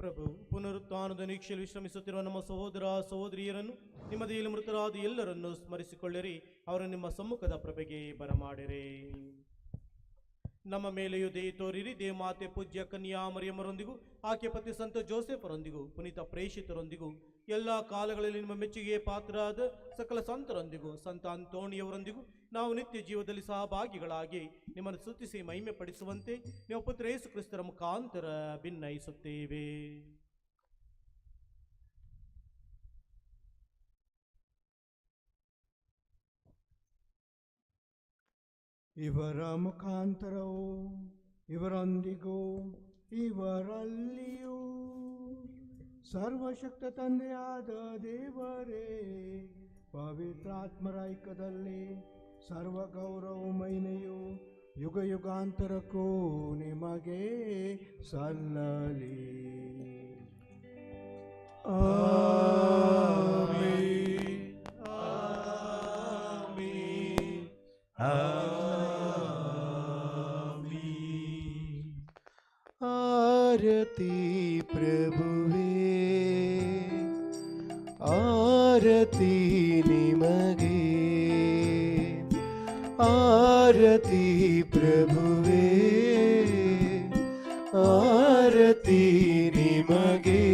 S12: ಪ್ರಭು, ಪುನರುತ್ಥಾನದ ನಿರೀಕ್ಷೆಯಲ್ಲಿ ವಿಶ್ರಮಿಸುತ್ತಿರುವ ನಮ್ಮ ಸಹೋದರ ಸಹೋದರಿಯರನ್ನು, ನಿಮ್ಮ ದೇಹದಲ್ಲಿ ಮೃತರಾದ ಎಲ್ಲರನ್ನು ಸ್ಮರಿಸಿಕೊಳ್ಳಿರಿ. ಅವರನ್ನು ನಿಮ್ಮ ಸಮ್ಮುಖದ ಪ್ರಭೆಗೆ ಬರಮಾಡಿರಿ. ನಮ್ಮ ಮೇಲೆಯೂ ದಯೆ ತೋರಿರಿ. ದೇವಮಾತೆ ಪೂಜ್ಯ ಕನ್ಯಾ ಮರಿಯಮ್ಮರೊಂದಿಗೂ, ಆಕೆ ಪತಿ ಸಂತ ಜೋಸೆಫರೊಂದಿಗೂ, ಪುನೀತ ಪ್ರೇಷಿತರೊಂದಿಗೂ, ಎಲ್ಲ ಕಾಲಗಳಲ್ಲಿ ನಿಮ್ಮ ಮೆಚ್ಚುಗೆಗೆ ಪಾತ್ರರಾದ ಸಕಲ ಸಂತರೊಂದಿಗೂ, ಸಂತ ಅಂತೋಣಿಯವರೊಂದಿಗೂ ನಾವು ನಿತ್ಯ ಜೀವದಲ್ಲಿ ಸಹಭಾಗಿಗಳಾಗಿ ನಿಮ್ಮನ್ನು ಸ್ತುತಿಸಿ ಮಹಿಮೆ ಪಡಿಸುವಂತೆ ನಿಮ್ಮ ಪುತ್ರ ಯೇಸು ಕ್ರಿಸ್ತರ ಮುಖಾಂತರ ಭಿನ್ನಯಿಸುತ್ತೇವೆ.
S2: ಇವರ ಮುಖಾಂತರವೂ ಇವರೊಂದಿಗೂ ಇವರಲ್ಲಿಯೂ ಸರ್ವಶಕ್ತ ತಂದೆಯಾದ ದೇವರೇ, ಪವಿತ್ರಾತ್ಮರ ಐಕ್ಯದಲ್ಲಿ ಸರ್ವ ಗೌರವ ಮಹಿಮೆಯು ಯುಗ ಯುಗಾಂತರಕ್ಕೂ ನಿಮಗೆ ಸಲ್ಲಲಿ. ಆಮೆನ್. ಆಮೆನ್.
S13: ಆರತಿ ಪ್ರಭುವೇ, ಆರತಿ ನಿಮಗೆ, ಆರತಿ ಪ್ರಭುವೇ, ಆರತಿ ನಿಮಗೆ.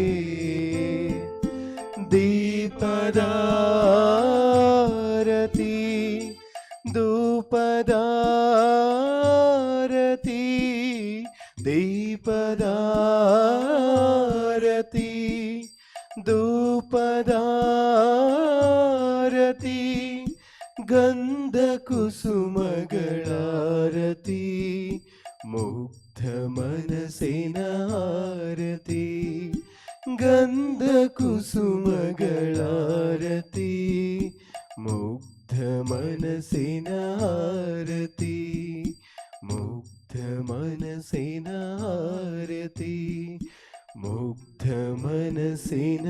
S13: ದೀಪದಾರತಿ, ಧೂಪದಾರತಿ, ದೀಪದಾರತಿ, ಧೂಪದಾರತಿ, ಗಂಧ ಕುಸುಮಗಳಾರತಿ, ಮುಗ್ಧ ಮನಸ್ಸಿನ ಆರತಿ, ಗಂಧ ಕುಸುಮಗಳಾರತಿ, ಮುಗ್ಧ ಮನಸ್ಸಿನ ಆರತಿ, ಮುಗ್ಧ ಮನಸ್ಸಿನ ಆರತಿ, ಮುಗ್ಧ ಮನಸ್ಸಿನ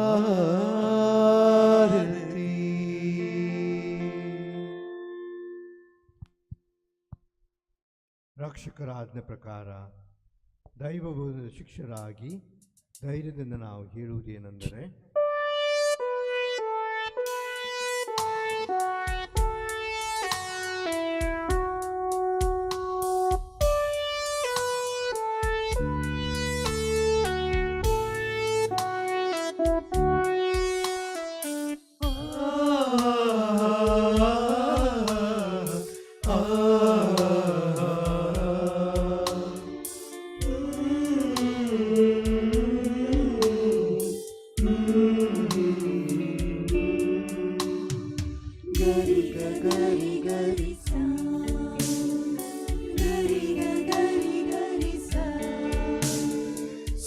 S13: ಆರತಿ.
S2: ರಕ್ಷಕರ ಆಜ್ಞೆ ಪ್ರಕಾರ ದೈವಬೋಧದ ಶಿಕ್ಷರಾಗಿ ಧೈರ್ಯದಿಂದ ನಾವು ಹೇಳುವುದೇನೆಂದರೆ,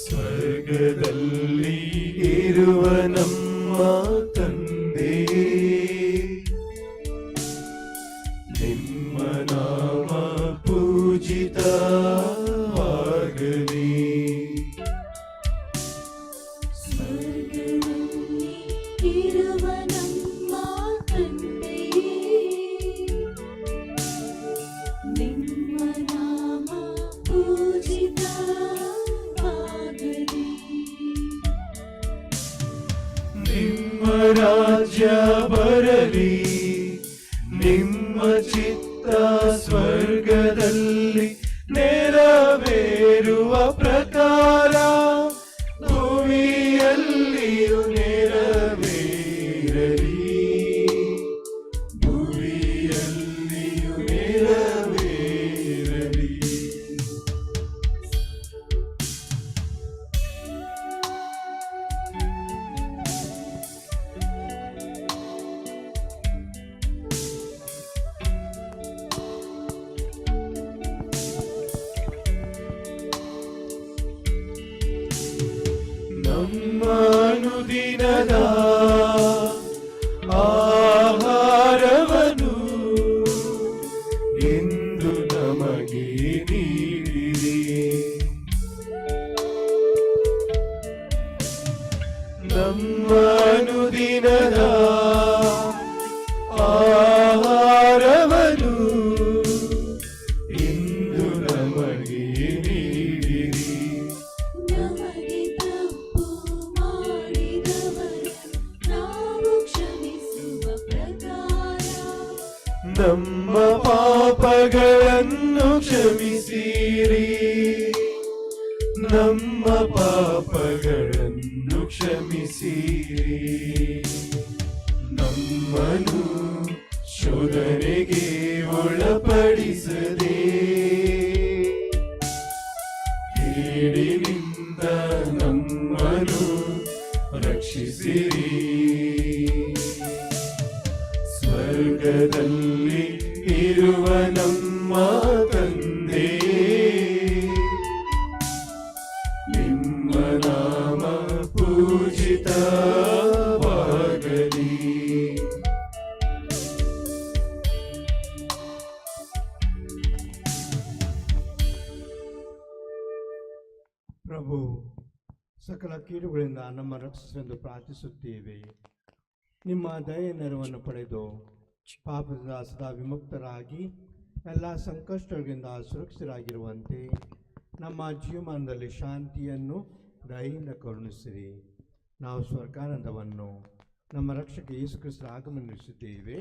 S13: ಸ್ವರ್ಗದಲ್ಲಿ ಇರುವ ನಮ್ಮ ತಂದೆ, ನಿಮ್ಮ ನಾಮ ಪೂಜಿತವಾಗಲಿ.
S6: ಸ್ವರ್ಗದಲ್ಲಿ ಇರುವ ನಮ್ಮ ತಂದೆಯೇ, ನಿಮ್ಮ ನಾಮ ಪೂಜಿತವಾಗಲಿ.
S13: ನಿಮ್ಮ ರಾಜ್ಯ ಬರಲಿ, ನಿಮ್ಮ ಚಿತ್ತ ಸ್ವರ್ಗದಲ್ಲಿ ನೆರವೇರುವ ಪ್ರಕಾರ ಭೂಮಿಯಲ್ಲಿಯೂ ನೆರವೇರಲಿ, ಭೂಮಿಯಲ್ಲಿಯೂ ನೆರವೇರಲಿ. ನಮ್ಮ ಅನುದಿನದ ಆಹಾರವನ್ನು ಇಂದು ನಮಗೆ ನೀಡಿರಿ. ನಮ್ಮ ಅನುದಿನದ ಆಹಾರವನ್ನು ಇಂದು ನಮಗೆ ನೀಡಿರಿ. ನಮ್ಮ ಪಾಪಗಳನ್ನು ಕ್ಷಮಿಸಿರಿ, ನಮ್ಮ ಪಾಪಗಳನ್ನು ಕ್ಷಮಿಸಿರಿ. ನಮ್ಮನು ಶೋಧನೆಗೆ ಒಳಪಡಿಸದೆ ಕೇಡಿನಿಂದ ನಮ್ಮನು ರಕ್ಷಿಸಿರಿ. ಸ್ವರ್ಗದಲ್ಲಿ ಇರುವ ನಮ್ಮ ತಂದೆಯೇ, ನಿಮ್ಮ ನಾಮ ಪೂಜಿತವಾಗಲಿ.
S2: ಪ್ರಭು, ಸಕಲ ಕೀಡುಗಳಿಂದ ನಮ್ಮ ರಕ್ಷಿಸೆಂದು ಪ್ರಾರ್ಥಿಸುತ್ತೇವೆ. ನಿಮ್ಮ ದಯೆ ನೆರವನ್ನು ಪಡೆದು ಪಾಪದಿಂದ ಸದಾ ವಿಮುಕ್ತರಾಗಿ ಎಲ್ಲ ಸಂಕಷ್ಟಗಳಿಂದ ಸುರಕ್ಷಿತರಾಗಿರುವಂತೆ ನಮ್ಮ ಜೀವಮಾನದಲ್ಲಿ ಶಾಂತಿಯನ್ನು ದಯೆಯಿಂದ ಕರುಣಿಸಿರಿ. ನಾವು ಸ್ವರ್ಗಾನಂದವನ್ನು ನಮ್ಮ ರಕ್ಷಕ ಯೇಸು ಕ್ರಿಸ್ತರ ಆಗಮನಿಸುತ್ತೇವೆ.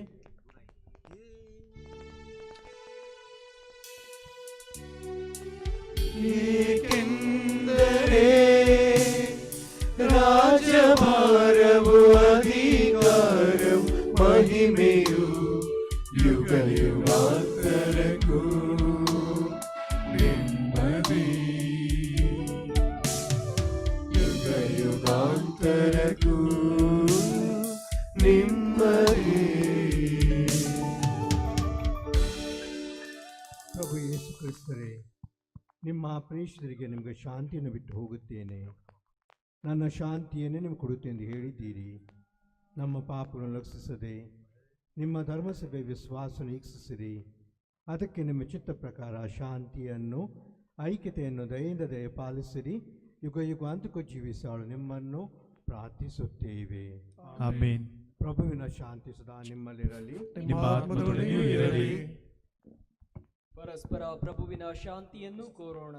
S13: ಏಕೆಂದರೆ ರಾಜ್ಯಭಾರವು ಅಧಿಕಾರವು ಮಹಿಮೆಯು ಯುಗ ಯುಗಾಂತರಕ್ಕೂ ನಿಮ್ಮದೇ, ಯುಗ ಯುಗಾಂತರಕ್ಕೂ ನಿಮ್ಮದೇ.
S2: ಪ್ರಭು ಯೇಸು ಕ್ರಿಸ್ತರೇ, ನಿಮ್ಮ ಪ್ರೇಷಿತರಿಗೆ ನಿಮಗೆ ಶಾಂತಿಯನ್ನು ಬಿಟ್ಟು ಹೋಗುತ್ತೇನೆ, ನನ್ನ ಶಾಂತಿಯನ್ನೇ ನಿಮಗೆ ಕೊಡುತ್ತೆಂದು ಹೇಳಿದ್ದೀರಿ. ನಮ್ಮ ಪಾಪಗಳನ್ನು ಲಕ್ಷಿಸದೆ ನಿಮ್ಮ ಧರ್ಮಸಭೆ ವಿಶ್ವಾಸವನ್ನು ವೀಕ್ಷಿಸಿರಿ. ಅದಕ್ಕೆ ನಿಮ್ಮ ಚಿತ್ತ ಪ್ರಕಾರ ಶಾಂತಿಯನ್ನು ಐಕ್ಯತೆಯನ್ನು ದಯೆಯಿಂದ ದಯಪಾಲಿಸಿರಿ. ಯುಗ ಯುಗಾಂತಕ್ಕೂ ಜೀವಿಸಾಳು ನಿಮ್ಮನ್ನು ಪ್ರಾರ್ಥಿಸುತ್ತೇವೆ.
S7: ಆಮೆನ್.
S2: ಪ್ರಭುವಿನ ಶಾಂತಿ ಸದಾ ನಿಮ್ಮಲ್ಲಿರಲಿ,
S7: ನಿಮ್ಮ ಆತ್ಮದೊಳಗೆಯೂ ಇರಲಿ.
S11: ಪರಸ್ಪರ ಪ್ರಭುವಿನ ಶಾಂತಿಯನ್ನು ಕೋರೋಣ.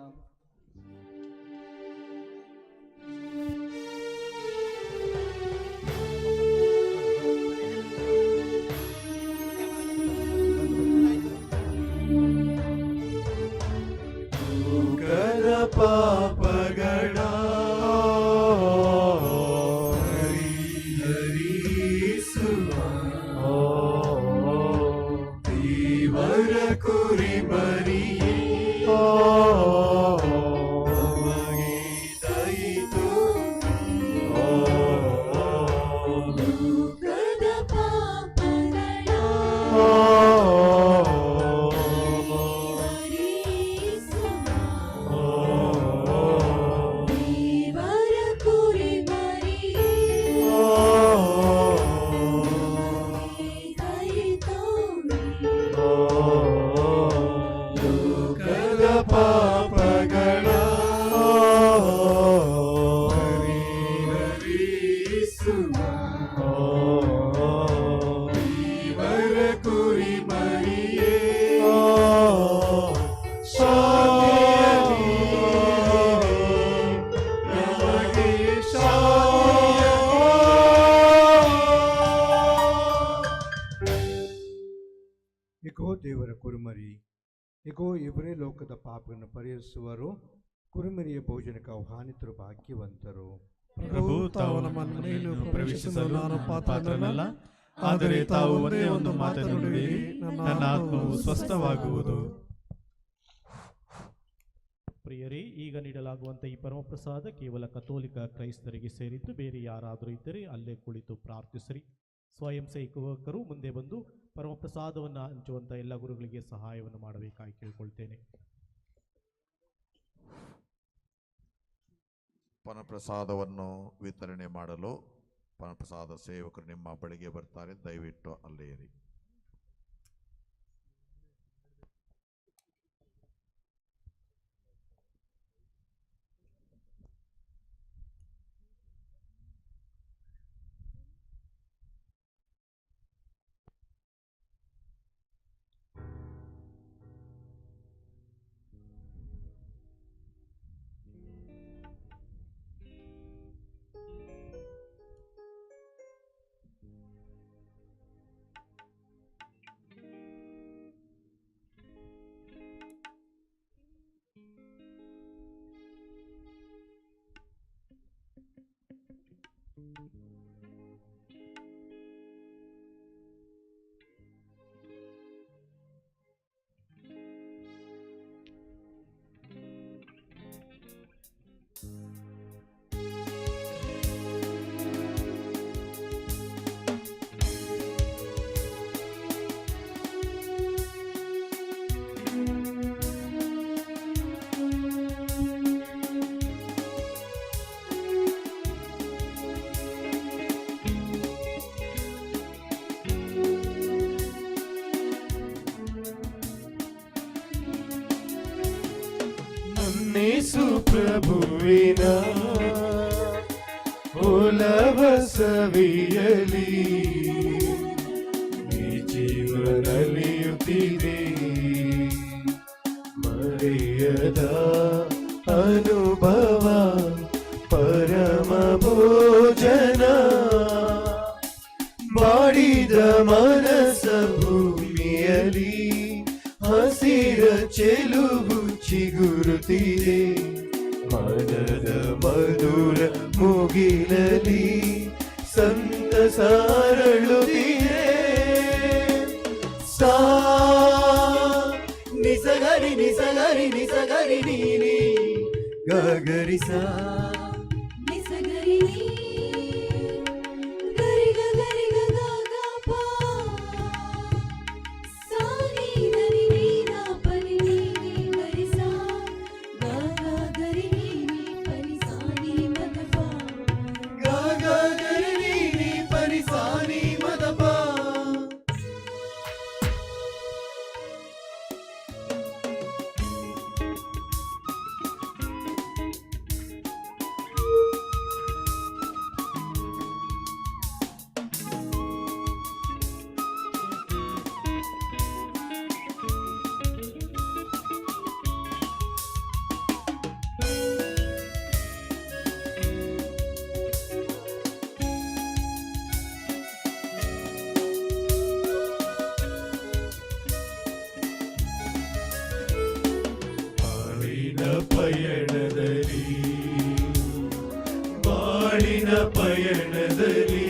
S13: ಲೋಕದ ಪಾಪಗಳ ಪರಿಹರಿಸುವ ದೇವರ ಕುರಿಮರಿಯೇ, ನಮಗೆ ದಯೆ ತೋರಿ. ಲೋಕದ ಪಾಪಗಳ ಪಾಪಗಳ ಪರಿಹರಿಸುವ ದೇವರ ಕುರಿಮರಿಯೇ, ಶಾಂತಿಯ ನಮಗೆ
S2: ಇಗೋ ದೇವರ ಕುರುಮರಿ, ಇಗೋ ಇವರೇ ಲೋಕದ ಪಾಪಗಳನ್ನು ಪರಿಹರಿಸುವರು. ಕುರುಮರಿಯ ಭೋಜನಕ್ಕೆ ಆಹ್ವಾನಿತರು ಭಾಗ್ಯವಂತರು.
S8: ಪ್ರಭು, ತಾವು ನಮ್ಮ ಮನೆಯನ್ನು ಪ್ರವೇಶಿಸಲು ನಾನು ಪಾತ್ರನಲ್ಲ, ಆದರೆ ತಾವು ಒಂದೇ ಒಂದು ಮಾತನಾಡುವಿರಿ, ನನ್ನ ಆತ್ಮವು ಸ್ವಸ್ಥವಾಗುವುದು.
S12: ಪ್ರಿಯರೇ, ಈಗ ನೀಡಲಾಗುವಂಥ ಈ ಪರಮಪ್ರಸಾದ ಕೇವಲ ಕಥೋಲಿಕ ಕ್ರೈಸ್ತರಿಗೆ ಸೇರಿದ್ದು, ಬೇರೆ ಯಾರಾದರೂ ಇದ್ದರೆ ಅಲ್ಲೇ ಕುಳಿತು ಪ್ರಾರ್ಥಿಸಿರಿ. ಸ್ವಯಂ ಸೇವಕರು ಮುಂದೆ ಬಂದು ಪರಮಪ್ರಸಾದವನ್ನು ಹಂಚುವಂಥ ಎಲ್ಲ ಗುರುಗಳಿಗೆ ಸಹಾಯವನ್ನು ಮಾಡಬೇಕಾಗಿ ಕೇಳಿಕೊಳ್ತೇನೆ.
S15: ಪರಮಪ್ರಸಾದವನ್ನು ವಿತರಣೆ ಮಾಡಲು ಪರಮಪ್ರಸಾದ ಸೇವಕರು ನಿಮ್ಮ ಬಳಿಗೆ ಬರ್ತಾರೆ, ದಯವಿಟ್ಟು ಅಲ್ಲೇ ಇರಿ.
S13: ನನ್ನೇಸು ಪ್ರಭುವಿನ ಒಲವ ಸವಿಯಲಿ ಈ ಜೀವನಲಿಯುತ್ತಿದೆ ಮರೆಯದ ಅನುಭವ ಪರಮ ಭೋಜನ ಮಾಡಿದ ಮನಸ ಭೂಮಿಯಲಿ ಹಸಿರ ಚೆಲುವು ಚಿಗುರುತ್ತಿದೆ ಮನದ ಮಧುರ ಮುಗಿಲಲಿ ಸಂತಸ ಅರಳುತ್ತಿದೆ ಸಾ ನಿಸಗರಿ ನಿಸಗರಿ ನಿಸಗರಿ ನೀನಿ ಗಗರಿಸ ಪಯಣದಲ್ಲಿ ಬಾಳಿನ ಪಯಣದಲ್ಲಿ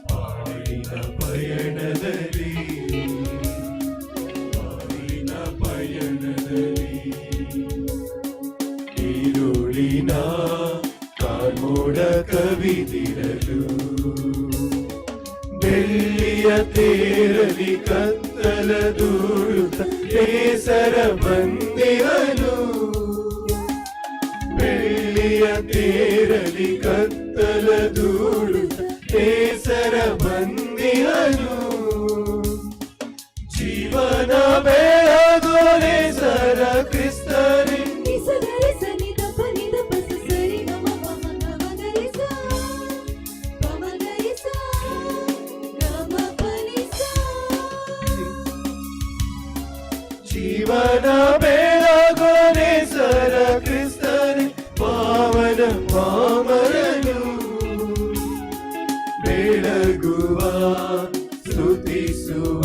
S13: ಬಾಳಿನ ಪಯಣದಲ್ಲಿ ಬಾಳಿನ ಪಯಣದಲ್ಲಿ ಈರುಳಿನ ಕಾರ್ಮೋಡ ಕವಿದಿರಲು ಬೆಳ್ಳಿಯ ತೇರಲಿ ಕತ್ತಲ ದೂಡುತ್ತ ಬೇಸರ ಬಂದಿರಲು ಬೆಳ್ಳಿಯ ತೇರಲಿ ಕತ್ತಲ ದೂಡುತ್ತ ಬೇಸರ ಬಂದಿರಲು ಜೀವನ ಬೆಳಗೋಲೆ ಸರ ಕ್ರಿಸ್ತನೇ ಜೀವನ ಬೆಳಗೋಲೆ ಸರ ಕ್ರಿಸ್ತನೇ ಪಾವನ ಪಾಮರನು ಬೆಳಗುವ ಸ್ತುತಿಸುವ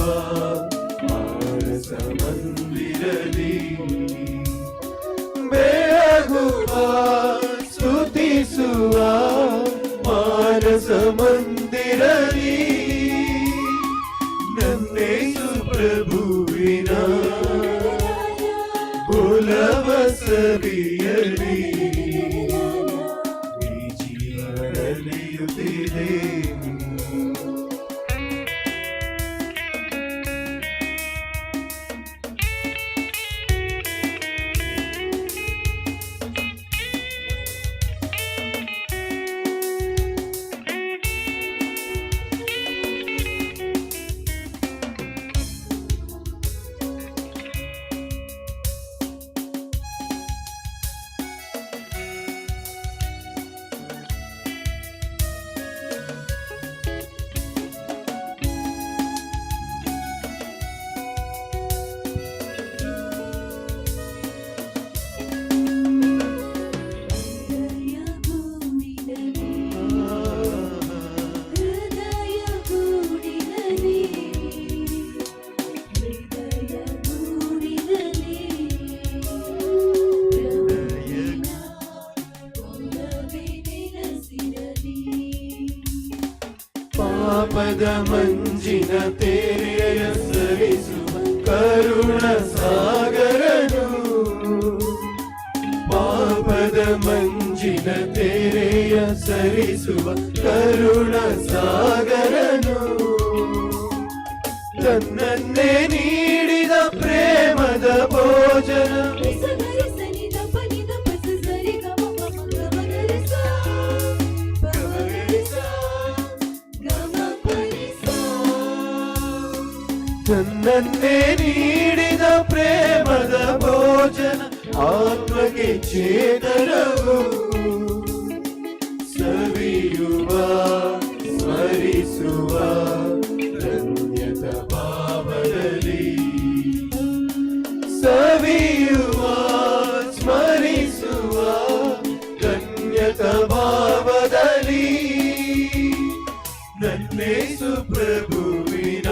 S13: ಮಾನಸ ಮಂದಿರಲಿ ಬೆಳಗುವ ಸ್ತುತಿಸುವ ಮಾನಸ ಮಂದಿರಲಿ ನನ್ನೇಸು ಪ್ರಭುವಿನ ಕುಲವ ಸವಿಯಲಿ ಈ ಜೀವನಲಿಯುತ್ತಿದೆ ಪಾಪದ ಮಂಜಿನ ತೆರೆಯ ಸರಿಸುವ ಕರುಣ ಸಾಗರನು, ಪಾಪದ ಮಂಜಿನ ತೆರೆಯ ಸರಿಸುವ ಕರುಣ ಸಾಗರನು, ತನ್ನನ್ನೇ ನೀಡಿದ ಪ್ರೇಮದ ಭೋಜನ, ತನ್ನನ್ನೇ ನೀಡಿದ ಪ್ರೇಮದ ಭೋಜನ, ಆತ್ಮಕ್ಕೆ ಚೇತನವು, ಸವಿಯುವ ಸ್ಮರಿಸುವ ಧನ್ಯತ ಭಾವದಲ್ಲಿ, ಸವಿಯುವ ಸ್ಮರಿಸುವ ಧನ್ಯತ ಭಾವದಲ್ಲಿ, ನನ್ನೇಸು ಪ್ರಭುವಿನ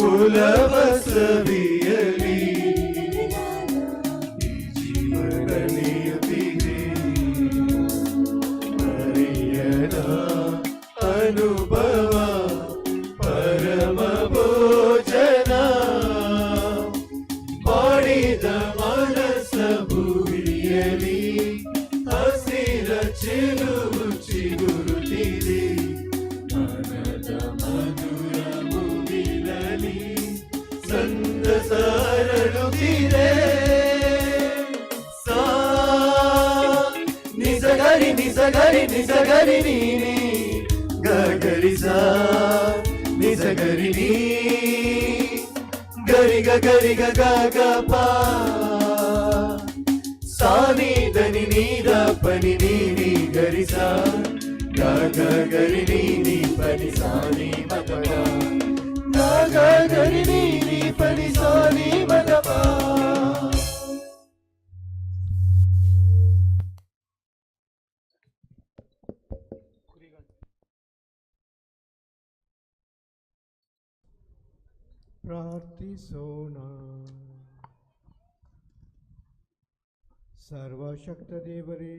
S13: ಉಲವ ಸವಿಯಲಿ, ಈ ಜೀವನ ಕಲಿಯುತ್ತಿದೆ ಮರೆಯದ ಅನುಭವ ಪರಮ ಭೋಜನ, ಮಾಡಿದ ಮನಸ ಭುವಿಯಲಿ ಹಸಿರ ಚಿಗುರು ಚಿಗುರುತ್ತಿದೆ, ಮನದ ಮಧುರ ಮುಗಿಲಲಿ ಸಂತಸ ಹರಡುತ್ತಿದೆ, ಸಾ ನಿಸಗರಿ ನಿಸಗರಿ ನಿಸಗರಿ ನೀನಿ ಗರಿಸ ನಿಸಗರಿ ನೀ ಗರಿಗ ಗರಿಗ ಗ ಪಾ ಸಾನಿ ಧನಿ ನೀದ ಪನಿ ನೀನಿ ಗರಿಸ ಗ ಗರಿ ನೀನಿ ಪನಿ ಸಾನಿ ಮತ ಗ ಗರಿ ನೀನಿ ಪನಿ ಸಾನಿ ಮತ ಪಾ.
S2: ಪ್ರಾರ್ಥಿಸೋಣ. ಸರ್ವಶಕ್ತ ದೇವರೇ,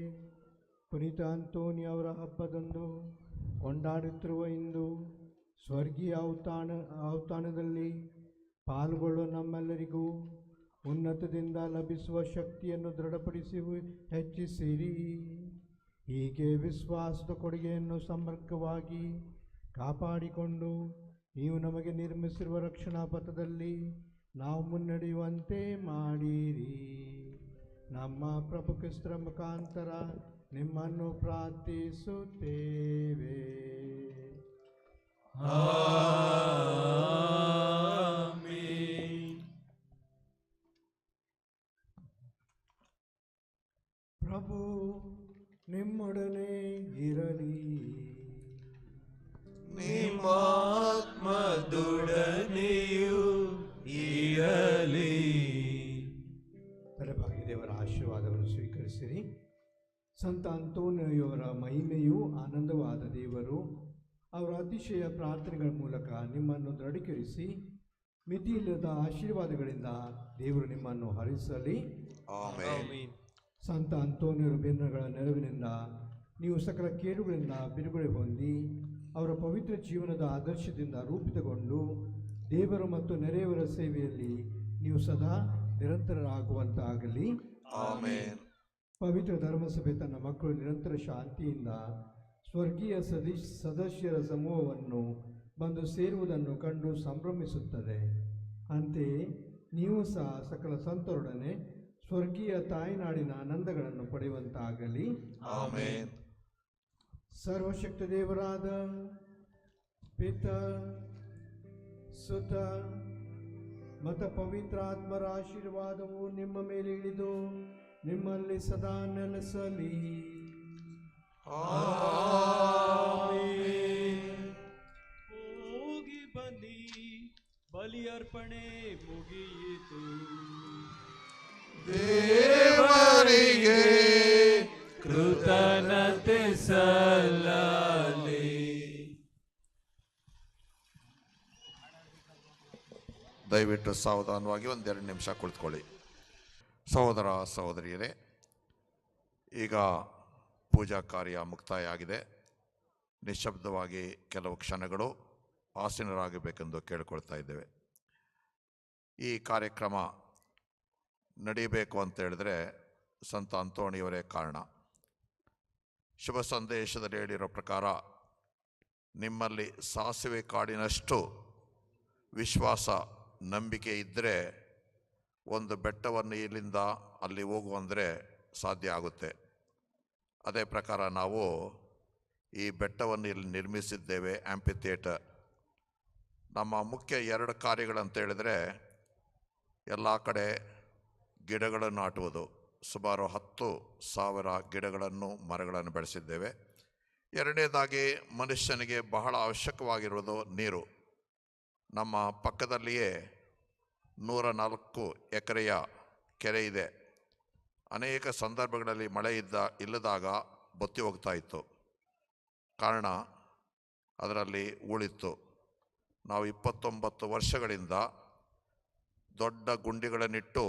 S2: ಪುನೀತ ಅಂತೋನಿ ಅವರ ಹಬ್ಬದಂದು ಕೊಂಡಾಡುತ್ತಿರುವ ಇಂದು ಸ್ವರ್ಗೀಯ ಔತಾಣದಲ್ಲಿ ಪಾಲ್ಗೊಳ್ಳುವ ನಮ್ಮೆಲ್ಲರಿಗೂ ಉನ್ನತದಿಂದ ಲಭಿಸುವ ಶಕ್ತಿಯನ್ನು ದೃಢಪಡಿಸಿ ಹೆಚ್ಚಿಸಿರಿ. ಹೀಗೆ ವಿಶ್ವಾಸದ ಕೊಡುಗೆಯನ್ನು ಸಮಗ್ರವಾಗಿ ಕಾಪಾಡಿಕೊಂಡು ನೀವು ನಮಗೆ ನಿರ್ಮಿಸಿರುವ ರಕ್ಷಣಾ ಪಥದಲ್ಲಿ ನಾವು ಮುನ್ನಡೆಯುವಂತೆ ಮಾಡಿರಿ. ನಮ್ಮ ಪ್ರಭು ಕ್ರಿಸ್ತರ ಮುಖಾಂತರ ನಿಮ್ಮನ್ನು ಪ್ರಾರ್ಥಿಸುತ್ತೇವೆ. ಪ್ರಭು ನಿಮ್ಮೊಡನೆ ಇರಲಿ.
S13: ನಿಮ್ಮಾತ್ಮದೊಡನೆಯೂ ಇರಲಿ.
S2: ತಲೆಬಾಗಿ ದೇವರ ಆಶೀರ್ವಾದವನ್ನು ಸ್ವೀಕರಿಸಿರಿ. ಸಂತ ಅಂತೋನಿಯವರ ಮಹಿಮೆಯೂ ಆನಂದವಾದ ದೇವರು ಅವರ ಅತಿಶಯ ಪ್ರಾರ್ಥನೆಗಳ ಮೂಲಕ ನಿಮ್ಮನ್ನು ದೃಢೀಕರಿಸಿ ಮಿತಿಯಿಲ್ಲದ ಆಶೀರ್ವಾದಗಳಿಂದ ದೇವರು ನಿಮ್ಮನ್ನು ಹರಿಸಲಿ. ಸಂತ ಅಂತೋನಿಯರ ಬೆನ್ನಗಳ ನೆರವಿನಿಂದ ನೀವು ಸಕಲ ಕೇಡುಗಳಿಂದ ಬಿಡುಗಡೆ ಹೊಂದಿ ಅವರ ಪವಿತ್ರ ಜೀವನದ ಆದರ್ಶದಿಂದ ರೂಪಿತಗೊಂಡು ದೇವರು ಮತ್ತು ನೆರೆಯವರ ಸೇವೆಯಲ್ಲಿ ನೀವು ಸದಾ ನಿರಂತರರಾಗುವಂತಾಗಲಿ. ಪವಿತ್ರ ಧರ್ಮಸಭೆ ತನ್ನ ಮಕ್ಕಳು ನಿರಂತರ ಶಾಂತಿಯಿಂದ ಸ್ವರ್ಗೀಯ ಸದಸ್ಯರ ಸಮೂಹವನ್ನು ಬಂದು ಸೇರುವುದನ್ನು ಕಂಡು ಸಂಭ್ರಮಿಸುತ್ತದೆ. ಅಂತೆಯೇ ನೀವು ಸಹ ಸಕಲ ಸಂತರೊಡನೆ ಸ್ವರ್ಗೀಯ ತಾಯ್ನಾಡಿನ ಆನಂದಗಳನ್ನು ಪಡೆಯುವಂತಾಗಲಿ. ಸರ್ವಶಕ್ತ ದೇವರಾದ ಪಿತ ಸುತ ಮತ್ತು ಪವಿತ್ರಾತ್ಮರ ಆಶೀರ್ವಾದವು ನಿಮ್ಮ ಮೇಲೆ ಇಳಿದು ನಿಮ್ಮಲ್ಲಿ ಸದಾ ನೆಲೆಸಲಿ.
S11: ಹೋಗಿ ಬನ್ನಿ, ಬಲಿಯರ್ಪಣೆ ಮುಗಿಯಿತು.
S13: ದೇವರಿಗೆ ಕೃತಜ್ಞತೆ ಸಲ್ಲಲಿ.
S15: ದಯವಿಟ್ಟು ಸಾವಧಾನವಾಗಿ ಒಂದೆರಡು ನಿಮಿಷ ಕುಳಿತುಕೊಳ್ಳಿ. ಸಹೋದರ ಸಹೋದರಿಯರೇ, ಈಗ ಪೂಜಾ ಕಾರ್ಯ ಮುಕ್ತಾಯ ಆಗಿದೆ. ನಿಶ್ಶಬ್ದವಾಗಿ ಕೆಲವು ಕ್ಷಣಗಳು ಆಸೀನರಾಗಬೇಕೆಂದು ಕೇಳಿಕೊಳ್ತಾ ಇದ್ದೇವೆ. ಈ ಕಾರ್ಯಕ್ರಮ ನಡೀಬೇಕು ಅಂತ ಹೇಳಿದ್ರೆ ಸಂತ ಅಂತೋಣಿಯವರೇ ಕಾರಣ. ಶುಭ ಸಂದೇಶದಲ್ಲಿ ಹೇಳಿರೋ ಪ್ರಕಾರ ನಿಮ್ಮಲ್ಲಿ ಸಾಸಿವೆ ಕಾಡಿನಷ್ಟು ವಿಶ್ವಾಸ ನಂಬಿಕೆ ಇದ್ದರೆ ಒಂದು ಬೆಟ್ಟವನ್ನು ಇಲ್ಲಿಂದ ಅಲ್ಲಿ ಹೋಗುವಂದರೆ ಸಾಧ್ಯ ಆಗುತ್ತೆ. ಅದೇ ಪ್ರಕಾರ ನಾವು ಈ ಬೆಟ್ಟವನ್ನು ಇಲ್ಲಿ ನಿರ್ಮಿಸಿದ್ದೇವೆ, ಆಂಪಿ ಥಿಯೇಟರ್. ನಮ್ಮ ಮುಖ್ಯ 2 ಕಾರ್ಯಗಳಂತ ಹೇಳಿದರೆ ಎಲ್ಲ ಕಡೆ ಗಿಡಗಳನ್ನು ನಾಟುವುದು. ಸುಮಾರು 10,000 ಗಿಡಗಳನ್ನು ಮರಗಳನ್ನು ಬೆಳೆಸಿದ್ದೇವೆ. ಎರಡನೇದಾಗಿ ಮನುಷ್ಯನಿಗೆ ಬಹಳ ಅವಶ್ಯಕವಾಗಿರುವುದು ನೀರು. ನಮ್ಮ ಪಕ್ಕದಲ್ಲಿಯೇ 104 ಎಕರೆಯ ಕೆರೆ ಇದೆ. ಅನೇಕ ಸಂದರ್ಭಗಳಲ್ಲಿ ಮಳೆ ಇಲ್ಲದಾಗ ಬತ್ತಿ ಹೋಗ್ತಾ ಇತ್ತು. ಕಾರಣ ಅದರಲ್ಲಿ ಉಳಿತ್ತು. ನಾವು 29 ವರ್ಷಗಳಿಂದ ದೊಡ್ಡ ಗುಂಡಿಗಳನ್ನಿಟ್ಟು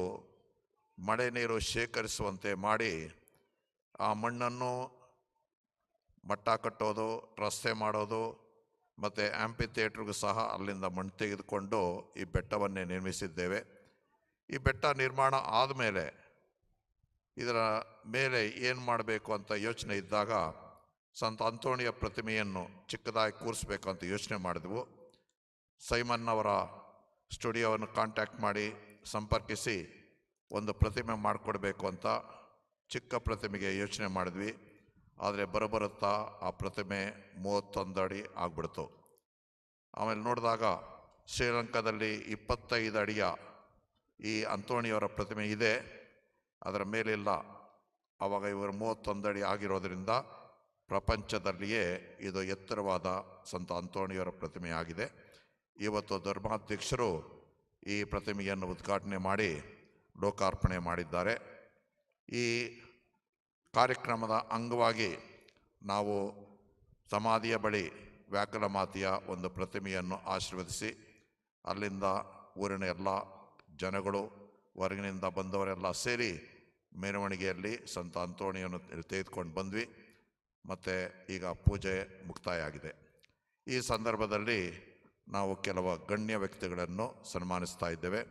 S15: ಮಳೆ ನೀರು ಶೇಖರಿಸುವಂತೆ ಮಾಡಿ ಆ ಮಣ್ಣನ್ನು ಮಟ್ಟ ಕಟ್ಟೋದು, ರಸ್ತೆ ಮಾಡೋದು ಮತ್ತು ಆಂಪಿ ಥಿಯೇಟ್ರಿಗೂ ಸಹ ಅಲ್ಲಿಂದ ಮಣ್ಣು ತೆಗೆದುಕೊಂಡು ಈ ಬೆಟ್ಟವನ್ನೇ ನಿರ್ಮಿಸಿದ್ದೇವೆ. ಈ ಬೆಟ್ಟ ನಿರ್ಮಾಣ ಆದಮೇಲೆ ಇದರ ಮೇಲೆ ಏನು ಮಾಡಬೇಕು ಅಂತ ಯೋಚನೆ ಇದ್ದಾಗ ಸಂತ ಅಂತೋಣಿಯ ಪ್ರತಿಮೆಯನ್ನು ಚಿಕ್ಕದಾಗಿ ಕೂರಿಸ್ಬೇಕು ಅಂತ ಯೋಚನೆ ಮಾಡಿದ್ವು. ಸೈಮನ್ ಅವರ ಸ್ಟುಡಿಯೋವನ್ನು ಕಾಂಟ್ಯಾಕ್ಟ್ ಮಾಡಿ ಸಂಪರ್ಕಿಸಿ ಒಂದು ಪ್ರತಿಮೆ ಮಾಡಿಕೊಡ್ಬೇಕು ಅಂತ ಚಿಕ್ಕ ಪ್ರತಿಮೆಗೆ ಯೋಚನೆ ಮಾಡಿದ್ವಿ. ಆದರೆ ಬರಬರುತ್ತಾ ಆ ಪ್ರತಿಮೆ 31 ಅಡಿ ಆಗ್ಬಿಡ್ತು. ಆಮೇಲೆ ನೋಡಿದಾಗ ಶ್ರೀಲಂಕಾದಲ್ಲಿ 25 ಅಡಿಯ ಈ ಅಂತೋಣಿಯವರ ಪ್ರತಿಮೆ ಇದೆ, ಅದರ ಮೇಲಿಲ್ಲ. ಆವಾಗ ಇವರು 31 ಅಡಿ ಆಗಿರೋದ್ರಿಂದ ಪ್ರಪಂಚದಲ್ಲಿಯೇ ಇದು ಎತ್ತರವಾದ ಸಂತ ಅಂತೋಣಿಯವರ ಪ್ರತಿಮೆಯಾಗಿದೆ. ಇವತ್ತು ಧರ್ಮಾಧ್ಯಕ್ಷರು ಈ ಪ್ರತಿಮೆಯನ್ನು ಉದ್ಘಾಟನೆ ಮಾಡಿ ಲೋಕಾರ್ಪಣೆ ಮಾಡಿದ್ದಾರೆ. ಈ ಕಾರ್ಯಕ್ರಮದ ಅಂಗವಾಗಿ ನಾವು ಸಮಾಧಿಯ ಬಳಿ ವ್ಯಾಕಲ ಮಾತೆಯ ಒಂದು ಪ್ರತಿಮೆಯನ್ನು ಆಶೀರ್ವದಿಸಿ ಅಲ್ಲಿಂದ ಊರಿನ ಎಲ್ಲ ಜನಗಳು, ಹೊರಗಿನಿಂದ ಬಂದವರೆಲ್ಲ ಸೇರಿ ಮೆರವಣಿಗೆಯಲ್ಲಿ ಸಂತ ಅಂತೋಣಿಯನ್ನು ತೆಗೆದುಕೊಂಡು ಬಂದ್ವಿ. ಮತ್ತು ಈಗ ಪೂಜೆ ಮುಕ್ತಾಯ ಆಗಿದೆ. ಈ ಸಂದರ್ಭದಲ್ಲಿ ನಾವು ಕೆಲವು ಗಣ್ಯ ವ್ಯಕ್ತಿಗಳನ್ನು ಸನ್ಮಾನಿಸ್ತಾ ಇದ್ದೇವೆ.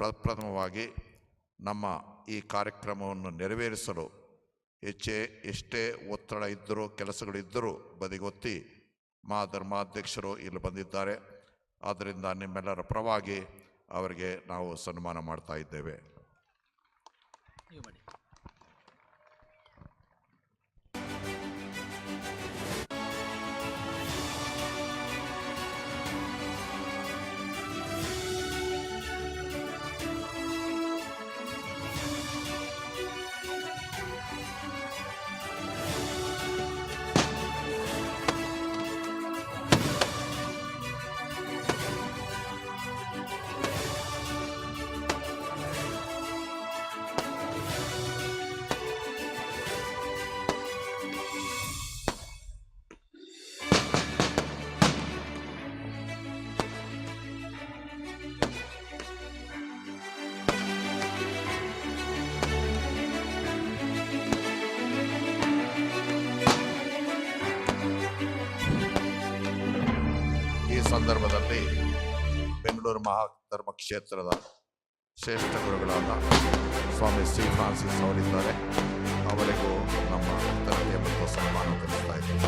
S15: ಪ್ರಥಮವಾಗಿ ನಮ್ಮ ಈ ಕಾರ್ಯಕ್ರಮವನ್ನು ನೆರವೇರಿಸಲು ಎಷ್ಟೇ ಒತ್ತಡ ಇದ್ದರೂ ಕೆಲಸಗಳಿದ್ದರೂ ಬದಿಗೊತ್ತಿ ಧರ್ಮಾಧ್ಯಕ್ಷರು ಇಲ್ಲಿ ಬಂದಿದ್ದಾರೆ. ಆದ್ದರಿಂದ ನಿಮ್ಮೆಲ್ಲರ ಪರವಾಗಿ ಅವರಿಗೆ ನಾವು ಸನ್ಮಾನ ಮಾಡ್ತಾ ಇದ್ದೇವೆ. ಸಂದರ್ಭದಲ್ಲಿ ಬೆಂಗಳೂರು ಮಹಾಧರ್ಮ ಕ್ಷೇತ್ರದ ಶ್ರೇಷ್ಠ ಗುರುಗಳಾದ ಸ್ವಾಮಿ ಶ್ರೀ ಫ್ರಾನ್ಸಿಸ್ ಅವರಿದ್ದಾರೆ. ಅವರಿಗೂ ನಮ್ಮ ಕೃತಜ್ಞತೆ ಮತ್ತು ಸನ್ಮಾನ ತಿಳಿಸ್ತಾ ಇದ್ದೀವಿ.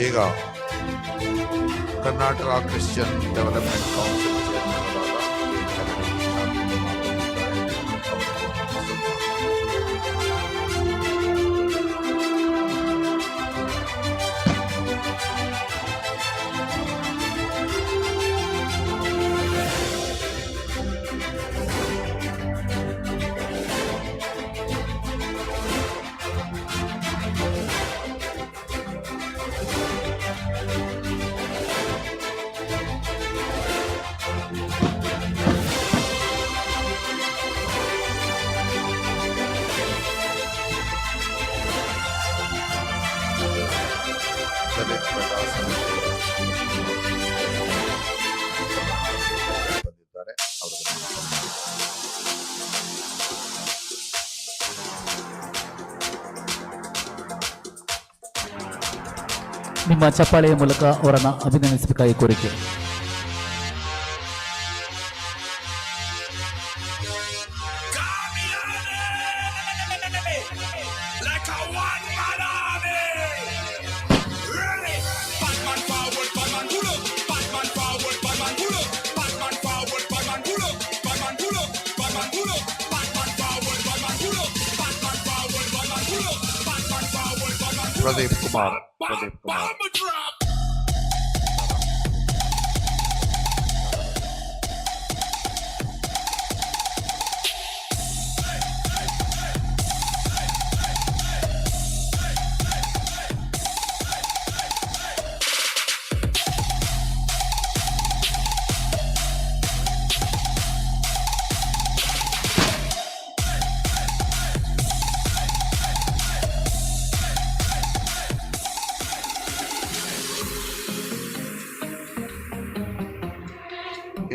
S15: ಈಗ ಕರ್ನಾಟಕ ಕ್ರಿಶ್ಚಿಯನ್ ಡೆವಲಪ್ಮೆಂಟ್ ಕೌನ್ಸಿಲ್
S4: ನಿಮ್ಮ ಚಪ್ಪಾಳೆಯ ಮೂಲಕ ಅವರನ್ನು ಅಭಿನಂದಿಸಬೇಕಾಗಿ ಕೋರಿಕೆ.
S15: ಪ್ರದೀಪ್ ಕುಮಾರ್.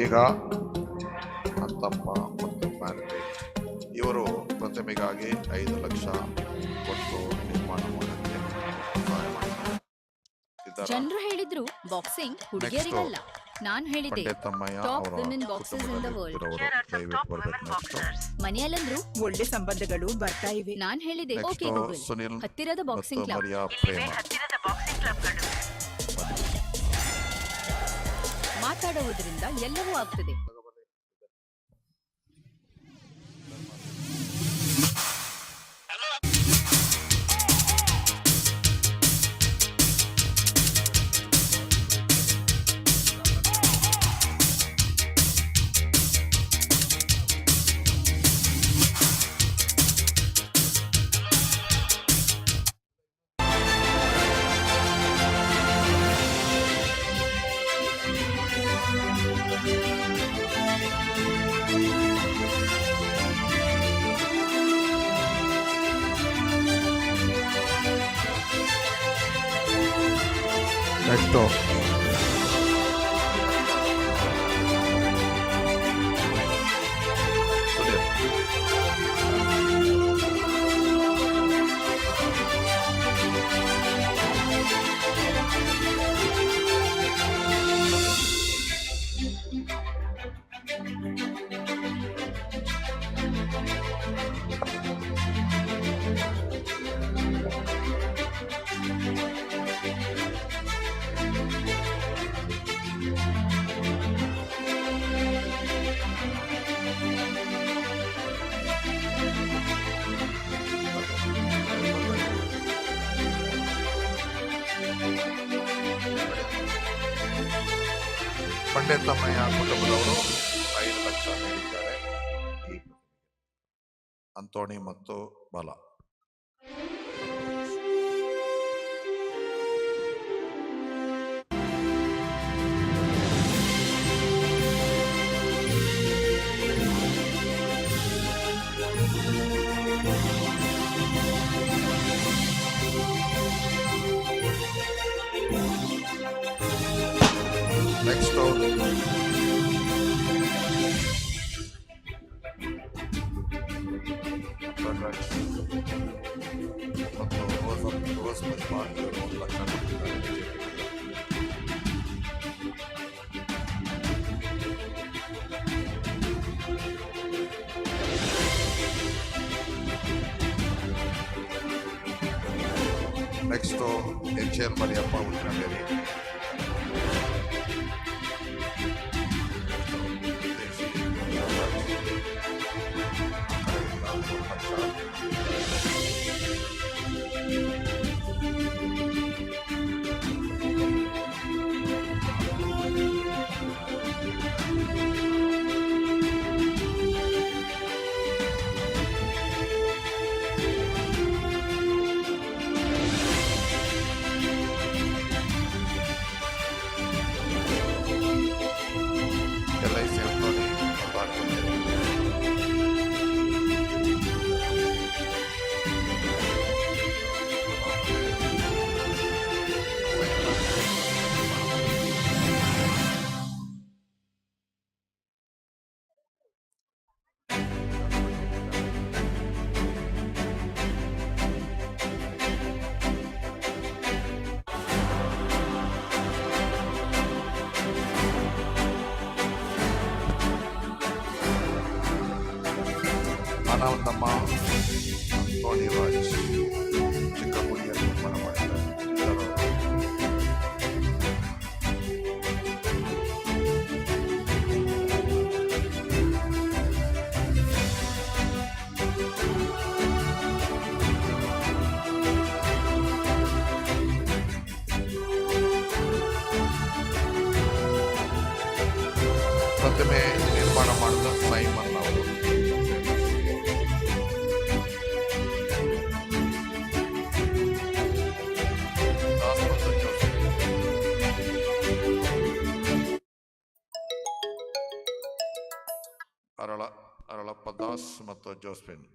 S15: ಈಗ ಅಂತಪ್ಪ ಮತ್ತು ಮ್ಯಾನ್ವಿ ಇವರು ಪ್ರತಿಮೆಗಾಗಿ 5 ಲಕ್ಷ ಕೊಟ್ಟು ನಿರ್ಮಾಣ ಮಾಡಕ್ಕೆ ಸಹಾಯ ಮಾಡಿದ್ದಾರೆ.
S16: ಜನರು ಹೇಳಿದ್ರು ಬಾಕ್ಸಿಂಗ್ ಹುಡುಗಿಯರಿಗಲ್ಲ. ನಾನ್ ಹೇಳಿದೆ top women boxers in the world. ಮನೆಯಲ್ಲಂದ್ರು ಒಳ್ಳೆ ಸಂಬಂಧಗಳು ಬರ್ತಾ ಇವೆ. ನಾನ್ ಹೇಳಿದೆ ಓಕೆ ಗೂಗಲ್, ಹತ್ತಿರದ ಬಾಕ್ಸಿಂಗ್ ಕ್ಲಬ್. ಮಾತಾಡುವುದರಿಂದ ಎಲ್ಲವೂ ಆಗ್ತದೆ.
S15: ನೆಕ್ಸ್ಟು ಪಂಡಿತಮ್ಮಯ್ಯ ಕುಟುಂಬದವರು 5 ಲಕ್ಷ ನೀಡಿದ್ದಾರೆ. ಅಂತೋಣಿ ಮತ್ತು ಬಾಲ. ನೆಕ್ಸ್ಟ್ ಮತ್ತು ರೋಸ್ ಪುಷ್ಪಾ ಇವರು 1 ಲಕ್ಷ ಕೊಟ್ಟಿದ್ದಾರೆ. ನೆಕ್ಸ್ಟ್ HL ಮರಿಯಪ್ಪ ಉಳ್ಕೊಂಡೇರಿ. ಆನಂದಮ್ಮ ಟೋನಿ ರಾಜ್ ಚಿಕ್ಕಗುಡಿಯಲ್ಲಿ ನಿರ್ಮಾಣ ಮಾಡಿದ್ದಾರೆ. ಪ್ರತಿಮೆ ನಿರ್ಮಾಣ ಮಾಡಿದ ಸೈಮನ್ ಅವರು. ಅರಳಪ್ಪ ದಾಸ್ ಮತ್ತು ಜೋಸ್ಫಿನ್.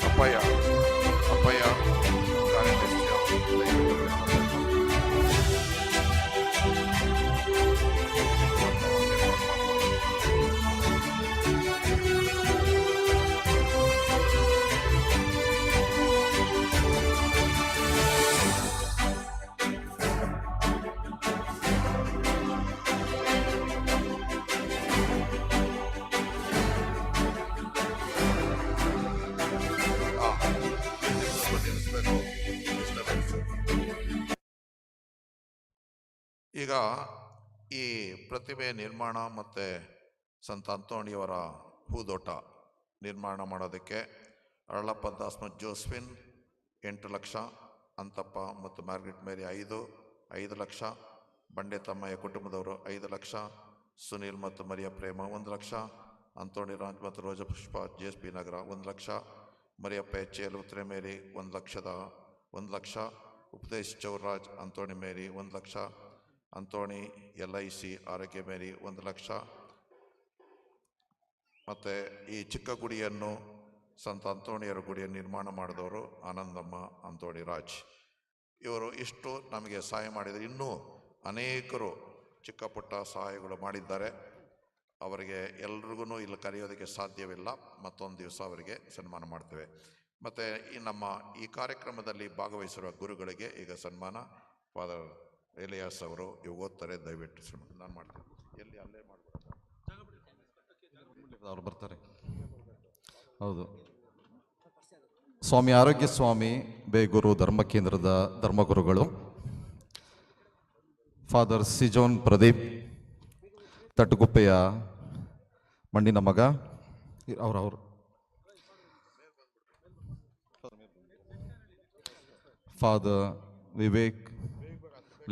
S15: ಅಪ್ಪಯ್ಯ ಈಗ ಈ ಪ್ರತಿಮೆ ನಿರ್ಮಾಣ ಮತ್ತು ಸಂತ ಅಂತೋಣಿಯವರ ಹೂದೋಟ ನಿರ್ಮಾಣ ಮಾಡೋದಕ್ಕೆ ಅರಳಪ್ಪ ದಾಸ್ ಮತ್ತು ಜೋಸ್ಫಿನ್ 8 ಲಕ್ಷ, ಅಂತಪ್ಪ ಮತ್ತು ಮಾರ್ಗ್ರೆಟ್ ಮೇರಿ 5 ಲಕ್ಷ, ಬಂಡೆ ತಮ್ಮಯ್ಯ ಕುಟುಂಬದವರು 5 ಲಕ್ಷ, ಸುನೀಲ್ ಮತ್ತು ಮರಿಯ ಪ್ರೇಮ 1 ಲಕ್ಷ, ಅಂತೋಣಿ ರಾಜ್ ಮತ್ತು ರೋಜಾ ಪುಷ್ಪ JSP ನಗರ 1 ಲಕ್ಷ, ಮರಿಯಪ್ಪ HL ಉತ್ತರೆ ಮೇರಿ 1 ಲಕ್ಷ, ಉಪದೇಶ್ ಚೌರಾಜ್ ಅಂತೋಣಿ ಮೇರಿ 1 ಲಕ್ಷ, ಅಂತೋಣಿ LIC ಆರೋಗ್ಯ ಮೇರಿ 1 ಲಕ್ಷ. ಮತ್ತು ಈ ಚಿಕ್ಕ ಗುಡಿಯನ್ನು ಸಂತ ಅಂತೋಣಿಯರ ಗುಡಿಯನ್ನು ನಿರ್ಮಾಣ ಮಾಡಿದವರು ಆನಂದಮ್ಮ ಅಂತೋಣಿ ರಾಜ್. ಇವರು ಇಷ್ಟು ನಮಗೆ ಸಹಾಯ ಮಾಡಿದರೆ ಇನ್ನೂ ಅನೇಕರು ಚಿಕ್ಕ ಪುಟ್ಟ ಸಹಾಯಗಳು ಮಾಡಿದ್ದಾರೆ. ಅವರಿಗೆ ಎಲ್ರಿಗೂ ಇಲ್ಲಿ ಕರೆಯೋದಕ್ಕೆ ಸಾಧ್ಯವಿಲ್ಲ. ಮತ್ತೊಂದು ದಿವಸ ಅವರಿಗೆ ಸನ್ಮಾನ ಮಾಡ್ತೇವೆ. ಮತ್ತು ಈ ಕಾರ್ಯಕ್ರಮದಲ್ಲಿ ಭಾಗವಹಿಸಿರುವ ಗುರುಗಳಿಗೆ ಈಗ ಸನ್ಮಾನ. ಫಾದರ್ ಎಲಿಯಾಸ್ ಅವರು ಇವು ಓದ್ತಾರೆ. ದಯವಿಟ್ಟು ನಾನು ಮಾಡ್ತೇನೆ. ಎಲ್ಲಿ ಅಲ್ಲೇ ಮಾಡ್ಬೋದು,
S17: ಅವ್ರು ಬರ್ತಾರೆ. ಹೌದು, ಸ್ವಾಮಿ ಆರೋಗ್ಯ ಸ್ವಾಮಿ ಬೇಗೂರು ಧರ್ಮ ಕೇಂದ್ರದ ಧರ್ಮಗುರುಗಳು ಫಾದರ್ ಸಿಜೋನ್ ಪ್ರದೀಪ್ ತಟ್ಟಗುಪ್ಪೆಯ ಮಣ್ಣಿನ ಮಗ ಅವರು ಫಾದರ್ ವಿವೇಕ್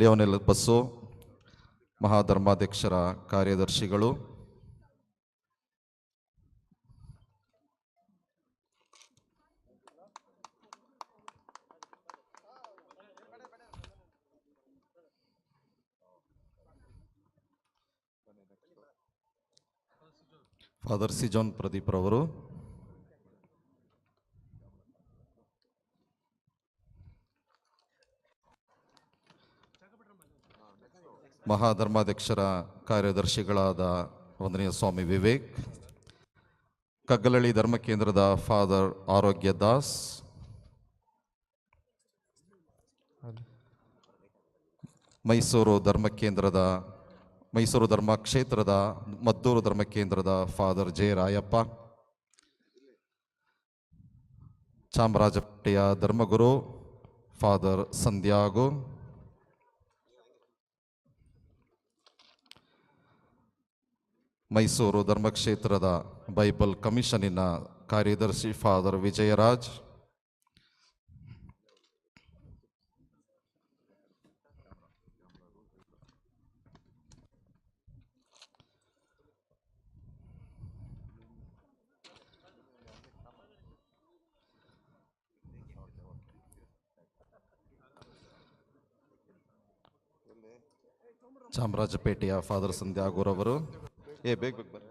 S17: ಲಿಯೋನೆಲ್ ಬಸ್ಸೋ ಮಹಾಧರ್ಮಾಧ್ಯಕ್ಷರ ಕಾರ್ಯದರ್ಶಿಗಳು, ಫಾದರ್ ಸಿಜೋನ್ ಪ್ರದೀಪ್ ರವರು, ಮಹಾಧರ್ಮಾಧ್ಯಕ್ಷರ ಕಾರ್ಯದರ್ಶಿಗಳಾದ ವಂದನೀಯ ಸ್ವಾಮಿ ವಿವೇಕ್, ಕಗ್ಗಲಳ್ಳಿ ಧರ್ಮ ಕೇಂದ್ರದ ಫಾದರ್ ಆರೋಗ್ಯ ದಾಸ್, ಮೈಸೂರು ಧರ್ಮ ಕ್ಷೇತ್ರದ ಮದ್ದೂರು ಧರ್ಮ ಕೇಂದ್ರದ ಫಾದರ್ ಜೆ ರಾಯಪ್ಪ, ಚಾಮರಾಜಪೇಟೆಯ ಧರ್ಮಗುರು ಫಾದರ್ ಸಂಧ್ಯಾಗು, ಮೈಸೂರು ಧರ್ಮಕ್ಷೇತ್ರದ ಬೈಬಲ್ ಕಮಿಷನಿನ ಕಾರ್ಯದರ್ಶಿ ಫಾದರ್ ವಿಜಯರಾಜ್, ಚಾಮರಾಜಪೇಟೆಯ ಫಾದರ್ ಸಂಧ್ಯಾಗೂರವರು. ಬೇಗ ಬರ್ರಿ.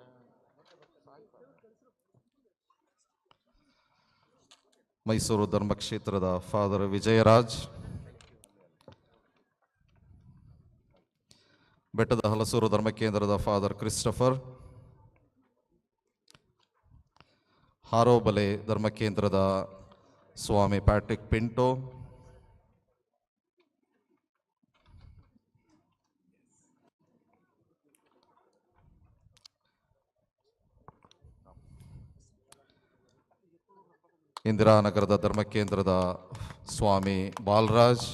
S17: ಮೈಸೂರು ಧರ್ಮಕ್ಷೇತ್ರದ ಫಾದರ್ ವಿಜಯರಾಜ್. ಬೆಟ್ಟದ ಹಲಸೂರು ಧರ್ಮಕೇಂದ್ರದ ಫಾದರ್ ಕ್ರಿಸ್ಟಫರ್. ಹಾರೋಬಲೆ ಧರ್ಮಕೇಂದ್ರದ ಸ್ವಾಮಿ ಪ್ಯಾಟ್ರಿಕ್ ಪಿಂಟೋ. ಇಂದಿರಾನಗರದ ಧರ್ಮಕೇಂದ್ರದ ಸ್ವಾಮಿ ಬಾಲರಾಜ್.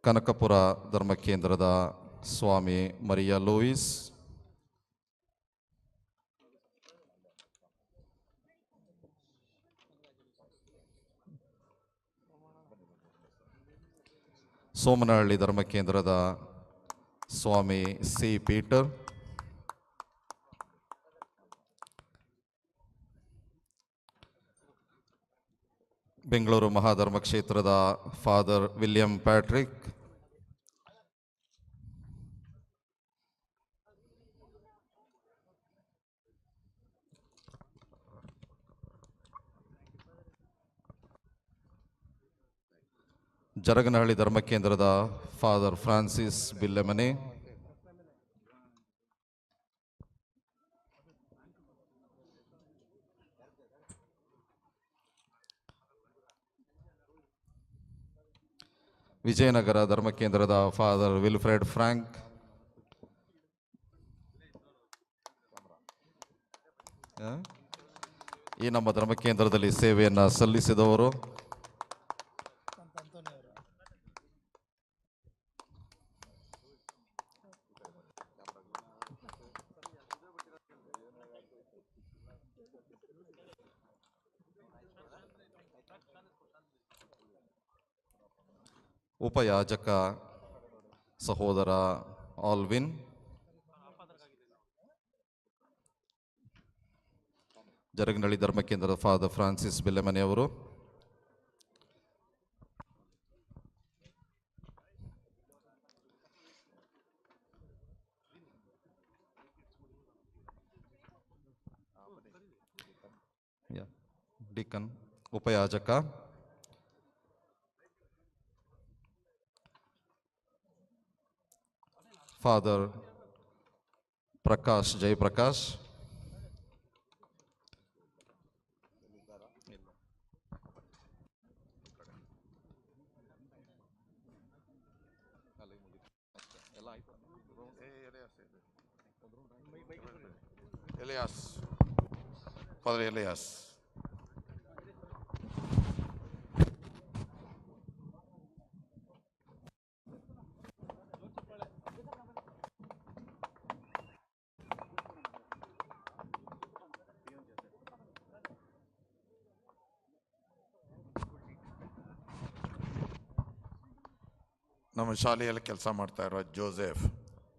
S17: ಕನಕಪುರ ಧರ್ಮಕೇಂದ್ರದ ಸ್ವಾಮಿ ಮರಿಯಾ ಲೂಯಿಸ್. ಸೋಮನಹಳ್ಳಿ ಧರ್ಮಕೇಂದ್ರದ ಸ್ವಾಮಿ ಸಿ ಪೀಟರ್. ಬೆಂಗಳೂರು ಮಹಾಧರ್ಮ ಕ್ಷೇತ್ರದ ಫಾದರ್ ವಿಲಿಯಂ ಪ್ಯಾಟ್ರಿಕ್. ಜರಗನಹಳ್ಳಿ ಧರ್ಮಕೇಂದ್ರದ ಫಾದರ್ ಫ್ರಾನ್ಸಿಸ್ ಬಿಲ್ಲೆಮನೆ. ವಿಜಯನಗರ ಧರ್ಮಕೇಂದ್ರದ ಫಾದರ್ ವಿಲ್ಫ್ರೆಡ್ ಫ್ರಾಂಕ್. ಈ ನಮ್ಮ ಧರ್ಮಕೇಂದ್ರದಲ್ಲಿ ಸೇವೆಯನ್ನು ಸಲ್ಲಿಸಿದವರು ಉಪಯಾಜಕ ಸಹೋದರ ಆಲ್ವಿನ್. ಜರಗನಹಳ್ಳಿ ಧರ್ಮಕೇಂದ್ರದ ಫಾದರ್ ಫ್ರಾನ್ಸಿಸ್ ಬಿಲ್ಲೆಮನೆಯವರು. ಡಿಕನ್ ಉಪಯಾಜಕ father Prakash Jayaprakash.
S15: Elias, father Elias. ನಮ್ಮ ಶಾಲೆಯಲ್ಲಿ ಕೆಲಸ ಮಾಡ್ತಾ ಇರೋ ಜೋಸೆಫ್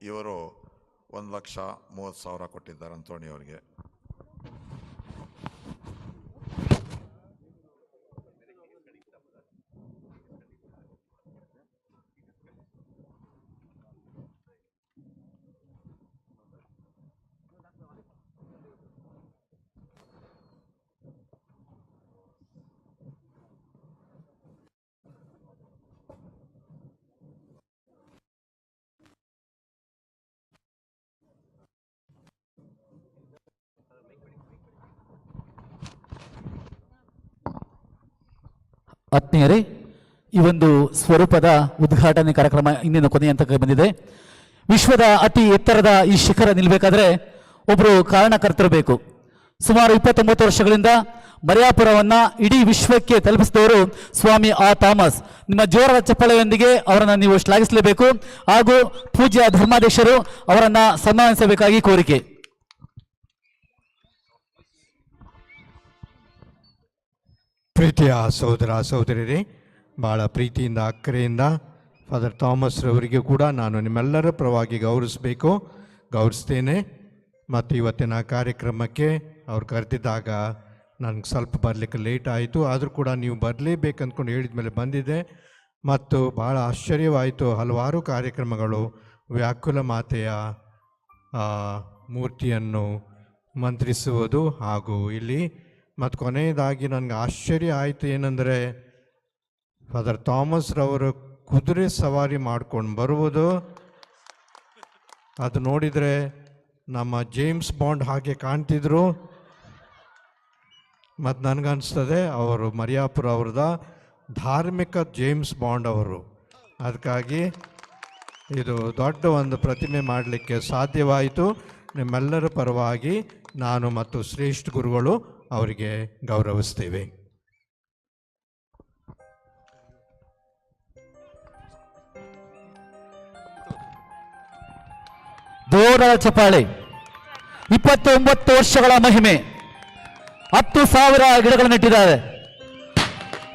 S15: ಇವರು 1,30,30,000 ಕೊಟ್ಟಿದ್ದಾರೆ ಅಂತೋಣಿ ಅವರಿಗೆ.
S4: ಆತ್ಮೀಯರೇ, ಈ ಒಂದು ಸ್ವರೂಪದ ಉದ್ಘಾಟನೆ ಕಾರ್ಯಕ್ರಮ ಇಂದಿನ ಕೊನೆಯ ಹಂತಕ್ಕೆ ಬಂದಿದೆ. ವಿಶ್ವದ ಅತಿ ಎತ್ತರದ ಈ ಶಿಖರ ನಿಲ್ಲಬೇಕಾದ್ರೆ ಒಬ್ಬರು ಕಾರಣಕರ್ತರು ಬೇಕು. ಸುಮಾರು 29 ವರ್ಷಗಳಿಂದ ಮರಿಯಾಪುರವನ್ನು ಇಡೀ ವಿಶ್ವಕ್ಕೆ ತಲುಪಿಸಿದವರು ಸ್ವಾಮಿ ಥಾಮಸ್. ನಿಮ್ಮ ಜೋರದ ಚಪ್ಪಾಳೆಯೊಂದಿಗೆ ಅವರನ್ನು ನೀವು ಶ್ಲಾಘಿಸಲೇಬೇಕು. ಹಾಗೂ ಪೂಜ್ಯ ಧರ್ಮಾಧ್ಯಕ್ಷರು ಅವರನ್ನು ಸನ್ಮಾನಿಸಬೇಕಾಗಿ ಕೋರಿಕೆ.
S2: ಪ್ರೀತಿಯ ಸಹೋದರ ಸಹೋದರಿಯರೇ, ಭಾಳ ಪ್ರೀತಿಯಿಂದ ಅಕ್ಕರೆಯಿಂದ ಫಾದರ್ ಥಾಮಸ್ ರವರಿಗೆ ಕೂಡ ನಾನು ನಿಮ್ಮೆಲ್ಲರ ಪರವಾಗಿ ಗೌರವಿಸ್ತೇನೆ ಮತ್ತು ಇವತ್ತಿನ ಕಾರ್ಯಕ್ರಮಕ್ಕೆ ಅವ್ರು ಕರೆದಿದ್ದಾಗ ನನಗೆ ಸ್ವಲ್ಪ ಬರಲಿಕ್ಕೆ ಲೇಟ್ ಆಯಿತು. ಆದರೂ ಕೂಡ ನೀವು ಬರಲೇಬೇಕು ಅಂದ್ಕೊಂಡು ಹೇಳಿದ ಮೇಲೆ ಬಂದಿದ್ದೆ. ಮತ್ತು ಭಾಳ ಆಶ್ಚರ್ಯವಾಯಿತು. ಹಲವಾರು ಕಾರ್ಯಕ್ರಮಗಳು ವ್ಯಾಕುಲ ಮಾತೆಯ ಮೂರ್ತಿಯನ್ನು ಮಂತ್ರಿಸುವುದು ಹಾಗೂ ಇಲ್ಲಿ ಮತ್ತು ಕೊನೆಯದಾಗಿ ನನಗೆ ಆಶ್ಚರ್ಯ ಆಯಿತು ಏನಂದರೆ ಫಾದರ್ ಥಾಮಸ್ ರವರು ಕುದುರೆ ಸವಾರಿ ಮಾಡ್ಕೊಂಡು ಬರುವುದು. ಅದು ನೋಡಿದರೆ ನಮ್ಮ ಜೇಮ್ಸ್ ಬಾಂಡ್ ಹಾಗೆ ಕಾಣ್ತಿದ್ರು. ಮತ್ತು ನನಗನ್ನಿಸ್ತದೆ ಅವರು ಮರಿಯಾಪುರ ಅವ್ರದ ಧಾರ್ಮಿಕ ಜೇಮ್ಸ್ ಬಾಂಡ್ ಅವರು. ಅದಕ್ಕಾಗಿ ಇದು ದೊಡ್ಡ ಒಂದು ಪ್ರತಿಮೆ ಮಾಡಲಿಕ್ಕೆ ಸಾಧ್ಯವಾಯಿತು. ನಿಮ್ಮೆಲ್ಲರ ಪರವಾಗಿ ನಾನು ಮತ್ತು ಶ್ರೇಷ್ಠ ಗುರುಗಳು ಅವರಿಗೆ ಗೌರವಿಸ್ತೇವೆ.
S4: ಜೋರಾದ ಚಪ್ಪಾಳೆ. 29 ವರ್ಷಗಳ ಮಹಿಮೆ, 10,000 ಗಿಡಗಳನ್ನು ನೆಟ್ಟಿದ್ದಾರೆ.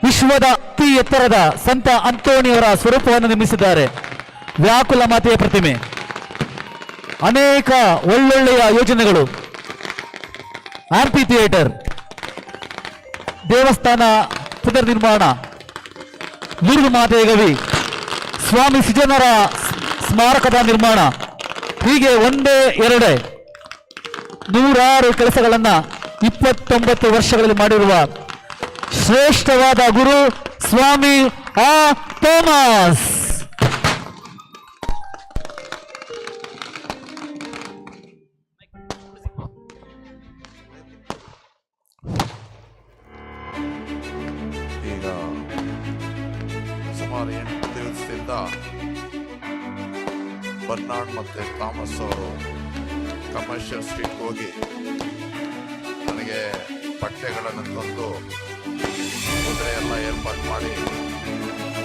S4: ವಿಶ್ವದ ಅತಿ ಎತ್ತರದ ಸಂತ ಅಂತೋಣಿಯವರ ಸ್ವರೂಪವನ್ನು ನಿರ್ಮಿಸಿದ್ದಾರೆ. ವ್ಯಾಕುಲ ಮಾತೆಯ ಪ್ರತಿಮೆ, ಅನೇಕ ಒಳ್ಳೊಳ್ಳೆಯ ಯೋಜನೆಗಳು, ಆಂಪಿ ಥಿಯೇಟರ್, ದೇವಸ್ಥಾನ ಪುನರ್ ನಿರ್ಮಾಣ, ಲೂರ್ದು ಮಾತೆಯ ಗವಿ, ಸ್ವಾಮಿ ಸಿಜನರ ಸ್ಮಾರಕದ ನಿರ್ಮಾಣ, ಹೀಗೆ ಒಂದೇ ಎರಡೇ 100 ಕೆಲಸಗಳನ್ನು 29 ವರ್ಷಗಳಲ್ಲಿ ಮಾಡಿರುವ ಶ್ರೇಷ್ಠವಾದ ಗುರು ಸ್ವಾಮಿ ಥಾಮಸ್.
S15: ಈಗ ಸುಮಾರು 8 ದಿವಸದಿಂದ ಬರ್ನಾರ್ಡ್ ಮತ್ತು ಥಾಮಸ್ ಅವರು ಕಮರ್ಷಿಯಲ್ ಸ್ಟ್ರೀಟ್ ಹೋಗಿ ನನಗೆ ಬಟ್ಟೆಗಳನ್ನು ತಂದು ಕುದುರೆ ಎಲ್ಲ ಏರ್ಪಾಡು ಮಾಡಿ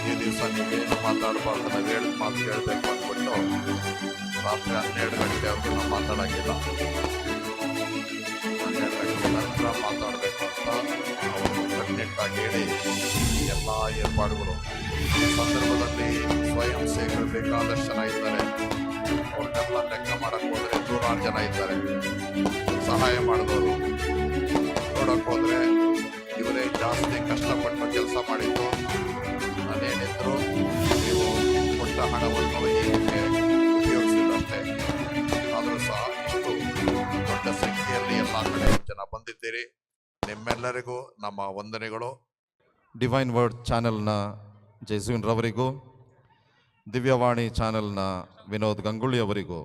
S15: ಈ ದಿವಸ ನೀವೇನು ಮಾತಾಡಬಾರ್ದು, ನಾವು ಹೇಳಿದ ಮಾತು ಕೇಳಬೇಕು ಅಂದ್ಬಿಟ್ಟು ರಾತ್ರಿ 12 ಗಂಟೆವರೆಗೂ ನಾವು ಮಾತಾಡೋಂಗಿಲ್ಲ. 12 ಗಂಟೆ ನಂತರ ಮಾತಾಡಬೇಕು ಅಂತ ಅವರು ಕಟ್ಟುನಿಟ್ಟಾಗಿ ಹೇಳಿ ಎಲ್ಲ ಏರ್ಪಾಡುಗಳು. ಈ ಸಂದರ್ಭದಲ್ಲಿ ಸ್ವಯಂ ಸೇವಕರು ಬೇಕಾದಷ್ಟು ಜನ ಇದ್ದಾರೆ. ಅವ್ರನ್ನೆಲ್ಲ ಲೆಕ್ಕ ಮಾಡಕ್ಕೆ ಹೋದರೆ 100 ಜನ ಇದ್ದಾರೆ ಸಹಾಯ ಮಾಡಿದವರು. ನೋಡಕ್ಕೆ ಹೋದರೆ ಇವರೇ ಜಾಸ್ತಿ ಕಷ್ಟಪಟ್ಟು ಕೆಲಸ ಮಾಡಿದ್ದು. ನಾನೇನಿದ್ರು ನೀವು ಕೊಟ್ಟ ಹಣವನ್ನು ಏನಕ್ಕೆ ಉಪಯೋಗಿಸಿದಷ್ಟೇ. ಆದರೂ ಸಹ ಇಷ್ಟು ದೊಡ್ಡ ಸಂಖ್ಯೆಯಲ್ಲಿ ಎಲ್ಲ ಕಡೆ ಜನ ಬಂದಿದ್ದೀರಿ. ನಿಮ್ಮೆಲ್ಲರಿಗೂ ನಮ್ಮ ವಂದನೆಗಳು.
S17: ಡಿವೈನ್ ವರ್ಡ್ ಚಾನೆಲ್ನ ಜೈಸುವಿನ್ ರವರಿಗೂ, ದಿವ್ಯವಾಣಿ ಚಾನೆಲ್ನ ವಿನೋದ್ ಗಂಗುಳಿ ಅವರಿಗೂ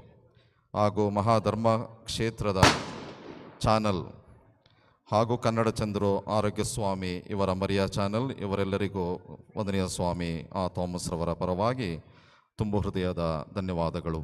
S17: ಹಾಗೂ ಮಹಾಧರ್ಮ ಕ್ಷೇತ್ರದ ಚಾನಲ್ ಹಾಗೂ ಕನ್ನಡ ಚಂದ್ರು ಆರೋಗ್ಯ ಸ್ವಾಮಿ ಇವರ ಮರಿಯಾ ಚಾನಲ್ ಇವರೆಲ್ಲರಿಗೂ ವಂದನೀಯ ಸ್ವಾಮಿ ಥಾಮಸ್ ರವರ ಪರವಾಗಿ ತುಂಬು ಹೃದಯದ ಧನ್ಯವಾದಗಳು.